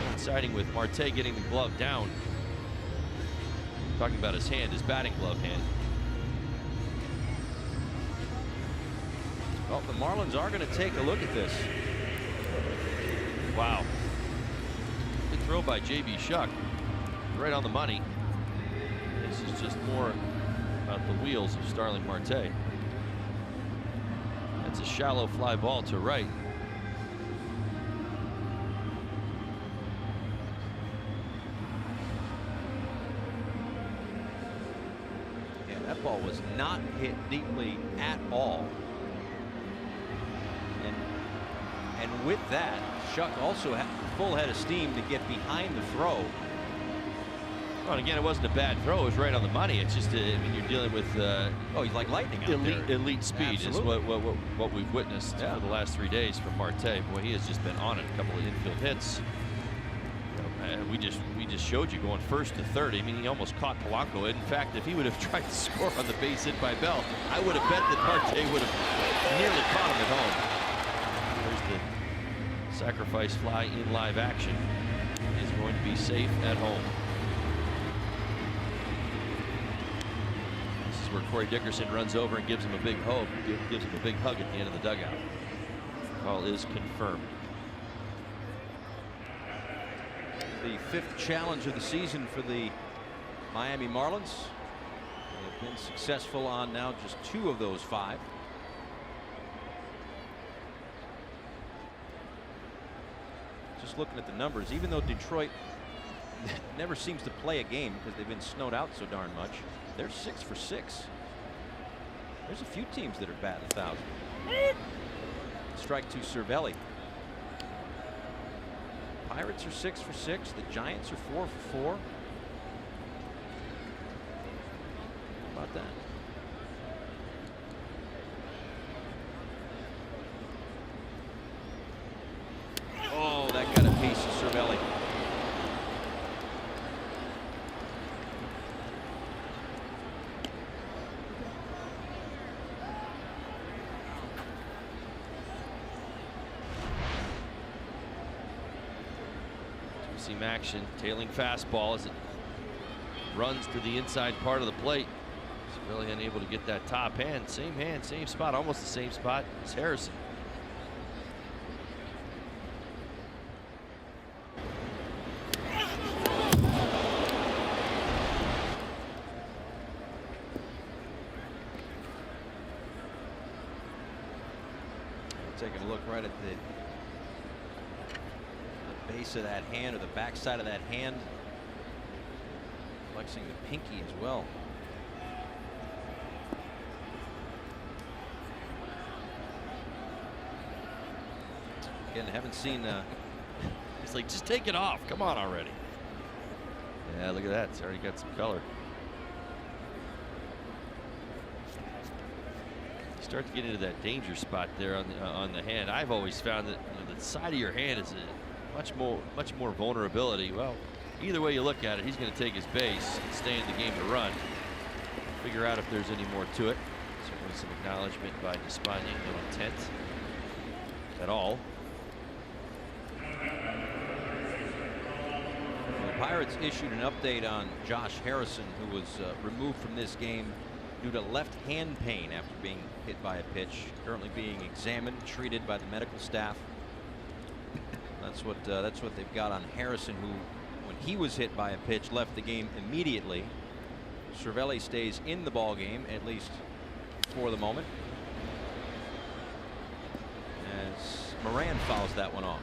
Coinciding with Marte getting the glove down. Talking about his hand, his batting glove hand. Well, the Marlins are going to take a look at this. Wow. Good throw by J.B. Shuck. Right on the money. This is just more about the wheels of Starling Marte. That's a shallow fly ball to right. Yeah, that ball was not hit deeply at all. And with that, Shuck also had full head of steam to get behind the throw. Well, again, it wasn't a bad throw. It was right on the money. It's just, I mean, you're dealing with he's like lightning out elite speed. Absolutely. Is what we've witnessed for the last 3 days from Marte. Boy, he has just been on it. A couple of infield hits. We just showed you going first to third. I mean, he almost caught Polanco. In fact, if he would have tried to score on the base hit by Bell, I would have bet that Marte would have nearly caught him at home. There's the sacrifice fly in live action. Is going to be safe at home. This is where Corey Dickerson runs over and gives him a big hug. Gives him a big hug at the end of the dugout. Call is confirmed. The 5th challenge of the season for the Miami Marlins. They've been successful on now just 2 of those 5. Just looking at the numbers, even though Detroit never seems to play a game because they've been snowed out so darn much, they're 6 for 6. There's a few teams that are batting 1,000. Strike to Cervelli. Pirates are 6 for 6. The Giants are 4 for 4. How about that? Oh, that got a piece of Cervelli. Seam action, tailing fastball as it runs to the inside part of the plate. He's really unable to get that top hand, same spot, almost the same spot as Harrison. Taking a look right at the base of that hand, or the backside of that hand, flexing the pinky as well. Again, I haven't seen He's like, just take it off, come on already. Yeah, look at that, it's already got some color. You start to get into that danger spot there on the hand. I've always found that the side of your hand is much more vulnerability. Well, either way you look at it, he's going to take his base and stay in the game to run. Figure out if there's any more to it. Certainly some acknowledgement by Despaigne, no intent at all. The Pirates issued an update on Josh Harrison, who was removed from this game due to left hand pain after being hit by a pitch. Currently being examined, treated by the medical staff. That's what they've got on Harrison, who, when he was hit by a pitch, left the game immediately. Cervelli stays in the ball game, at least for the moment, as Moran fouls that one off.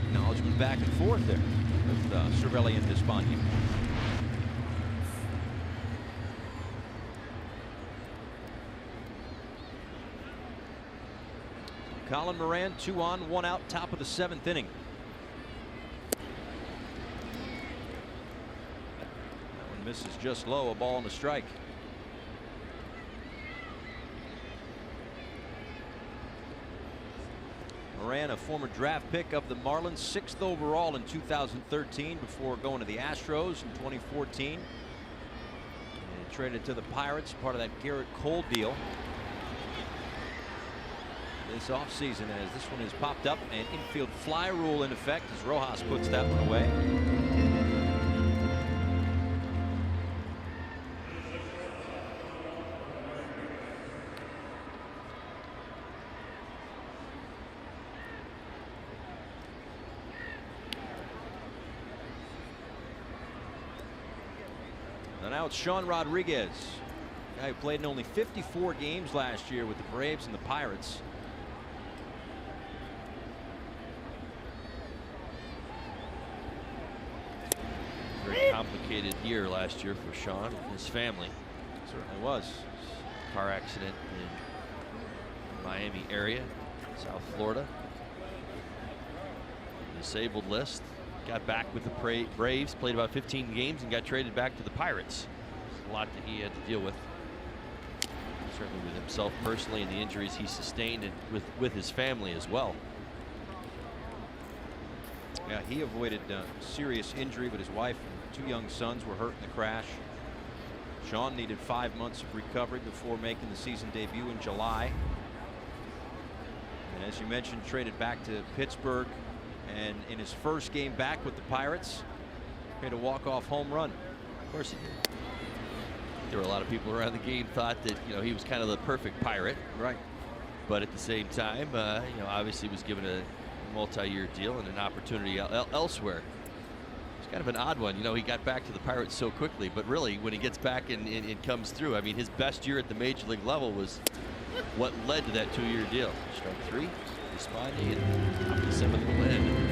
Acknowledgement back and forth there with Cervelli and Despaigne. Colin Moran, 2 on, 1 out, top of the 7th inning. That one misses just low, a ball and a strike. Moran, a former draft pick of the Marlins, 6th overall in 2013 before going to the Astros in 2014. And traded to the Pirates, part of that Garrett Cole deal this offseason, as this one has popped up. An infield fly rule in effect as Rojas puts that one away. And now it's Sean Rodriguez, a guy who played in only 54 games last year with the Braves and the Pirates. Very complicated year last year for Sean and his family. Certainly was. Car accident in Miami area, South Florida. disabled list. Got back with the Braves, played about 15 games, and got traded back to the Pirates. A lot that he had to deal with. Certainly with himself personally and the injuries he sustained, and with his family as well. Yeah, he avoided serious injury, but his wife and 2 young sons were hurt in the crash. Sean needed 5 months of recovery before making the season debut in July. And as you mentioned, traded back to Pittsburgh, and in his first game back with the Pirates, hit a walk-off home run. Of course he did. There were a lot of people around the game thought that, you know, he was kind of the perfect Pirate. Right. But at the same time, you know, obviously was given a multi-year deal and an opportunity elsewhere. It's kind of an odd one. You know, he got back to the Pirates so quickly, but really when he gets back and comes through, I mean, his best year at the major league level was what led to that 2-year deal. Strike 3, Despaigne, and top of the 7th will end.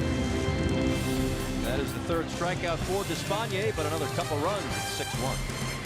That is the 3rd strikeout for Despaigne, but another couple runs at 6-1.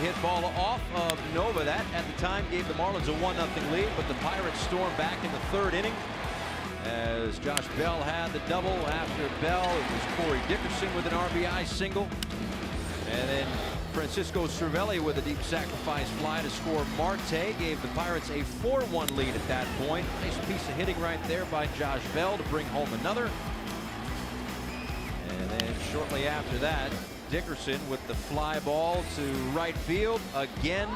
Hit ball off of Nova. That at the time gave the Marlins a 1-0 lead, but the Pirates stormed back in the 3rd inning as Josh Bell had the double. After Bell, it was Corey Dickerson with an RBI single, and then Francisco Cervelli with a deep sacrifice fly to score. Marte gave the Pirates a 4-1 lead at that point. Nice piece of hitting right there by Josh Bell to bring home another. And then shortly after that, Dickerson with the fly ball to right field. Again,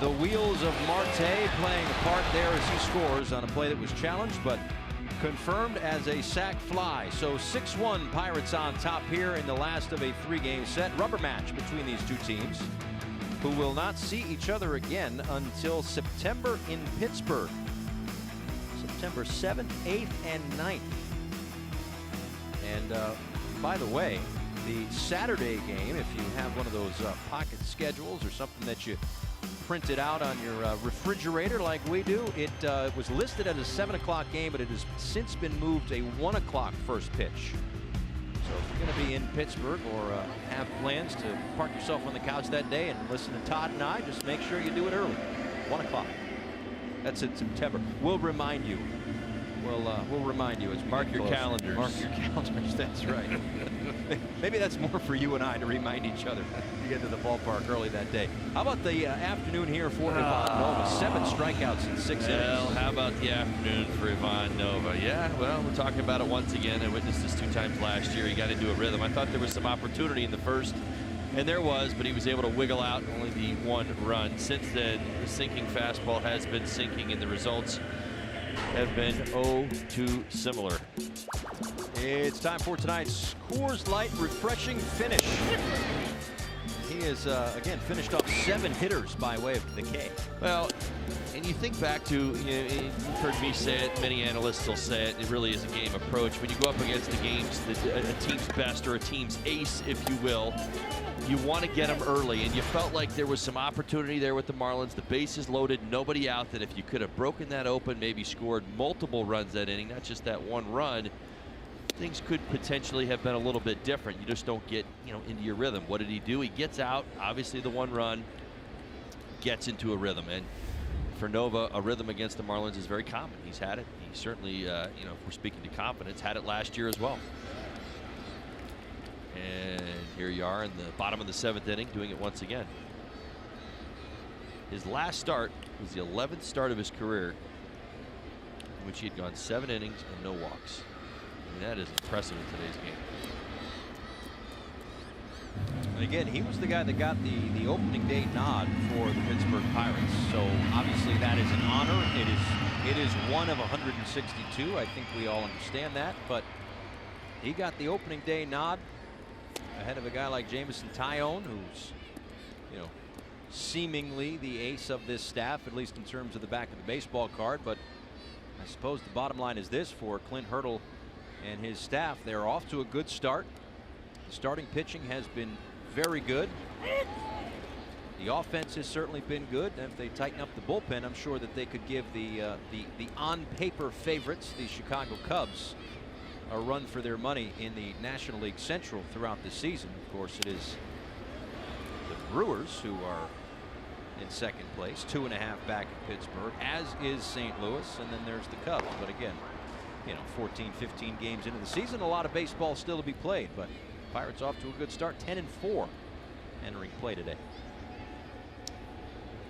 the wheels of Marte playing a part there as he scores on a play that was challenged, but confirmed as a sac fly. So 6-1 Pirates on top here in the last of a 3-game set. Rubber match between these 2 teams, who will not see each other again until September in Pittsburgh. September 7th, 8th, and 9th. And by the way, the Saturday game, if you have one of those pocket schedules or something that you printed out on your refrigerator like we do, it was listed as a 7 o'clock game, but it has since been moved a 1 o'clock first pitch. So if you're going to be in Pittsburgh or have plans to park yourself on the couch that day and listen to Todd and I, just make sure you do it early. 1 o'clock. That's in September. We'll remind you. We'll remind you as we mark your calendars. Mark your calendars. That's right. Maybe that's more for you and I to remind each other to get to the ballpark early that day. How about the afternoon here for Ivan Nova? 7 strikeouts in 6 innings. Well, how about the afternoon for Ivan Nova? Yeah, well, we're talking about it once again. I witnessed this 2 times last year. He got into a rhythm. I thought there was some opportunity in the first, and there was, but he was able to wiggle out only the 1 run. Since then, the sinking fastball has been sinking, and the results have been too similar. It's time for tonight's Coors Light Refreshing Finish. He has, again, finished off 7 hitters by way of the K. Well, And you think back to, you've heard me say it, many analysts will say it, it really is a game approach. When you go up against the games, a team's best or a team's ace, if you will, you want to get them early. And you felt like there was some opportunity there with the Marlins. The bases loaded, nobody out, that if you could have broken that open, maybe scored multiple runs that inning, not just that one run, things could potentially have been a little bit different. You just don't get, into your rhythm. What did he do? He gets out, obviously the one run, gets into a rhythm. And for Nova, a rhythm against the Marlins is very common. He's had it. He certainly, if we're speaking to confidence, had it last year as well. And here you are in the bottom of the 7th inning, doing it once again. His last start was the 11th start of his career, in which he had gone 7 innings and no walks. I mean, that is impressive in today's game. And again, he was the guy that got the opening day nod for the Pittsburgh Pirates. So obviously that is an honor. It is one of 162. I think we all understand that. But he got the opening day nod ahead of a guy like Jameson Taillon, who's, seemingly the ace of this staff, at least in terms of the back of the baseball card. But I suppose the bottom line is this for Clint Hurdle and his staff. They're off to a good start. The starting pitching has been very good. The offense has certainly been good. And if they tighten up the bullpen, I'm sure that they could give the on-paper favorites, the Chicago Cubs, a run for their money in the National League Central throughout the season. Of course, it is the Brewers who are in second place, 2.5 back at Pittsburgh, as is St. Louis, and then there's the Cubs. But again, 14, 15 games into the season, a lot of baseball still to be played. But Pirates off to a good start, 10-4 entering play today.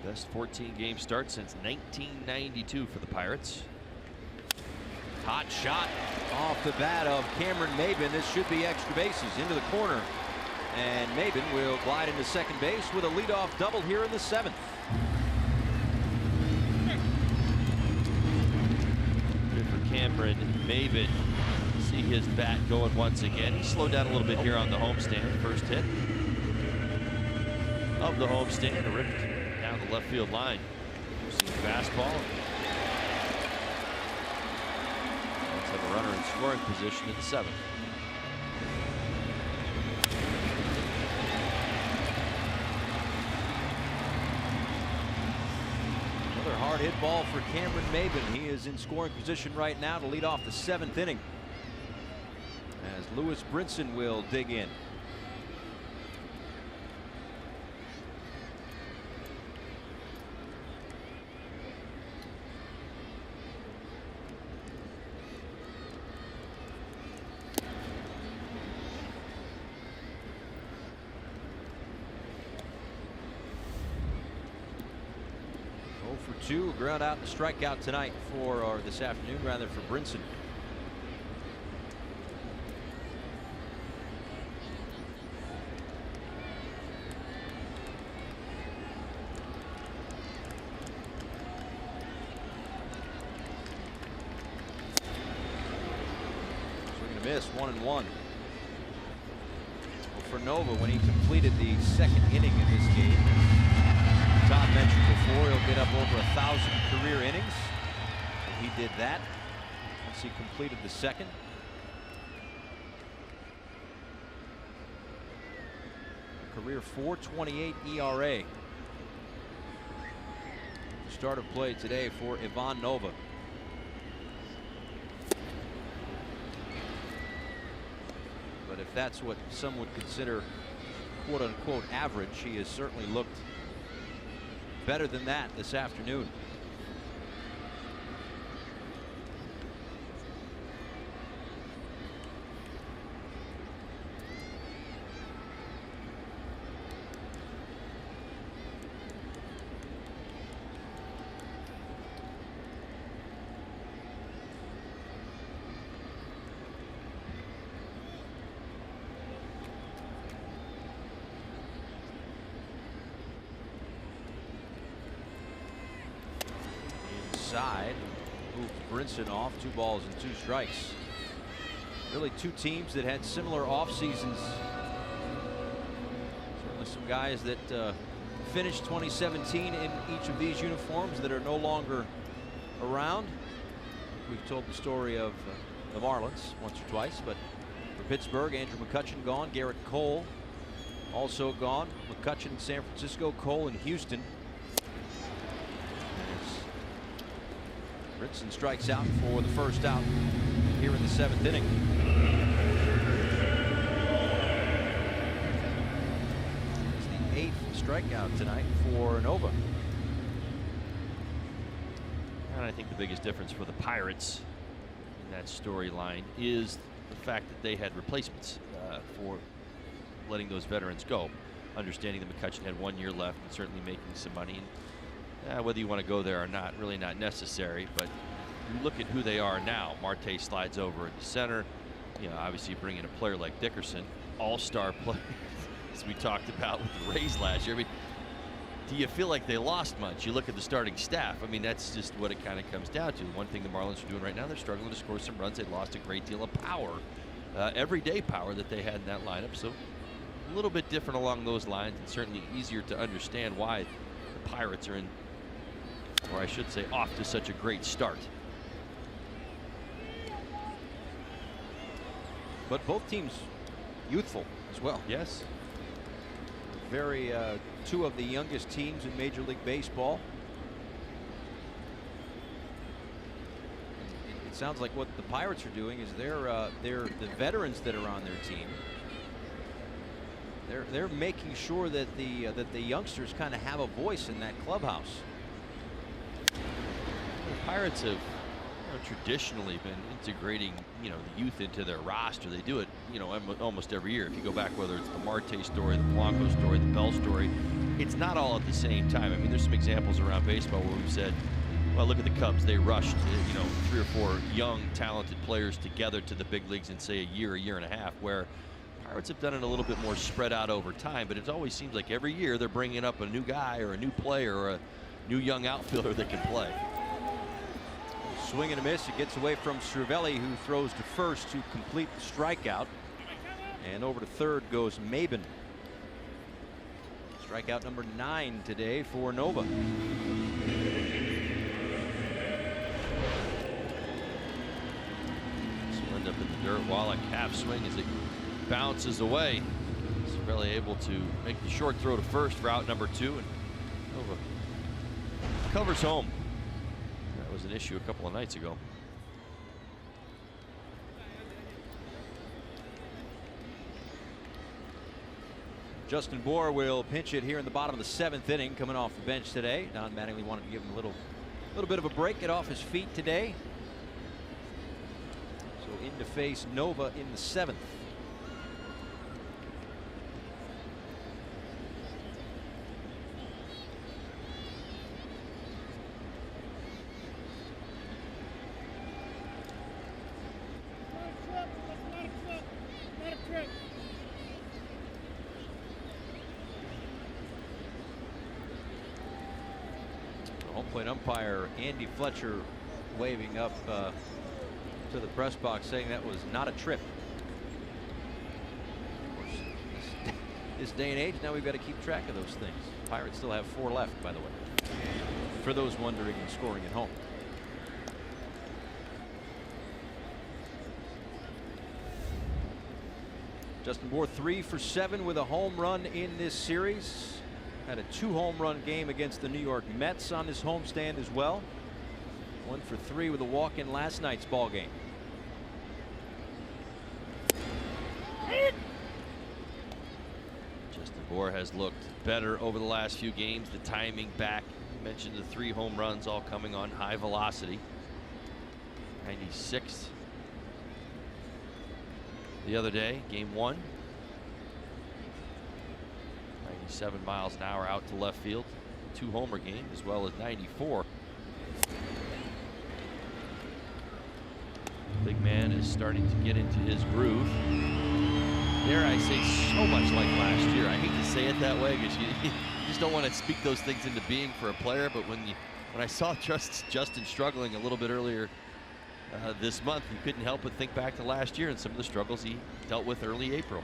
Best 14-game start since 1992 for the Pirates. Hot shot off the bat of Cameron Maybin. This should be extra bases into the corner. And Maybin will glide into second base with a leadoff double here in the 7th. Good for Cameron Maybin. See his bat going once again. He slowed down a little bit here on the homestand. First hit of the homestand, ripped down the left field line. See the fastball. Let's have a runner in scoring position at the 7th. Another hard hit ball for Cameron Maybin. He is in scoring position right now to lead off the 7th inning, as Lewis Brinson will dig in. For 2, ground out and strikeout tonight or this afternoon rather, for Brinson. Swing and a miss, 1-1. Well, for Nova, when he completed the 2nd inning of this game, Todd mentioned before, he'll get up over 1,000 career innings. And he did that once he completed the 2nd. Career .428 ERA. Start of play today for Ivan Nova. But if that's what some would consider quote-unquote average, he has certainly looked better than that this afternoon. Side, moves Brinson off, 2 balls and 2 strikes. Really 2 teams that had similar off seasons. Certainly some guys that finished 2017 in each of these uniforms that are no longer around. We've told the story of the Marlins once or twice, but for Pittsburgh, Andrew McCutchen gone, Garrett Cole also gone. McCutchen in San Francisco, Cole in Houston. Brinson strikes out for the first out here in the 7th inning. It's the 8th strikeout tonight for Nova. And I think the biggest difference for the Pirates in that storyline is the fact that they had replacements for letting those veterans go. Understanding that McCutchen had 1 year left and certainly making some money. And, whether you want to go there or not, really not necessary. But you look at who they are now. Marte slides over into center. You know, obviously bring in a player like Dickerson, all-star player, as we talked about with the Rays last year. I mean, do you feel like they lost much? You look at the starting staff. I mean, that's just what it kind of comes down to. One thing the Marlins are doing right now, they're struggling to score some runs. They lost a great deal of power, everyday power that they had in that lineup. So a little bit different along those lines, and certainly easier to understand why the Pirates are in, or I should say, off to such a great start. But both teams youthful as well. Yes. Very two of the youngest teams in Major League Baseball. It sounds like what the Pirates are doing is they're the veterans that are on their team. They're making sure that the youngsters kind of have a voice in that clubhouse. The Pirates have traditionally been integrating, the youth into their roster. They do it, almost every year. If you go back, whether it's the Marte story, the Blanco story, the Bell story, it's not all at the same time. I mean, there's some examples around baseball where we've said, well, look at the Cubs. They rushed, 3 or 4 young, talented players together to the big leagues in, say, a year and a half, where Pirates have done it a little bit more spread out over time, but it always seems like every year they're bringing up a new guy or a new player or a new young outfielder that can play. Swing and a miss. It gets away from Cervelli, who throws to first to complete the strikeout. And over to third goes Maben. Strikeout number 9 today for Nova. This will end up in the dirt. Wallach half swing as it bounces away. Cervelli able to make the short throw to first for out number 2, and Nova covers home. That was an issue a couple of nights ago. Justin Bour will pinch it here in the bottom of the 7th inning, coming off the bench today. Don Mattingly wanted to give him a little bit of a break, get off his feet today. So in to face Nova in the 7th. Home plate umpire Andy Fletcher waving up to the press box, saying that was not a trip. Of course, this day and age, now we've got to keep track of those things. Pirates still have 4 left, by the way, for those wondering and scoring at home. Justin Bour 3 for 7 with a home run in this series. Had a 2-home run game against the New York Mets on his homestand as well. 1 for 3 with a walk in last night's ball game. Justin Bour has looked better over the last few games. The timing back. You mentioned the 3 home runs all coming on high velocity. 96 the other day, game 1. 97 miles an hour out to left field. 2-homer game, as well as 94. Big man is starting to get into his groove. Dare I say, so much like last year. I hate to say it that way because you just don't want to speak those things into being for a player. But when I saw Justin struggling a little bit earlier this month, you couldn't help but think back to last year and some of the struggles he dealt with early April.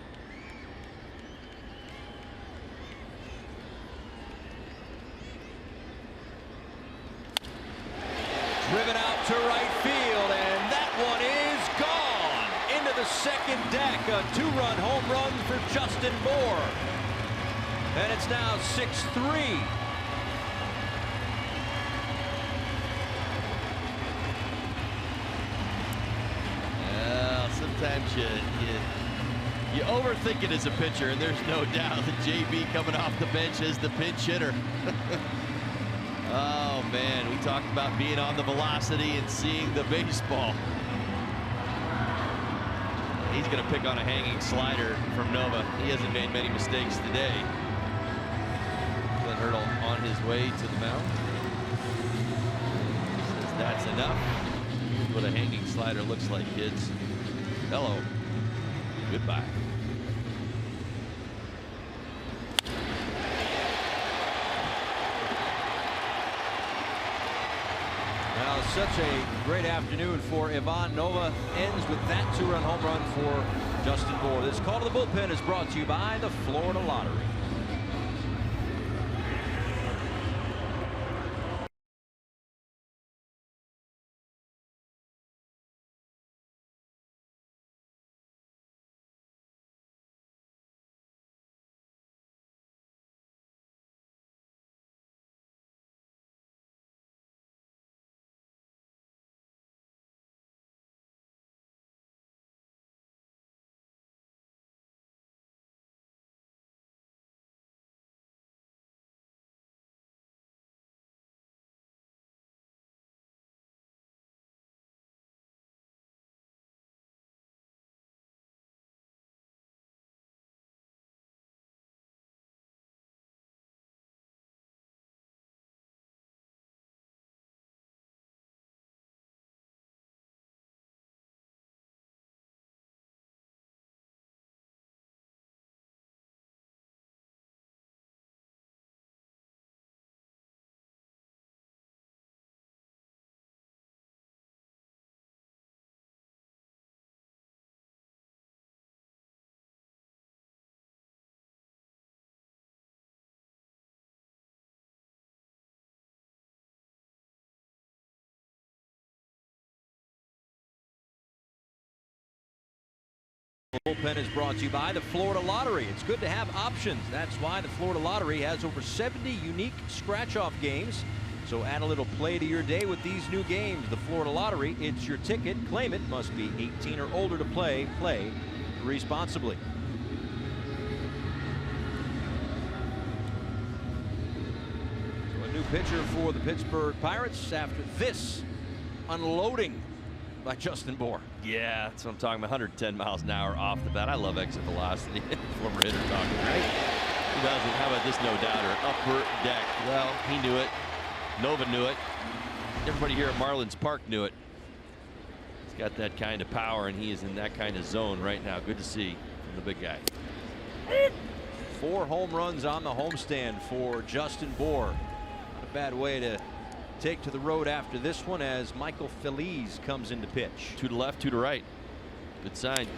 second deck. A 2-run home run for Justin Bour. And it's now 6-3. Well, sometimes you overthink it as a pitcher, and there's no doubt that JB coming off the bench as the pinch hitter. Oh man, we talked about being on the velocity and seeing the baseball. He's going to pick on a hanging slider from Nova. He hasn't made many mistakes today. Glenn Hurdle on his way to the mound. Says that's enough. Here's what a hanging slider looks like, kids. Hello. Goodbye. Well, such a great afternoon for Ivan Nova. Ends with that 2-run home run for Justin Bour. This call to the bullpen is brought to you by the Florida Lottery. The bullpen is brought to you by the Florida Lottery. It's good to have options. That's why the Florida Lottery has over 70 unique scratch-off games. So add a little play to your day with these new games. The Florida Lottery, it's your ticket. Claim it. Must be 18 or older to play. Play responsibly. So a new pitcher for the Pittsburgh Pirates after this unloading by Justin Bour. Yeah, that's what I'm talking about. 110 miles an hour off the bat. I love exit velocity. Former hitter talking, right? Who doesn't? How about this no-doubter? Upper deck. Well, he knew it. Nova knew it. Everybody here at Marlins Park knew it. He's got that kind of power, and he is in that kind of zone right now. Good to see from the big guy. 4 home runs on the homestand for Justin Bour. Not a bad way to take to the road after this one as Michael Feliz comes into pitch. 2 to left, 2 to right. Good sign.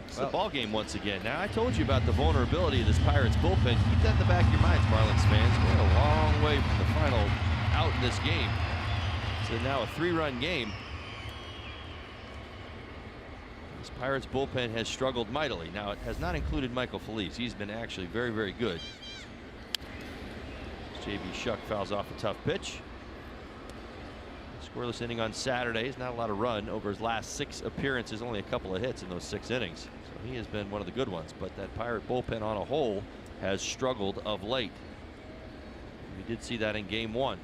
It's the ball game once again. Now, I told you about the vulnerability of this Pirates bullpen. Keep that in the back of your minds, Marlins fans. We're a long way from the final out in this game. So now a 3-run game. This Pirates bullpen has struggled mightily. Now, it has not included Michael Feliz. He's been actually very, very good. JB Shuck fouls off a tough pitch. Scoreless inning on Saturdays. Not a lot of run over his last 6 appearances. Only a couple of hits in those 6 innings. So he has been one of the good ones. But that Pirate bullpen on a whole has struggled of late. We did see that in game 1.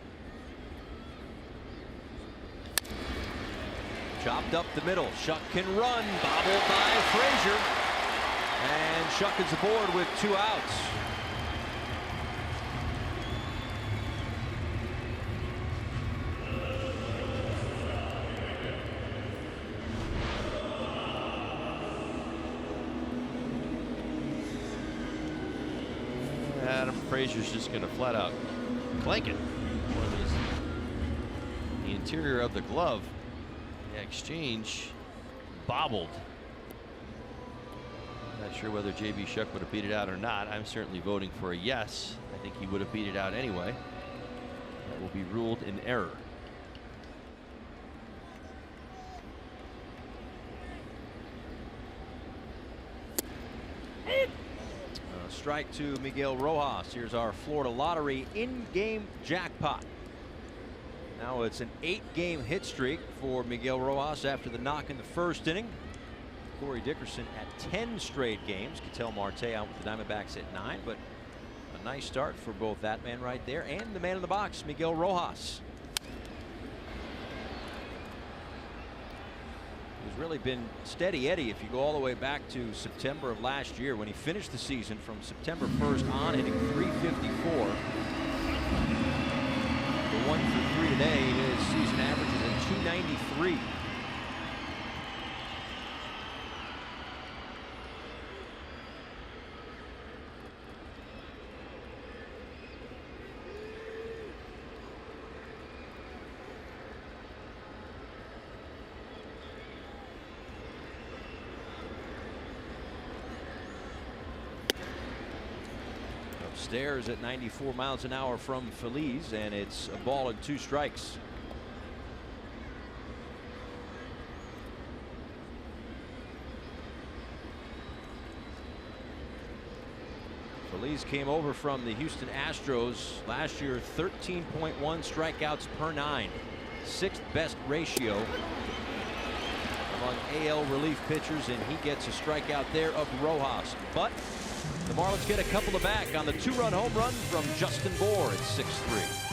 Chopped up the middle. Shuck can run. Bobbled by Frazier. And Shuck is aboard with 2 outs. Adam Frazier's just going to flat out clank it. The interior of the glove. The exchange bobbled. Not sure whether JB Shuck would have beat it out or not. I'm certainly voting for a yes. I think he would have beat it out anyway. That will be ruled in error. strike to Miguel Rojas. Here's our Florida Lottery in-game jackpot. Now it's an 8-game hit streak for Miguel Rojas after the knock in the first inning. Corey Dickerson at 10 straight games. Ketel Marte out with the Diamondbacks at 9, but a nice start for both that man right there and the man in the box, Miguel Rojas. He's really been steady Eddie if you go all the way back to September of last year when he finished the season from September 1st on, hitting .354. The 1 for 3 today, his season average is at .293. Upstairs at 94 miles an hour from Feliz, and it's a ball and 2 strikes. Feliz came over from the Houston Astros last year, 13.1 strikeouts per 9, 6th best ratio among AL relief pitchers, and he gets a strikeout there of Rojas. But the Marlins get a couple of back on the 2-run home run from Justin Bour at 6-3.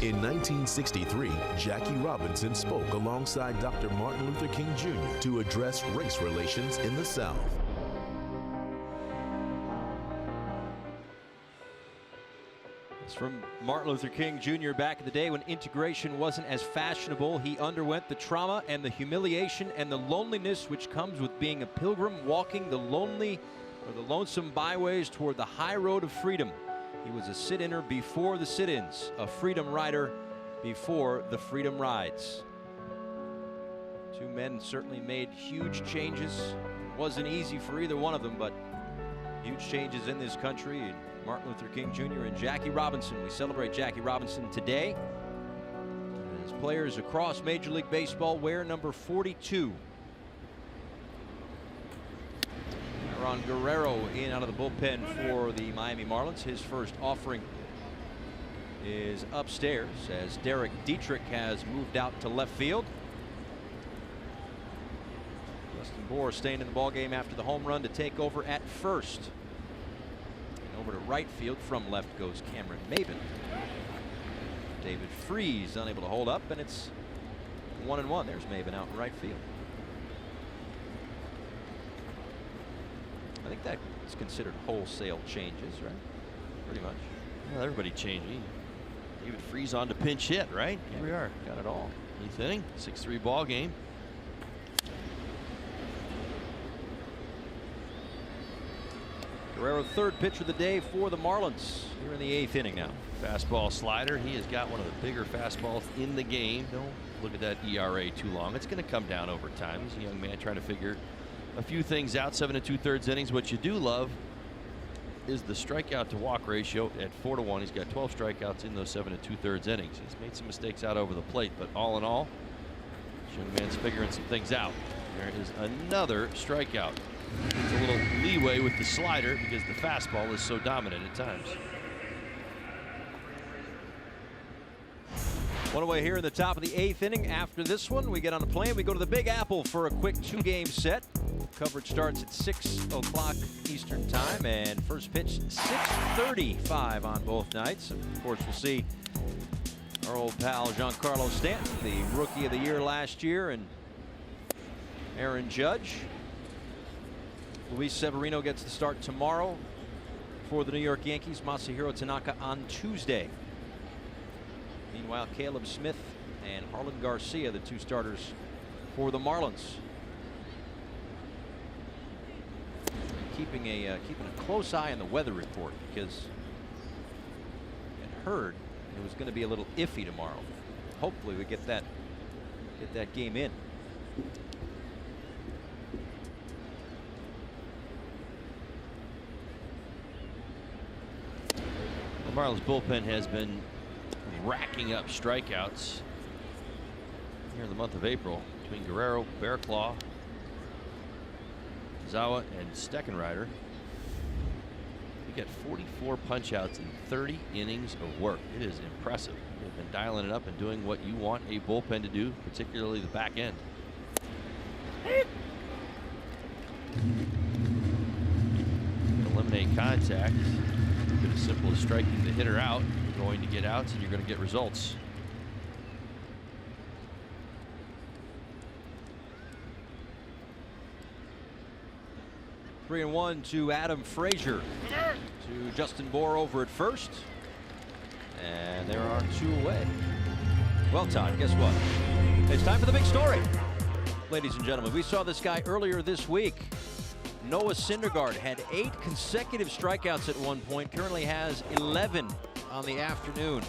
In 1963, Jackie Robinson spoke alongside Dr. Martin Luther King Jr. to address race relations in the South. It's from Martin Luther King Jr. back in the day when integration wasn't as fashionable. He underwent the trauma and the humiliation and the loneliness which comes with being a pilgrim walking the lonely or the lonesome byways toward the high road of freedom. He was a sit-inner before the sit-ins, a freedom rider before the freedom rides. Two men certainly made huge changes. It wasn't easy for either one of them, but huge changes in this country. And Martin Luther King Jr. and Jackie Robinson. We celebrate Jackie Robinson today. As players across Major League Baseball wear number 42. Ron Guerrero in out of the bullpen for the Miami Marlins. His first offering is upstairs as Derek Dietrich has moved out to left field. Justin Bour staying in the ballgame after the home run to take over at first. And over to right field from left goes Cameron Maben. David Freese unable to hold up, and it's 1-1. There's Maben out in right field. I think that's considered wholesale changes, right? Pretty much. Well, everybody changing. David Freese on to pinch hit, right? Here we are. Got it all. 8th inning, 6-3 ball game. Guerrero, third pitcher of the day for the Marlins here in the 8th inning now. Fastball slider. He has got one of the bigger fastballs in the game. No look at that ERA too long. It's going to come down over time. He's a young man trying to figure a few things out. 7 2/3 innings. What you do love is the strikeout to walk ratio at 4-1. He's got 12 strikeouts in those 7 2/3 innings. He's made some mistakes out over the plate, but all in all, this young man's figuring some things out. There is another strikeout. It's a little leeway with the slider because the fastball is so dominant at times. One away here in the top of the 8th inning. After this one, we get on the plane. We go to the Big Apple for a quick 2-game set. Coverage starts at 6 o'clock Eastern time, and first pitch 6:35 on both nights. Of course, we'll see our old pal Giancarlo Stanton, the Rookie of the Year last year, and Aaron Judge. Luis Severino gets the start tomorrow for the New York Yankees. Masahiro Tanaka on Tuesday. Meanwhile, Caleb Smith and Harlan Garcia, the 2 starters for the Marlins. Keeping a close eye on the weather report because I heard it was going to be a little iffy tomorrow. Hopefully we get that game in. The Marlins bullpen has been racking up strikeouts here in the month of April between Guerrero, Bearclaw, Zawa, and Steckenrider. We get 44 punch-outs in 30 innings of work. It is impressive. They've been dialing it up and doing what you want a bullpen to do, particularly the back end. Eliminate contact. It's as simple as striking the hitter out. You're going to get outs and you're going to get results. Three and one to Adam Frazier. To Justin Bour over at first. And there are 2 away. Well, Todd, guess what? It's time for the big story. Ladies and gentlemen, we saw this guy earlier this week. Noah Syndergaard had 8 consecutive strikeouts at one point, currently has 11 on the afternoon.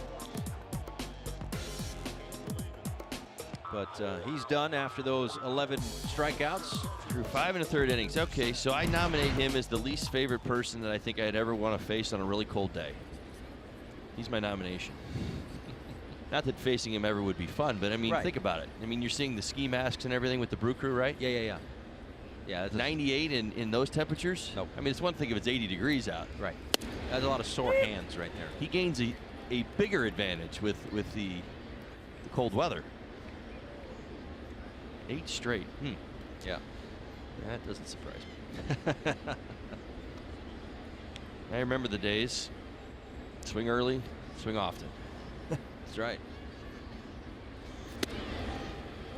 But he's done after those 11 strikeouts. Through 5 1/3 innings. Okay, so I nominate him as the least favorite person that I think I'd ever want to face on a really cold day. He's my nomination. Not that facing him ever would be fun, but I mean, think about it. I mean, you're seeing the ski masks and everything with the Brew Crew, right? Yeah. Yeah, 98 in those temperatures? Nope. I mean, it's one thing if it's 80 degrees out. Right. That's a lot of sore hands right there. He gains a bigger advantage with the cold weather. 8 straight. Yeah. That doesn't surprise me. I remember the days. Swing early, swing often. That's right.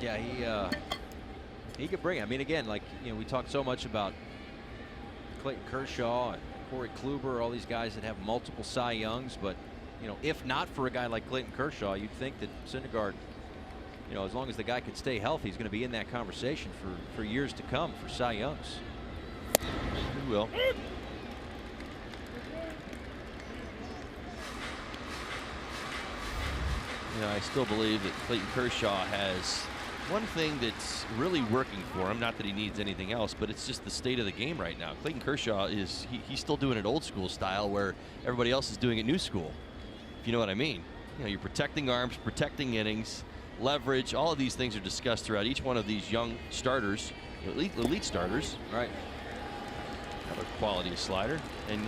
Yeah, he could bring it. I mean, again, like, you know, we talked so much about Clayton Kershaw and Corey Kluber, all these guys that have multiple Cy Youngs, but, you know, if not for a guy like Clayton Kershaw, you'd think that Syndergaard, you know, as long as the guy could stay healthy, he's going to be in that conversation for years to come for Cy Youngs. He will. You know, I still believe that Clayton Kershaw has one thing that's really working for him. Not that he needs anything else, but it's just the state of the game right now. Clayton Kershaw is he's still doing it old school style, where everybody else is doing it new school. If you know what I mean. You know, you're protecting arms, protecting innings, leverage. All of these things are discussed throughout each one of these young starters, elite starters. Right. Another quality slider, and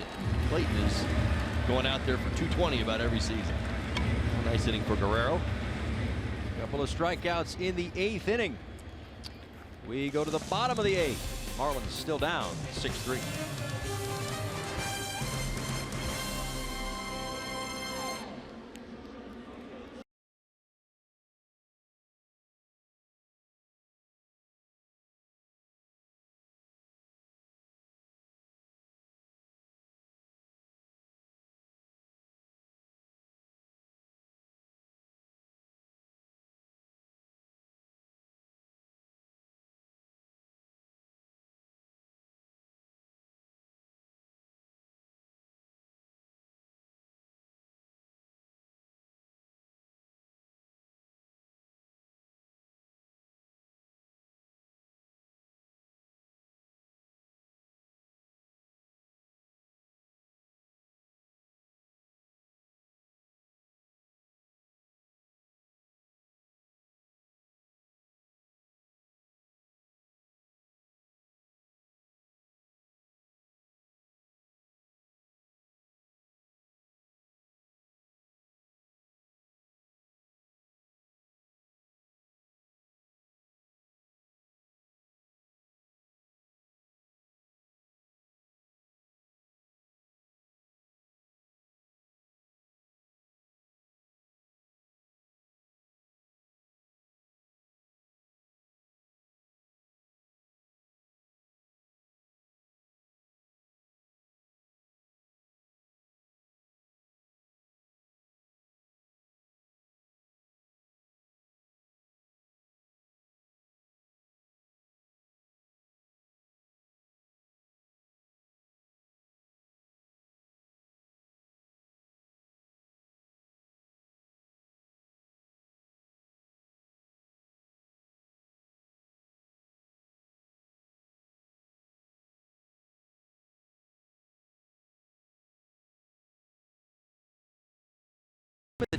Clayton is going out there for 220 about every season. Nice inning for Guerrero. Couple of strikeouts in the 8th inning. We go to the bottom of the 8th. Marlins still down 6-3.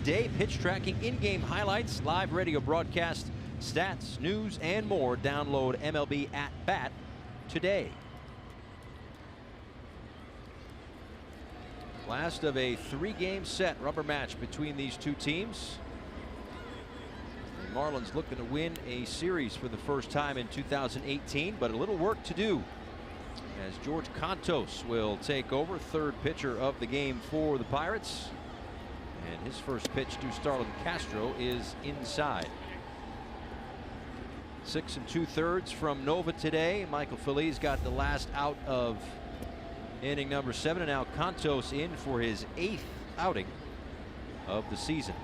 day. Pitch tracking, in-game highlights, live radio broadcast, stats, news, and more. Download MLB At Bat today. Last of a 3-game set rubber match between these two teams. The Marlins looking to win a series for the first time in 2018, but a little work to do as George Contos will take over, third pitcher of the game for the Pirates. And his first pitch to Starlin Castro is inside. 6 2/3 from Nova today. Michael Feliz got the last out of inning number 7, and now Contos in for his 8th outing of the season.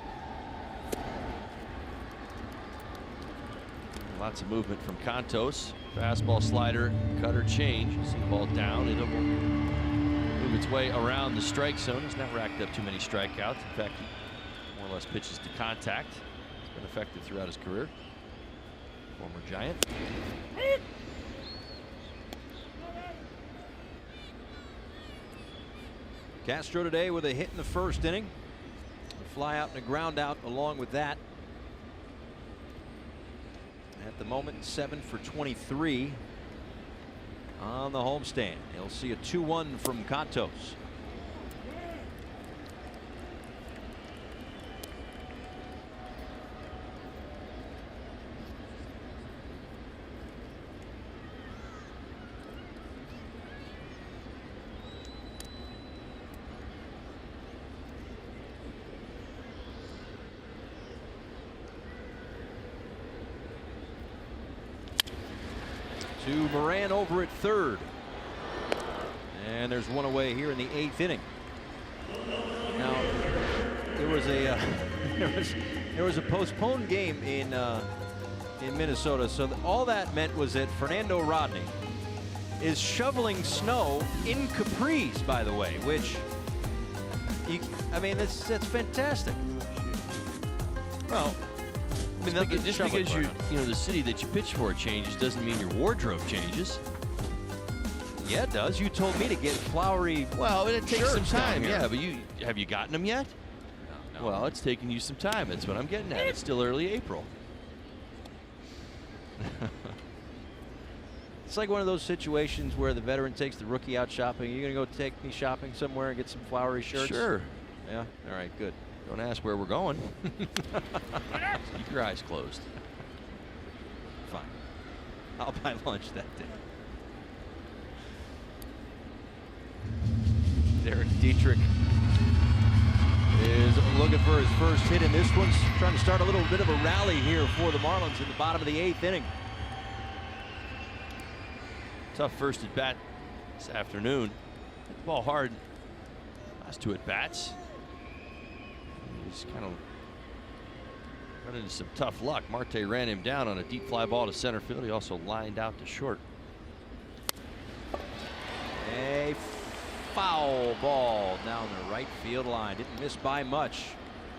Lots of movement from Contos. Fastball, slider, cutter, change. You see the ball down. It'll move its way around the strike zone. He's not racked up too many strikeouts. In fact, he more or less pitches to contact. He's been effective throughout his career. Former Giant. Castro today with a hit in the first inning. A fly out and a ground out along with that. At the moment, 7 for 23 on the homestand. He'll see a 2-1 from Contos. To Moran over at third. And there's one away here in the 8th inning. Now, there was a there was a postponed game in Minnesota, so all that meant was that Fernando Rodney is shoveling snow in Capri's, by the way, which I mean that's fantastic. Well, I mean, just because you know the city that you pitch for changes doesn't mean your wardrobe changes. Yeah, it does. You told me to get flowery. Well, it takes some time. Yeah, but have you gotten them yet? No. Well, it's taking you some time. That's what I'm getting at. It's still early April. It's like one of those situations where the veteran takes the rookie out shopping. You're gonna go take me shopping somewhere and get some flowery shirts? Sure. Yeah. All right. Good. Don't ask where we're going. Keep your eyes closed. Fine. I'll buy lunch that day. Derek Dietrich is looking for his first hit in this one. Trying to start a little bit of a rally here for the Marlins in the bottom of the 8th inning. Tough first at bat this afternoon. Hit the ball hard. Last 2 at bats. He's kind of run into some tough luck. Marte ran him down on a deep fly ball to center field. He also lined out to short. A foul ball down the right field line. Didn't miss by much.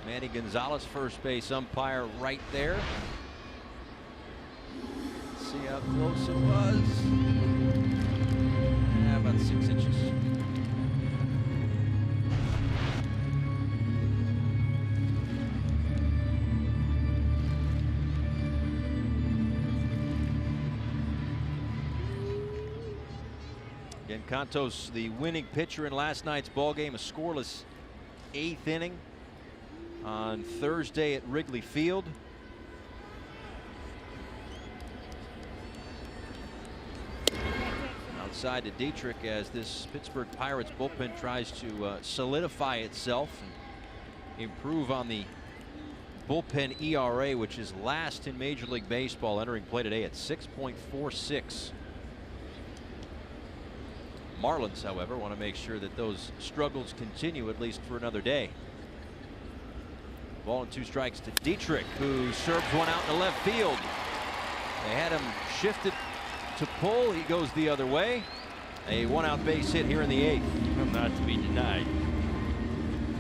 Manny Gonzalez, first base umpire, right there. Let's see how close it was. Yeah, about 6 inches. Again, Contos, the winning pitcher in last night's ball game, a scoreless 8th inning on Thursday at Wrigley Field. Outside to Dietrich as this Pittsburgh Pirates bullpen tries to solidify itself and improve on the bullpen ERA, which is last in Major League Baseball, entering play today at 6.46. Marlins, however, want to make sure that those struggles continue at least for another day. Ball and 2 strikes to Dietrich, who serves one out in the left field. They had him shifted to pull. He goes the other way. A 1-out base hit here in the 8th. Not to be denied.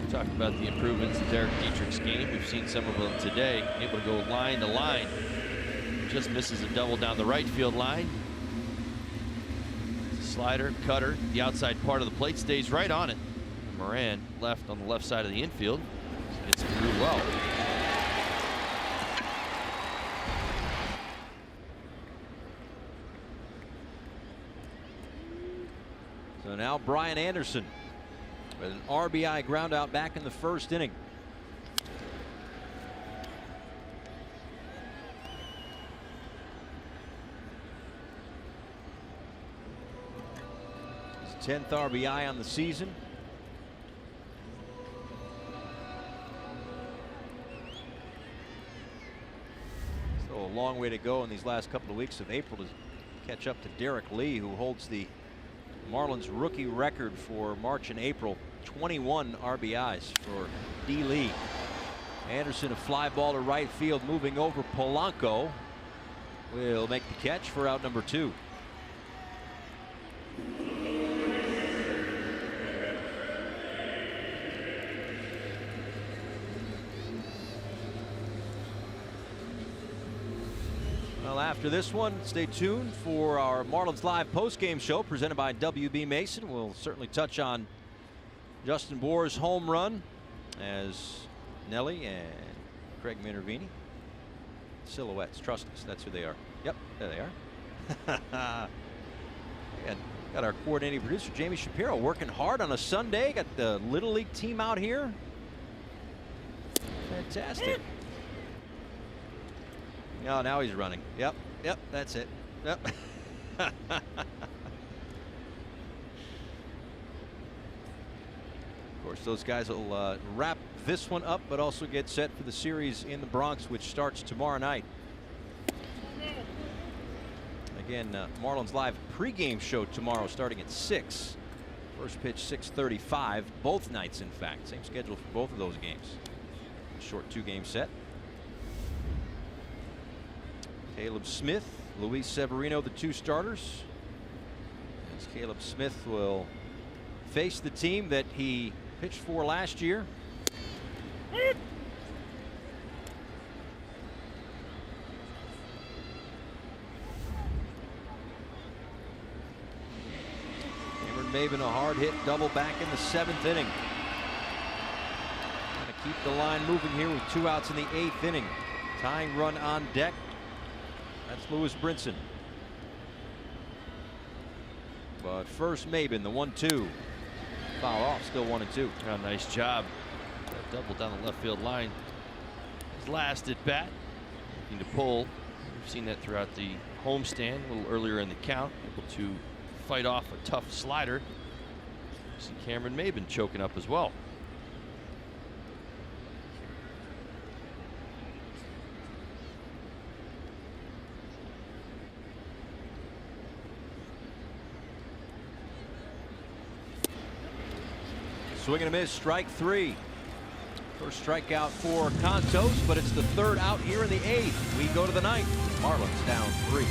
We talked about the improvements in Derek Dietrich's game. We've seen some of them today. Able to go line to line. Just misses a double down the right field line. Slider, cutter, the outside part of the plate stays right on it. Moran left on the left side of the infield. Gets through well. So now Brian Anderson with an RBI ground out back in the first inning. His 10th RBI on the season. Still a long way to go in these last couple of weeks of April to catch up to Derek Lee, who holds the Marlins rookie record for March and April. 21 RBIs for D. Lee. Anderson, a fly ball to right field, moving over. Polanco will make the catch for out number 2. Well, after this one, stay tuned for our Marlins Live postgame show presented by WB Mason. We'll certainly touch on Justin Bour's home run as Nelly and Craig Minervini. Silhouettes, trust us, that's who they are. Yep, there they are. And got our coordinating producer, Jamie Shapiro, working hard on a Sunday. Got the Little League team out here. Fantastic. Oh, now he's running. Yep, that's it. Yep. Of course, those guys will wrap this one up, but also get set for the series in the Bronx, which starts tomorrow night. Again, Marlins Live pregame show tomorrow starting at 6. First pitch 6:35, both nights in fact. Same schedule for both of those games. Short 2-game set. Caleb Smith, Luis Severino, the 2 starters. As Caleb Smith will face the team that he pitched for last year. Cameron Maben, a hard hit double back in the 7th inning. Trying to keep the line moving here with 2 outs in the 8th inning. Tying run on deck. That's Lewis Brinson. But first Maben, the 1-2. Foul off, still 1-2. Oh, nice job. That double down the left field line. His last at bat. Looking to pull. We've seen that throughout the homestand a little earlier in the count. Able to fight off a tough slider. See Cameron Maben choking up as well. Swing and a miss, strike 3. First strikeout for Contos, but it's the 3rd out here in the 8th. We go to the 9th. Marlins down 3.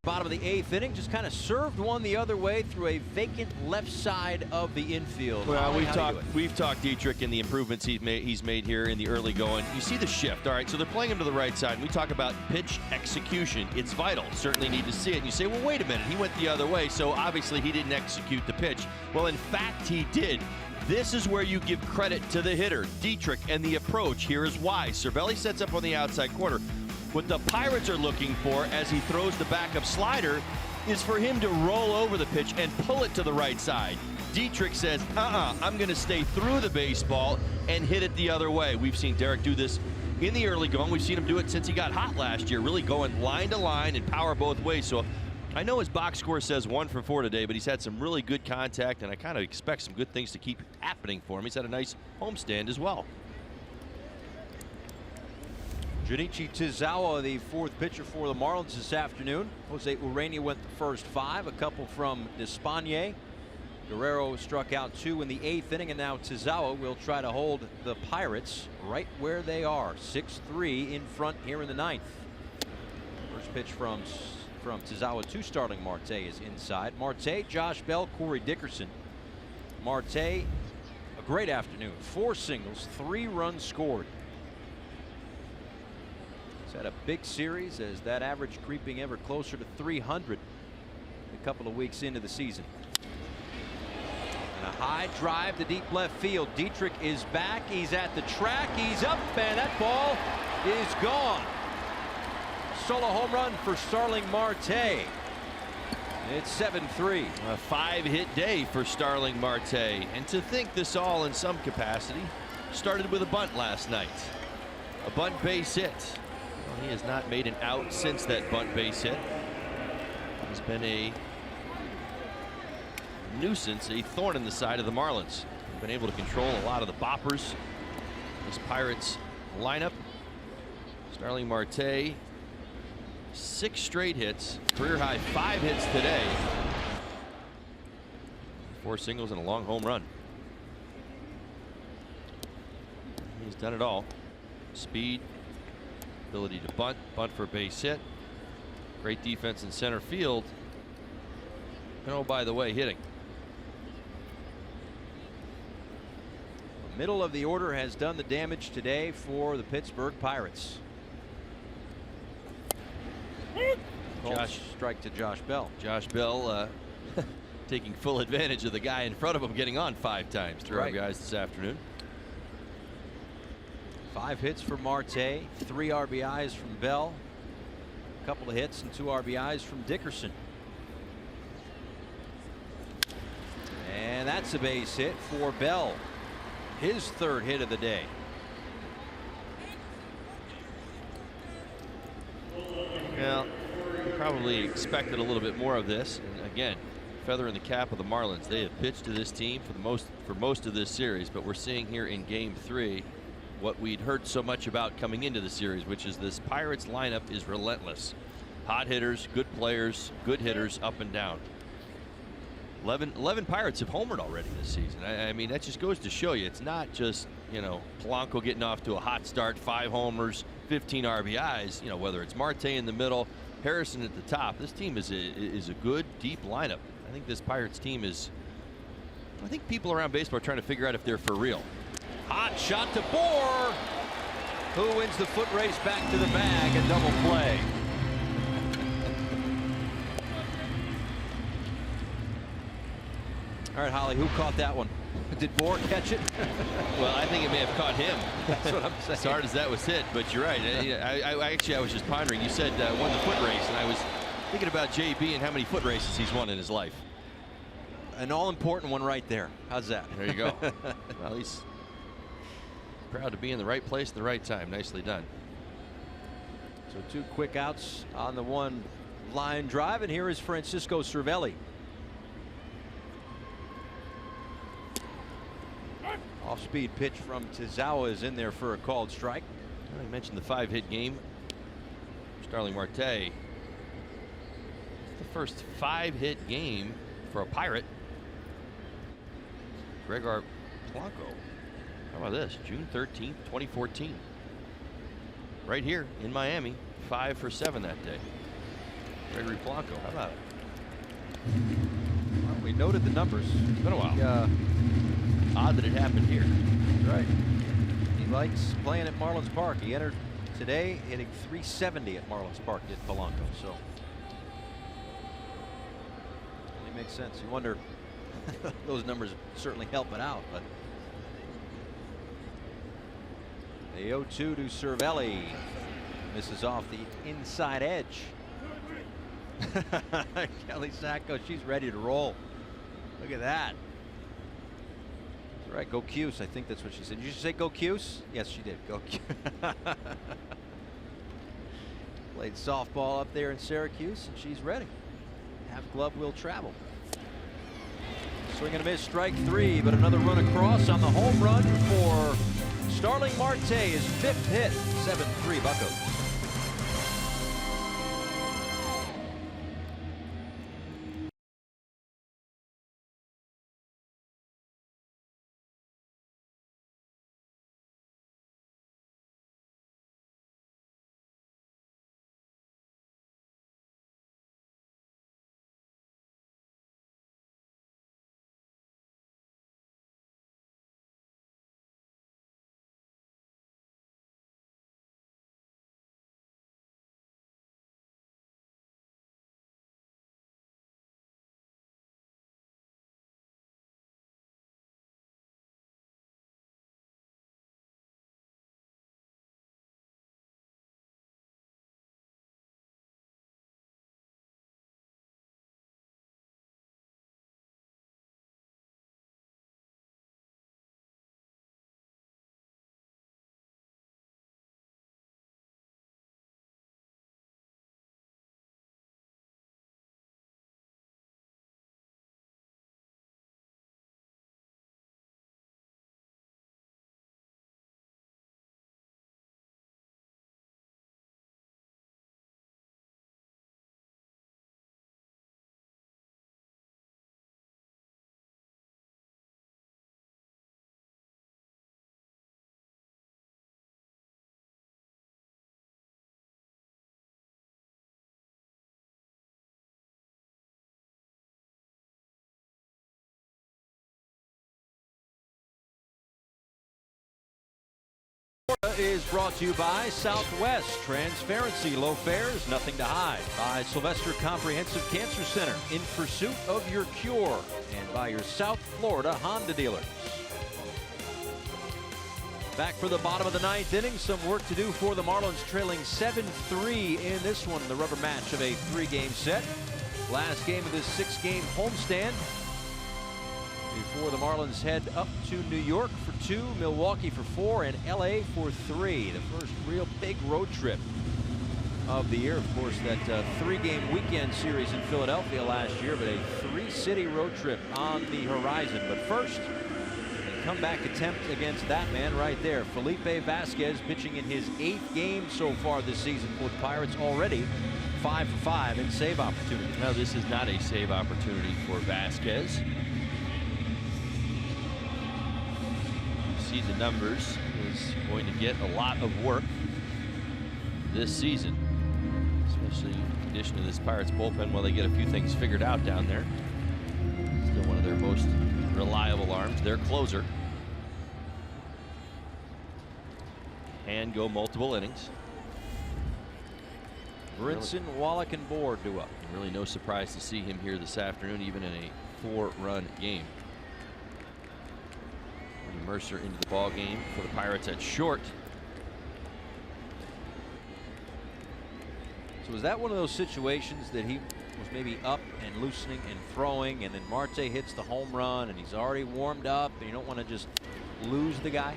Bottom of the 8th inning, just kind of served one the other way through a vacant left side of the infield. Well, we've talked Dietrich and the improvements he's made here in the early going. You see the shift. All right, so they're playing him to the right side. And we talk about pitch execution. It's vital. Certainly need to see it. And you say, well, wait a minute. He went the other way, so obviously he didn't execute the pitch. Well, in fact, he did. This is where you give credit to the hitter, Dietrich, and the approach. Here is why. Cervelli sets up on the outside corner. What the Pirates are looking for as he throws the backup slider is for him to roll over the pitch and pull it to the right side. Dietrich says, I'm going to stay through the baseball and hit it the other way. We've seen Derek do this in the early going. We've seen him do it since he got hot last year, really going line to line and power both ways. So I know his box score says 1 for 4 today, but he's had some really good contact, and I kind of expect some good things to keep happening for him. He's had a nice homestand as well. Junichi Tazawa, the 4th pitcher for the Marlins this afternoon. Jose Urania went the first 5, a couple from Despaigne. Guerrero struck out 2 in the 8th inning, and now Tazawa will try to hold the Pirates right where they are, 6-3 in front here in the 9th. First pitch from Tazawa to Starling Marte is inside. Marte, Josh Bell, Corey Dickerson. Marte, a great afternoon. 4 singles, 3 runs scored. Had a big series as that average creeping ever closer to 300 a couple of weeks into the season. And a high drive to deep left field. Dietrich is back. He's at the track. He's up, and that ball is gone. Solo home run for Starling Marte. It's 7-3. A 5-hit day for Starling Marte. And to think this all in some capacity started with a bunt last night. A bunt base hit. He has not made an out since that bunt base hit. He's been a nuisance, a thorn in the side of the Marlins. They've been able to control a lot of the boppers. This Pirates lineup. Starling Marte, 6 straight hits, career high 5 hits today. 4 singles and a long home run. He's done it all. Speed, ability to bunt for a base hit. Great defense in center field. And oh, by the way, hitting. The middle of the order has done the damage today for the Pittsburgh Pirates. Strike to Josh Bell. Josh Bell taking full advantage of the guy in front of him getting on 5 times through our guys this afternoon. 5 hits for Marte, 3 RBIs from Bell, a couple of hits and 2 RBIs from Dickerson. And that's a base hit for Bell, his 3rd hit of the day. Well, probably expected a little bit more of this. And again, feather in the cap of the Marlins. They have pitched to this team for most of this series, but we're seeing here in Game 3 what we'd heard so much about coming into the series, which is this Pirates lineup is relentless. Hot hitters, good players, good hitters up and down. 11 Pirates have homered already this season. I mean, that just goes to show you it's not just, you know, Polanco getting off to a hot start, 5 homers, 15 RBIs, you know, whether it's Marte in the middle, Harrison at the top. This team is a good, deep lineup. I think this Pirates team is, I think people around baseball are trying to figure out if they're for real. Hot shot to Bour, who wins the foot race back to the bag, a double play. All right, Holly, who caught that one? Did Bour catch it? Well, I think it may have caught him. That's what I'm saying. As hard as that was hit, but you're right. I was just pondering. You said won the foot race, and I was thinking about JB and how many foot races he's won in his life. An all-important one right there. How's that? There you go. Well, he's proud to be in the right place at the right time. Nicely done. So 2 quick outs on the 1 line drive, and here is Francisco Cervelli. Off-speed pitch from Tazawa is in there for a called strike. I mentioned the 5-hit game. Starling Marte. The first 5-hit game for a Pirate. Gregor Polanco. How about this? June 13th, 2014. Right here in Miami, 5 for 7 that day. Gregory Blanco, how about it? Well, we noted the numbers. It's been a while. Odd that it happened here. Right. He likes playing at Marlins Park. He entered today hitting .370 at Marlins Park, did Polanco. So it makes sense. You wonder, those numbers certainly help it out, but the 0-2 to Cervelli. Misses off the inside edge. Kelly Sacco, she's ready to roll. Look at that. That's right, go Cuse. I think that's what she said. Did you say go Cuse? Yes, she did. Go Cuse. Played softball up there in Syracuse, and she's ready. Half glove will travel. Swing and a miss, strike 3, but another run across on the home run for Starling Marte, his 5th hit. 7-3 Buccos. Is brought to you by Southwest. Transparency, low fares, nothing to hide. By Sylvester Comprehensive Cancer Center, in pursuit of your cure. And by your South Florida Honda dealers. Back for the bottom of the 9th inning. Some work to do for the Marlins, trailing 7-3 in this one, the rubber match of a 3-game set. Last game of this 6-game homestand before the Marlins head up to New York for 2, Milwaukee for 4, and LA for 3. The first real big road trip of the year. Of course, that 3-game weekend series in Philadelphia last year, but a 3-city road trip on the horizon. But first, a comeback attempt against that man right there. Felipe Vasquez pitching in his 8th game so far this season for the Pirates, already 5 for 5 in save opportunities. Now, this is not a save opportunity for Vasquez. The numbers, is going to get a lot of work this season, especially in addition to this Pirates bullpen while they get a few things figured out down there. Still one of their most reliable arms, their closer. And go multiple innings. Brinson, Wallach, and Bour do up. Really no surprise to see him here this afternoon, even in a 4-run game. Mercer into the ball game for the Pirates at short. So was that one of those situations that he was maybe up and loosening and throwing, and then Marte hits the home run and he's already warmed up, and you don't want to just lose the guy?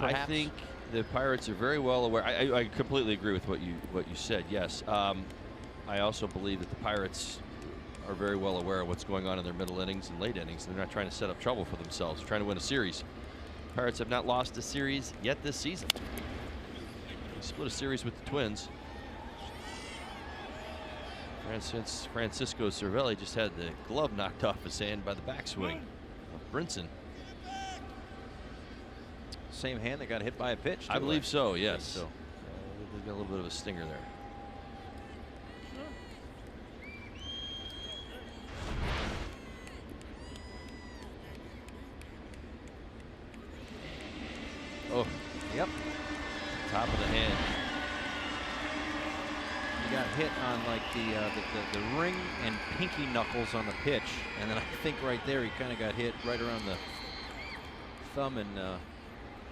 Perhaps? I think the Pirates are very well aware. I completely agree with what you said. Yes, I also believe that the Pirates are very well aware of what's going on in their middle innings and late innings. They're not trying to set up trouble for themselves. They're trying to win a series. Pirates have not lost a series yet this season. They split a series with the Twins. Francisco Cervelli just had the glove knocked off his hand by the backswing of Brinson. Same hand that got hit by a pitch. I believe so, yes. So they got a little bit of a stinger there. got hit on like the ring and pinky knuckles on the pitch, and then I think right there he kind of got hit right around the thumb and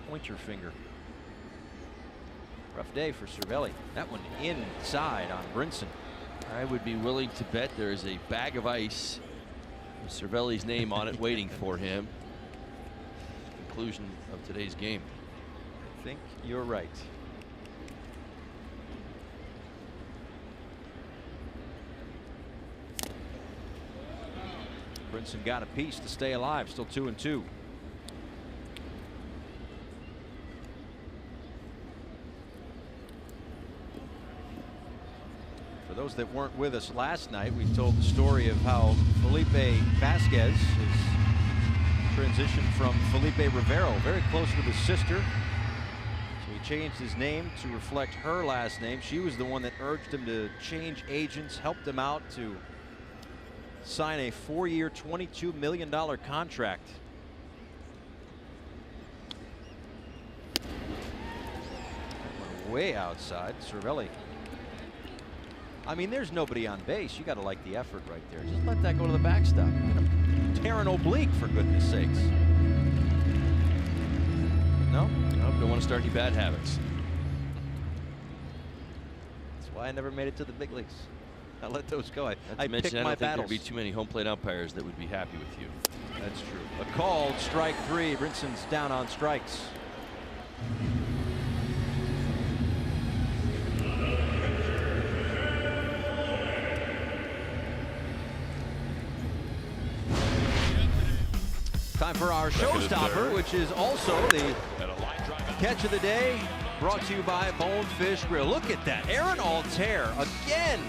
pointer finger. Rough day for Cervelli. That one inside on Brinson. I would be willing to bet there is a bag of ice with Cervelli's name on it waiting for him. Conclusion of today's game. I think you're right. Brinson got a piece to stay alive, still 2-2. For those that weren't with us last night, we told the story of how Felipe Vasquez is transitioned from Felipe Rivero, very close with his sister. So he changed his name to reflect her last name. She was the one that urged him to change agents, helped him out to sign a 4-year, $22 million contract. Way outside. Cervelli. I mean, there's nobody on base. You got to like the effort right there. Just let that go to the backstop. Tear an oblique, for goodness sakes. No? Nope, don't want to start any bad habits. That's why I never made it to the big leagues. I let those go. I picked my I don't think battles. there'd be too many home plate umpires that would be happy with you. That's true. A called strike 3. Brinson's down on strikes. Time for our showstopper, which is also the catch of the day, brought to you by Bonefish Grill. Look at that. Aaron Altair again.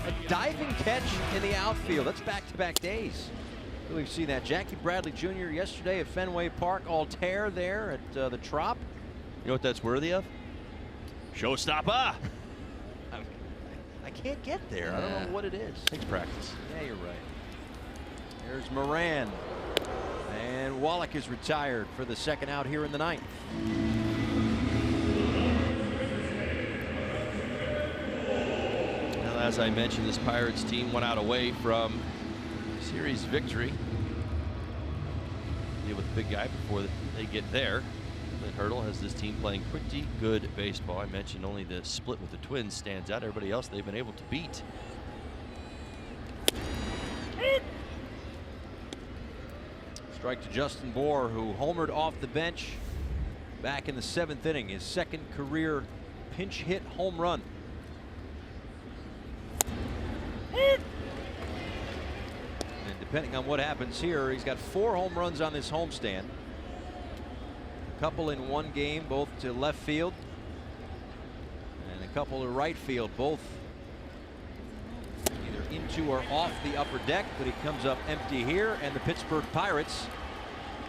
A diving catch in the outfield. That's back-to-back days. We've seen that. Jackie Bradley Jr. yesterday at Fenway Park. Altair there at the Trop. You know what that's worthy of? Showstopper. I can't get there. I don't know what it is. Takes practice. Yeah, you're right. There's Moran. And Wallach is retired for the second out here in the ninth. Well, as I mentioned, this Pirates team went out away from series victory. Deal with the big guy before they get there. Clint Hurdle has this team playing pretty good baseball. I mentioned only the split with the Twins stands out. Everybody else they've been able to beat. Strike to Justin Bour, who homered off the bench back in the 7th inning, his second career pinch hit home run. And depending on what happens here, he's got 4 home runs on this homestand. A couple in one game, both to left field, and a couple to right field, both either into or off the upper deck, but he comes up empty here, and the Pittsburgh Pirates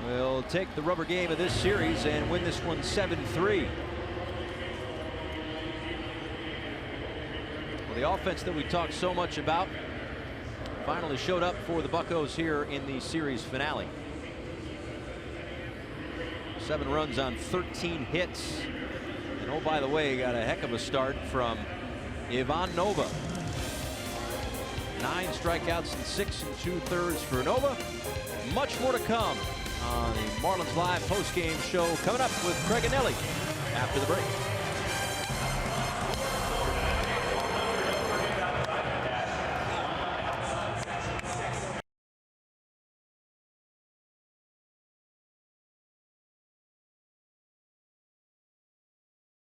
will take the rubber game of this series and win this one 7-3. Well, the offense that we talked so much about finally showed up for the Buccos here in the series finale. 7 runs on 13 hits. And oh, by the way, got a heck of a start from Ivan Nova. 9 strikeouts and 6 2/3 for Nova. Much more to come on the Marlins Live postgame show coming up with Craig Anelli after the break.